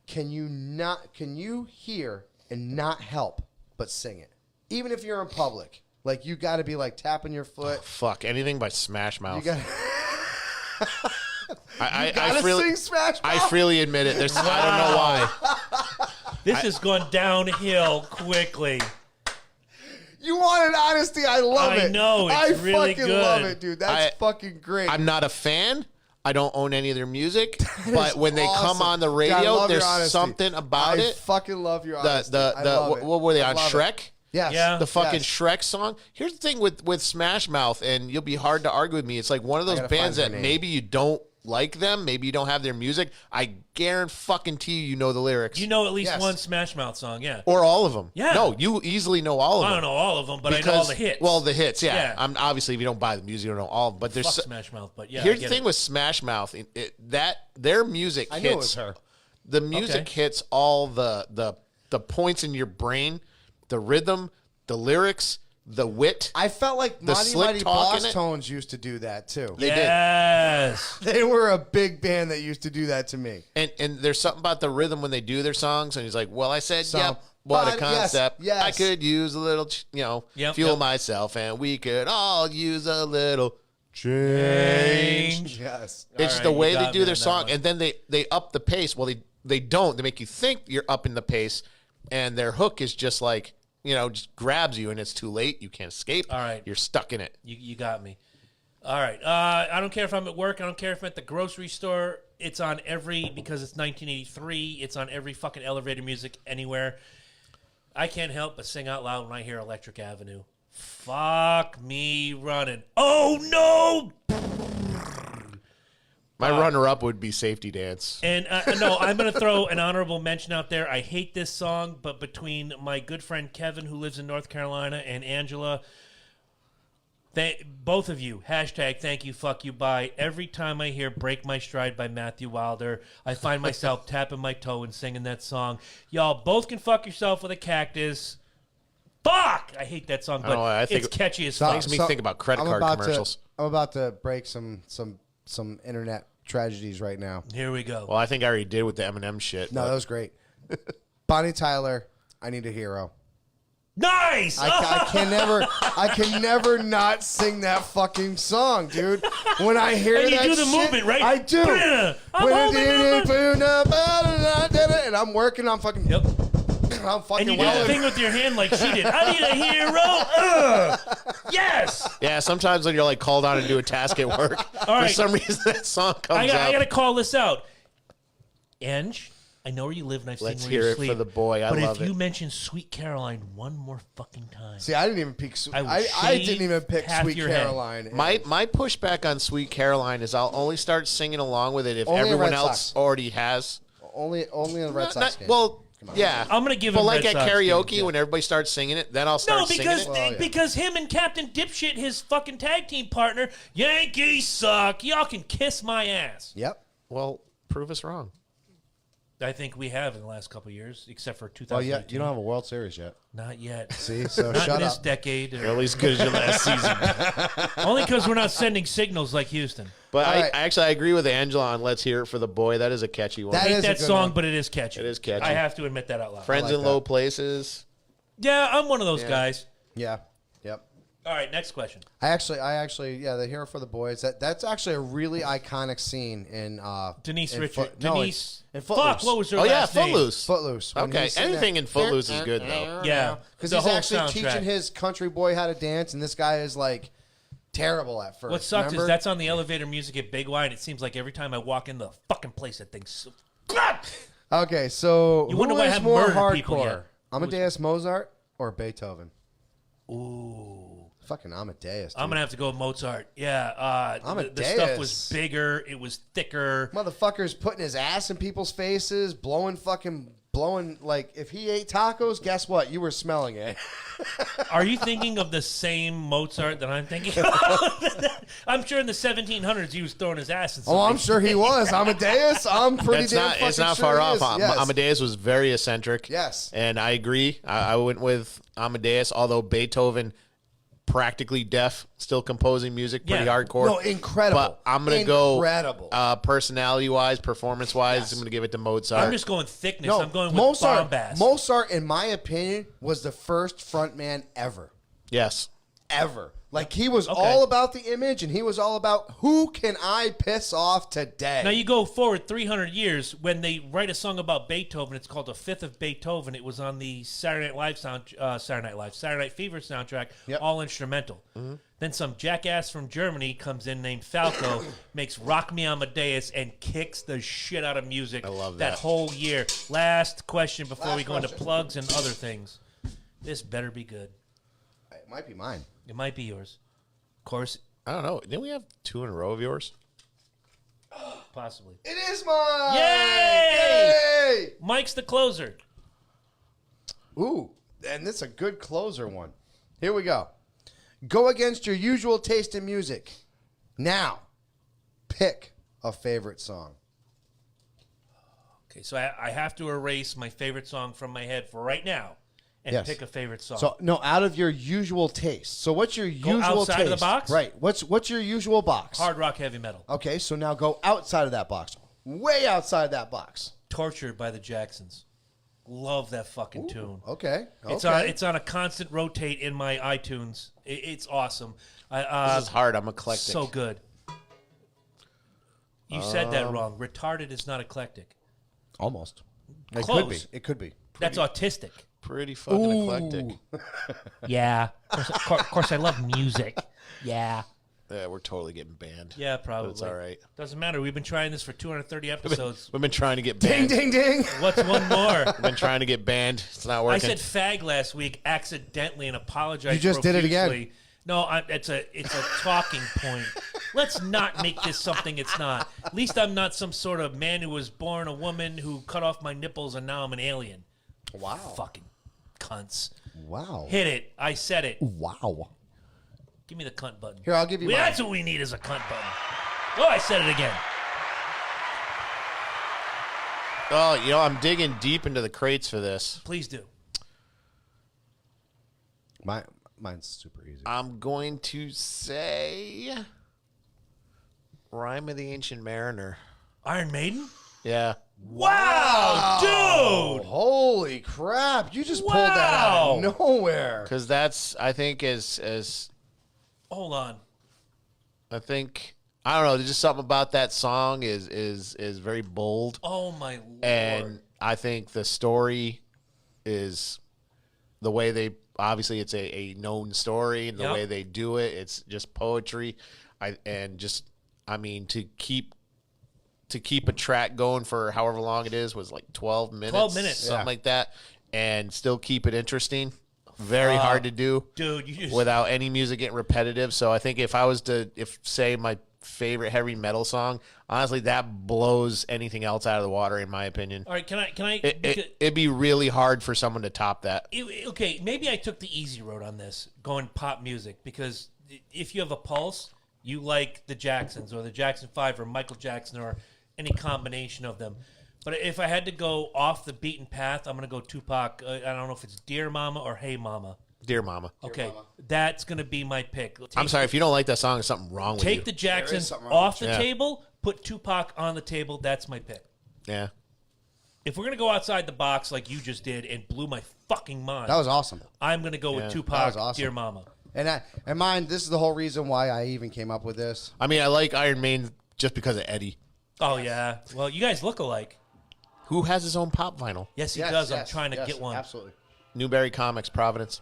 A: can you hear and not help but sing it, even if you're in public? Like you got to be like tapping your foot.
C: Fuck anything by Smash
A: You
C: Mouth.
A: got.
C: I
A: gotta
C: freely,
A: sing Smash
C: I
A: Mouth.
C: freely admit it. I don't know why.
B: This has gone downhill quickly.
A: You wanted honesty. I love
B: I
A: it.
B: know, it's
A: I
B: really
A: fucking
B: good.
A: love it, dude. That's
C: I-
A: fucking great.
C: I'm not a fan. I don't own any of their music. But when they come
A: awesome.
C: on the
A: God, I
C: radio,
A: love your
C: there's
A: honesty.
C: something about
A: I
C: it.
A: fucking love your honesty. I
C: The
A: love it.
C: what were they
A: I
C: on
A: love it.
C: Shrek?
A: Yes.
B: Yeah.
C: The fucking
A: Yes.
C: Shrek song. Here's the thing with Smash Mouth, and you'll be hard to argue with me. It's like one of those
A: gotta
C: bands
A: find
C: that
A: their name.
C: maybe you don't like them, maybe you don't have their music. I guarantee you know the lyrics.
B: You know at least
A: Yes.
B: one Smash Mouth song, yeah.
C: Or all of them.
B: Yeah.
C: No, you easily know all of
B: I
C: them.
B: don't know all of them, but I know all the hits.
C: Well, the hits, yeah.
B: Yeah.
C: I'm obviously if you don't buy the music, you don't know all of them. But there's
B: Fuck Smash Mouth, but yeah.
C: here's
B: I
C: the
B: get
C: thing
B: it.
C: with Smash Mouth, that their music
A: I
C: hits.
A: knew it was her.
C: The music
B: Okay.
C: hits all the points in your brain, the rhythm, the lyrics, the wit.
A: I felt like
C: The
A: Mighty
C: slick
A: Mighty
C: talk in
A: Boss
C: it.
A: Tones used to do that too.
C: They did.
B: Yes.
A: They were a big band that used to do that to me.
C: And there's something about the rhythm when they do their songs, and he's like, "Well, I said,
A: So,
C: yep, what
A: but
C: a concept.
A: yes.
C: I could use a little, fuel myself, and we could all use a little change."
A: Yes.
C: It's
B: All
C: the
B: right,
C: way
B: you
C: they
B: got
C: do
B: me
C: their
B: on that
C: song,
B: one.
C: and then they up the pace. Well, they don't. They make you think you're up in the pace, and their hook is just like just grabs you, and it's too late. You can't escape.
B: All right.
C: You're stuck in it.
B: You got me. All right. I don't care if I'm at work. I don't care if I'm at the grocery store. It's on because it's 1983. It's on every fucking elevator music anywhere. I can't help but sing out loud when I hear Electric Avenue. Fuck me running. Oh, no!
C: My runner-up would be Safety Dance.
B: And no, I'm going to throw an honorable mention out there. I hate this song, but between my good friend Kevin, who lives in North Carolina, and Angela, both of you, hashtag thank you, fuck you, bye. Every time I hear Break My Stride by Matthew Wilder, I find myself tapping my toe and singing that song. Y'all both can fuck yourself with a cactus. Fuck! I hate that song, but
C: I think
B: it's catchy as
C: it
B: fuck.
C: makes me think about credit card commercials.
A: I'm about to break some internet tragedies right now.
B: Here we go.
C: Well, I think I already did with the Eminem shit.
A: No,
C: but-
A: that was great. Bonnie Tyler, I Need a Hero.
B: Nice!
A: I can never not sing that fucking song, dude. When I hear
B: And you
A: that
B: do the
A: shit,
B: movement, right?
A: I do.
B: I'm holding
A: And I'm working on fucking.
B: Yep.
A: I'm fucking
B: And you do the
A: welling.
B: thing with your hand like she did. I need a hero. Yes.
C: Yeah, sometimes when you're like called on to do a task at work,
B: All right.
C: for some reason that song comes
B: I
C: out.
B: got to call this out. Ange, I know where you live and I've
C: Let's
B: seen where
C: hear
B: you
C: it
B: sleep.
C: for the boy. I
B: but
C: love
B: if you
C: it.
B: mention Sweet Caroline one more fucking time,
A: See, I didn't even pick.
B: I will
A: I
B: shave
A: didn't even pick
B: half
A: Sweet
B: your head.
A: Caroline.
C: My pushback on Sweet Caroline is I'll only start singing along with it if
A: Only in
C: everyone
A: Red
C: else
A: Sox.
C: already has.
A: only in the Red
C: Not-
A: Sox
C: not-
A: game.
C: well, yeah.
B: I'm gonna give
C: But
B: him
C: like
B: Red
C: at
B: Sox
C: karaoke,
B: games, yeah.
C: when everybody starts singing it, then I'll start
B: no,
C: singing
B: because
C: it.
A: Well, yeah.
B: because him and Captain Dipshit, his fucking tag team partner, Yankees suck. Y'all can kiss my ass.
A: Yep.
C: Well, prove us wrong.
B: I think we have in the last couple of years, except for
A: Well,
B: 2018.
A: yeah, you don't have a World Series yet.
B: Not yet.
A: See, so
B: Not in
A: shut
B: this
A: up.
B: decade.
C: You're at least good as your last season.
B: Only because we're not sending signals like Houston.
C: But
A: All right.
C: I agree with Angela on Let's Hear It for the Boy. That is a catchy one.
A: That
B: I hate
A: is a
B: that
A: good
B: song,
A: one.
B: but it is catchy.
C: It is catchy.
B: I have to admit that out loud.
C: Friends
A: like
C: in Low
A: that.
C: Places.
B: Yeah, I'm one of those
C: Yeah.
B: guys.
A: Yeah. Yep.
B: All right, next question.
A: I actually, yeah, the Hero for the Boys. That's actually a really iconic scene in
B: Denise
A: in
B: Richard.
A: Denise. In
B: Fuck,
A: Footloose.
B: what was her
C: Oh, yeah,
B: last name?
C: Footloose.
A: Footloose. when
C: Okay,
A: he's sitting
C: anything
A: there.
C: in Footloose is good, though.
B: Yeah,
A: Because
B: the
A: he's
B: whole
A: actually
B: soundtrack.
A: teaching his country boy how to dance, and this guy is like terrible at first.
B: What sucks
A: remember?
B: is that's on the elevator music at Big Y, and it seems like every time I walk in the fucking place, that thing's so... God!
A: Okay, so
B: You wonder
A: who
B: why I
A: is
B: haven't
A: more
B: murdered people
A: hardcore?
B: yet.
A: Amadeus Mozart or Beethoven?
B: Ooh.
A: Fucking Amadeus. Dude.
B: I'm going to have to go with Mozart. Yeah, the stuff
A: Amadeus.
B: was bigger. It was thicker.
A: Motherfucker's putting his ass in people's faces, blowing like if he ate tacos, guess what? You were smelling it.
B: Are you thinking of the same Mozart that I'm thinking of? I'm sure in the 1700s he was throwing his ass in
A: Oh, I'm
B: something.
A: sure he was. Amadeus, I'm pretty
C: That's
A: damn
C: not.
A: fucking
C: It's not
A: sure
C: far
A: he
C: off.
A: is. Yes.
C: Amadeus was very eccentric.
A: Yes.
C: and I agree. I went with Amadeus, although Beethoven, practically deaf, still composing music, pretty
B: Yeah.
C: hardcore.
A: No, incredible.
C: But I'm gonna
A: Incredible.
C: go personality-wise, performance-wise.
A: Yes.
C: I'm gonna give it to Mozart.
B: I'm just going thickness.
A: No,
B: I'm going with
A: Mozart.
B: bombast.
A: Mozart, in my opinion, was the first frontman ever.
C: yes.
A: Ever. Like he was
B: Okay.
A: all about the image, and he was all about who can I piss off today.
B: Now you go forward 300 years when they write a song about Beethoven. It's called "A Fifth of Beethoven." It was on the Saturday Night Fever soundtrack,
A: Yep.
B: all instrumental.
C: Mm-hmm.
B: Then some jackass from Germany comes in named Falco, makes "Rock Me Amadeus" and kicks the shit out of music.
C: I love
B: that
C: that.
B: whole year. Last question before
A: Last
B: we go into
A: question.
B: plugs and other things. This better be good.
A: It might be mine.
B: It might be yours. Of course,
C: I don't know. Didn't we have 2 in a row of yours?
B: possibly.
A: It is mine.
B: Yay! Mike's the closer.
A: Ooh, and this is a good closer one. Here we go. Go against your usual taste in music. Now, pick a favorite song.
B: Okay, so I have to erase my favorite song from my head for right now, and
A: Yes.
B: pick a favorite song.
A: So no, out of your usual taste. So what's your
B: Go
A: usual
B: outside
A: taste?
B: of the box?
A: Right. What's your usual box?
B: Hard rock, heavy metal.
A: Okay, so now go outside of that box. Way outside that box.
B: Tortured by the Jacksons. Love that fucking tune.
A: Okay.
B: It's on a constant rotate in my iTunes. It's awesome.
C: This is hard. I'm eclectic.
B: So good. You said that wrong. Retarded is not eclectic.
A: Almost. It
B: Close.
A: could be. It could be.
B: That's autistic.
C: Pretty fucking eclectic.
B: Yeah. Of course, I love music. Yeah.
C: Yeah, we're totally getting banned.
B: Yeah, probably.
C: But it's all right.
B: Doesn't matter. We've been trying this for 230 episodes.
C: We've been trying to get
A: Ding,
C: banned.
A: ding, ding.
B: What's one more?
C: We've been trying to get banned. It's not
B: I
C: working.
B: said fag last week accidentally and apologized.
A: You just did it again.
B: profusely. No, it's a talking point. Let's not make this something it's not. At least I'm not some sort of man who was born a woman who cut off my nipples and now I'm an alien.
A: Wow.
B: Fucking cunts.
A: Wow.
B: Hit it. I said it.
A: Wow.
B: Give me the cunt button.
A: Here, I'll give you
B: Well,
A: mine.
B: that's what we need is a cunt button. Oh, I said it again.
C: Oh, I'm digging deep into the crates for this.
B: Please do.
A: Mine's super easy.
C: I'm going to say Rime of the Ancient Mariner.
B: Iron Maiden?
C: Yeah.
B: Wow, dude!
A: Holy crap. You just pulled that out of nowhere.
C: Because that's, I think, as
B: Hold on.
C: I think, I don't know, there's just something about that song is very bold.
B: Oh, my Lord.
C: And I think the story is the way they, obviously it's a known story, and the
B: Yep.
C: way they do it, it's just poetry. To keep a track going for however long it is was like 12 minutes.
B: 12 minutes.
C: Something
A: Yeah.
C: like that. And still keep it interesting. Very hard to do.
B: Dude, you just...
C: Without any music getting repetitive. So I think if say my favorite heavy metal song, honestly, that blows anything else out of the water, in my opinion.
B: All right, can I...
C: It'd be really hard for someone to top that.
B: Okay, maybe I took the easy road on this, going pop music, because if you have a pulse, you like the Jacksons or the Jackson 5 or Michael Jackson or any combination of them. But if I had to go off the beaten path, I'm going to go Tupac. I don't know if it's Dear Mama or Hey Mama.
C: Dear Mama.
B: Okay, that's going to be my pick.
C: I'm sorry, if you don't like that song, there's something wrong with you.
B: Take the Jacksons
A: something wrong
B: off the
C: Yeah.
B: table, put Tupac on the table. That's my pick.
C: Yeah.
B: If we're going to go outside the box like you just did and blew my fucking mind,
A: That was awesome.
B: I'm going to go with
C: Yeah,
B: Tupac,
A: that was awesome.
B: Dear Mama.
A: And mine, this is the whole reason why I even came up with this.
C: I mean, I like Iron Maiden just because of Eddie,
B: Oh, yeah. Well, you guys look alike.
C: who has his own pop vinyl.
B: Yes, he does. I'm trying to get one.
A: Absolutely.
C: Newberry Comics, Providence.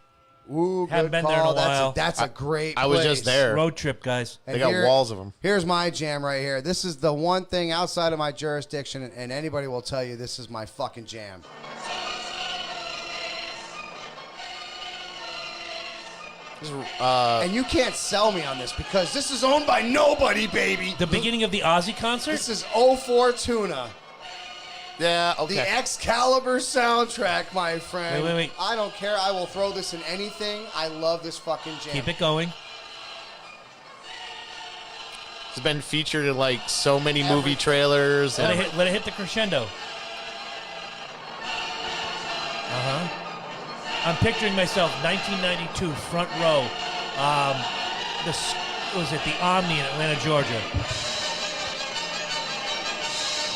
A: Ooh,
B: Haven't
A: good
B: been there in a
A: call.
B: while.
A: That's a great
C: I was
A: place.
C: just there.
B: Road trip, guys.
A: And
C: They got walls of them.
A: Here's my jam right here. This is the one thing outside of my jurisdiction, and anybody will tell you this is my fucking jam. And you can't sell me on this because this is owned by nobody, baby.
B: The beginning of the Ozzy concert?
A: This is 04 Tuna.
C: Yeah, okay.
A: The Excalibur soundtrack, my friend.
B: Wait.
A: I don't care. I will throw this in anything. I love this fucking jam.
B: Keep it going.
C: It's been featured in like so many movie trailers.
B: Let
C: And
B: it hit the crescendo. I'm picturing myself, 1992, front row. Was it the Omni in Atlanta, Georgia?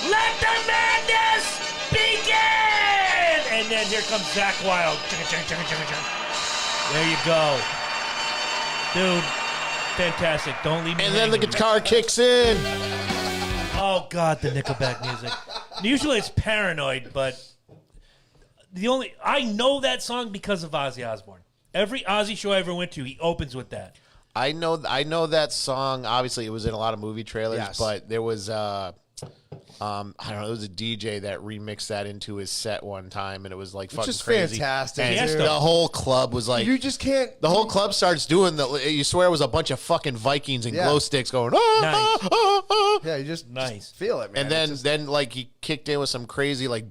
B: Let the madness begin! And then here comes Zach Wild. There you go. Dude, fantastic. Don't leave me
C: then the
B: hanging.
C: guitar kicks in.
B: Oh, God, the Nickelback music. Usually it's Paranoid, but I know that song because of Ozzy Osbourne. Every Ozzy show I ever went to, he opens with that.
C: I know that song. Obviously, it was in a lot of movie trailers,
A: Yes.
C: but there was I don't know, there was a DJ that remixed that into his set one time, and it was like fucking
A: is
C: crazy.
A: fantastic,
C: And
B: dude.
C: the whole club was like,
A: You just can't.
C: the whole club starts doing you swear it was a bunch of fucking Vikings and
A: Yeah.
C: glow sticks going, ah,
B: Nice.
C: ah, ah, ah.
A: Yeah, you just
B: Nice.
A: feel it, man.
C: And then
A: It's just-
C: then like he kicked in with some crazy like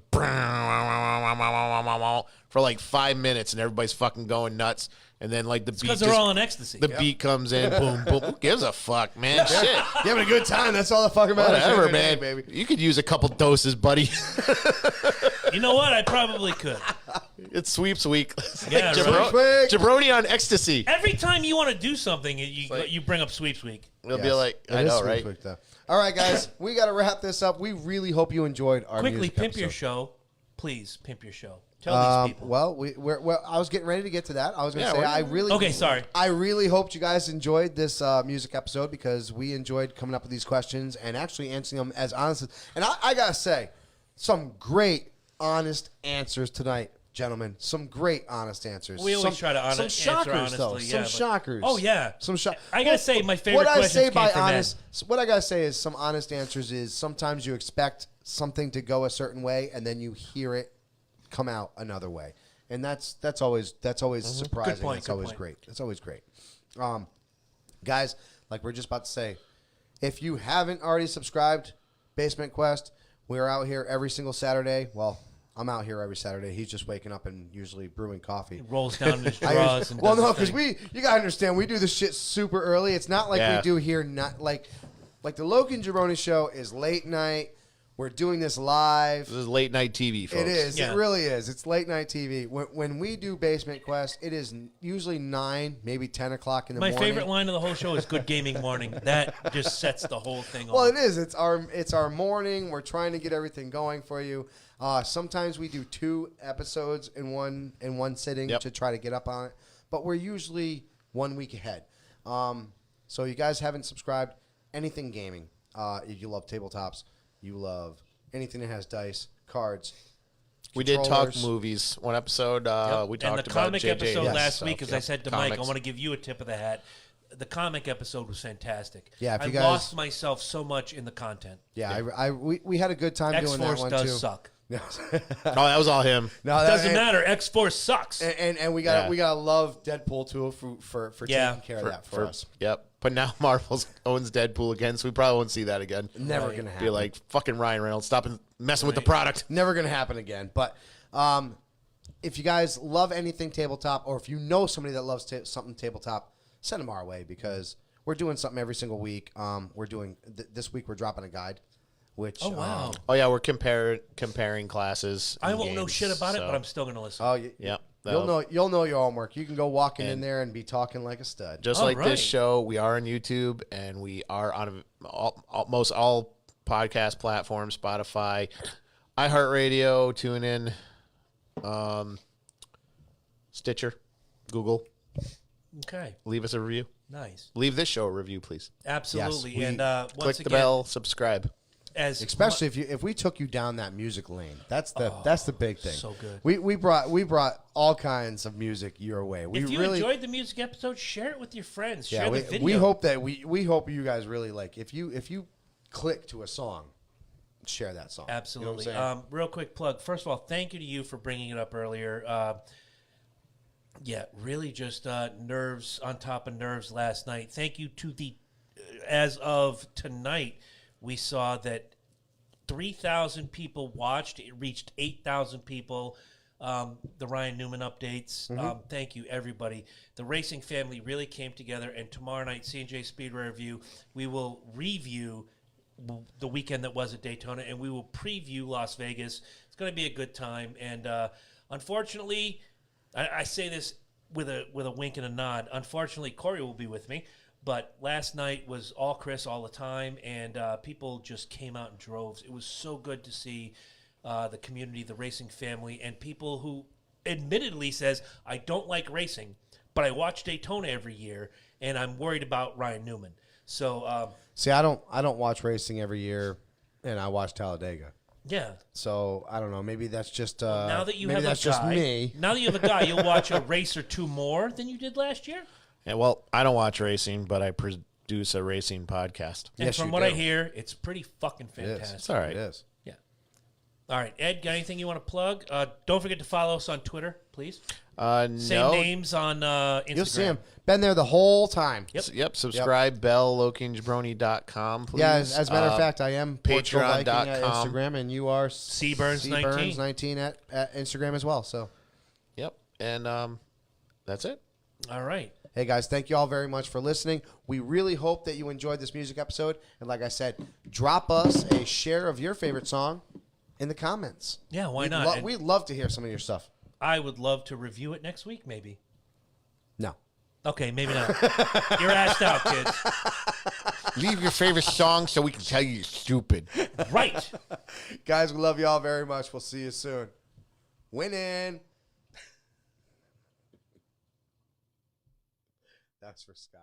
C: for like 5 minutes, and everybody's fucking going nuts. And then like the beat,
B: Because they're all in ecstasy.
C: the beat comes in, boom, boom. Who gives a fuck, man? Shit.
A: You having a good time? That's all the fucking matters.
C: Whatever,
A: Hey,
C: man.
A: baby.
C: You could use a couple doses, buddy.
B: You know what? I probably could.
C: It's sweeps week.
B: Yeah,
C: Like
B: right.
A: Week.
C: Jabroni on ecstasy.
B: Every time you want to do something, you bring up Sweeps Week.
C: It'll be
A: Yes.
C: like,
A: It
C: I
A: is
C: know,
A: Sweet
C: right?
A: Week, though. All right, guys, we got to wrap this up. We really hope you enjoyed our
B: Quickly,
A: music
B: pimp your
A: episode.
B: show. Please, pimp your show. Tell these people.
A: Well, I was getting ready to get to that. I was going to say,
B: Okay, sorry.
A: I really hoped you guys enjoyed this music episode because we enjoyed coming up with these questions and actually answering them as honest. And I got to say, some great, honest answers tonight, gentlemen. Some great, honest answers.
B: We always
A: some,
B: try to
A: some
B: answer
A: shockers,
B: honestly.
A: though.
B: Yeah,
A: some
B: but-
A: shockers.
B: Oh, yeah.
A: Some shock.
B: I gotta say, my favorite
A: what I
B: questions
A: say
B: came
A: by
B: from men.
A: honest. What I gotta say is some honest answers is sometimes you expect something to go a certain way and then you hear it come out another way, and that's always surprising.
B: point,
A: That's
B: good
A: always
B: point.
A: great. That's always great. Guys, like we're just about to say, if you haven't already subscribed, Basement Quest, we're out here every single Saturday. Well, I'm out here every Saturday. He's just waking up and usually brewing coffee.
B: Rolls down in his
A: I
B: drawers.
A: usually-
B: And
A: well,
B: does
A: no,
B: his
A: because
B: thing.
A: you gotta understand, we do this shit super early. It's not like
C: Yeah.
A: we do here. Not like the Loki and Jabroni show is late night. We're doing this live.
C: This is late night TV, folks.
A: It is.
B: Yeah.
A: It really is. It's late night TV. When we do Basement Quest, it is usually 9, maybe 10 o'clock in the
B: My
A: morning.
B: favorite line of the whole show is "Good gaming morning." That just sets the whole thing
A: Well,
B: off.
A: it is. It's our morning. We're trying to get everything going for you. Sometimes we do 2 episodes in one sitting
C: Yep.
A: to try to get up on it, but we're usually 1 week ahead. So you guys haven't subscribed, anything gaming. If you love tabletops, you love anything that has dice, cards.
C: We did talk
A: controllers.
C: movies. One episode,
B: Yep.
C: we
B: and
C: talked
B: the
C: about
B: comic
C: JJ.
B: episode
A: Yes.
B: last week, as I
C: Yep.
B: said to Mike, I
C: Comics.
B: want to give you a tip of the hat. The comic episode was fantastic.
A: Yeah, if
B: I
A: you guys-
B: lost myself so much in the content.
A: Yeah, we had a good time doing that
B: X-Force
A: one
B: does
A: too.
B: suck.
A: No,
C: Oh, that was all him.
B: Doesn't matter. X-Force sucks.
A: And we got
C: Yeah.
A: we gotta love Deadpool too for
B: Yeah.
A: taking care of that for us.
C: Yep. But now Marvel owns Deadpool again, so we probably won't see that again.
A: Never
B: Right.
A: gonna happen.
C: Be like, fucking Ryan Reynolds, stop messing with the product.
A: Never gonna happen again. But if you guys love anything tabletop, or if you know somebody that loves something tabletop, send them our way because we're doing something every single week. We're doing this week. We're dropping a guide, which
B: Oh, wow.
C: Oh, yeah, we're comparing classes.
B: I
C: in
B: won't know
C: games,
B: shit about it,
C: so-
B: but I'm still going to listen.
C: Yep.
A: You'll know your homework. You can go walking in
C: And-
A: there and be talking like a stud.
C: Just
B: All
C: like
B: right.
C: this show, we are on YouTube and we are on almost all podcast platforms: Spotify, iHeartRadio, TuneIn, Stitcher, Google.
B: Okay.
C: Leave us a review.
B: Nice.
C: Leave this show a review, please.
B: Absolutely.
A: we-
B: And
C: Click
B: once
C: the
B: again,
C: bell, subscribe.
B: as
A: Especially if we took you down that music lane, that's the big thing.
B: so good.
A: We brought all kinds of music your way. We
B: if you
A: really
B: enjoyed the music episode, share it with your friends. Share
A: we,
B: the video.
A: we hope that we hope you guys really like if you click to a song, share that song.
B: Absolutely.
A: You know what I'm saying?
B: Real quick plug. First of all, thank you to you for bringing it up earlier. Yeah, really just nerves on top of nerves last night. Thank you to as of tonight, we saw that 3,000 people watched. It reached 8,000 people. The Ryan Newman updates. Thank you, everybody. The racing family really came together, and tomorrow night, C&J Speedway Review, we will review the weekend that was at Daytona, and we will preview Las Vegas. It's going to be a good time, and unfortunately, I say this with a wink and a nod. Unfortunately, Corey will be with me, but last night was all Chris all the time, and people just came out in droves. It was so good to see the community, the racing family, and people who admittedly says, I don't like racing, but I watch Daytona every year, and I'm worried about Ryan Newman. So,
A: See, I don't watch racing every year, and I watch Talladega.
B: yeah.
A: So I don't know. Maybe that's just
B: Now that you
A: maybe
B: have
A: that's
B: a
A: just
B: guy,
A: me.
B: now that you have a guy, you'll watch a race or two more than you did last year.
C: Yeah, well, I don't watch racing, but I produce a racing podcast.
B: And
A: Yes,
B: from
A: you
B: what
A: do.
B: I hear, it's pretty fucking
A: It is.
B: fantastic.
C: It's all right.
A: It is.
B: Yeah. All right, Ed, got anything you want to plug? Don't forget to follow us on Twitter, please. Same
C: No.
B: names on Instagram.
A: You'll see him. Been there the whole time.
B: Yep.
C: Subscribe, Bell, LokiandJabroni.com, please.
A: Yeah, as a matter of fact, I am Portugal Viking at
C: Patreon.com.
A: Instagram, and you are
B: Seaburns19.
A: Seaburns19 at Instagram as well. So
C: Yep. And that's it.
B: All right.
A: Hey, guys, thank you all very much for listening. We really hope that you enjoyed this music episode. And like I said, drop us a share of your favorite song in the comments.
B: Yeah, why not?
A: We'd love to hear some of your stuff.
B: I would love to review it next week, maybe.
A: No.
B: Okay, maybe not. You're asked out, kids.
C: Leave your favorite song so we can tell you you're stupid.
B: Right.
A: Guys, we love you all very much. We'll see you soon. Winning. That's for Scott.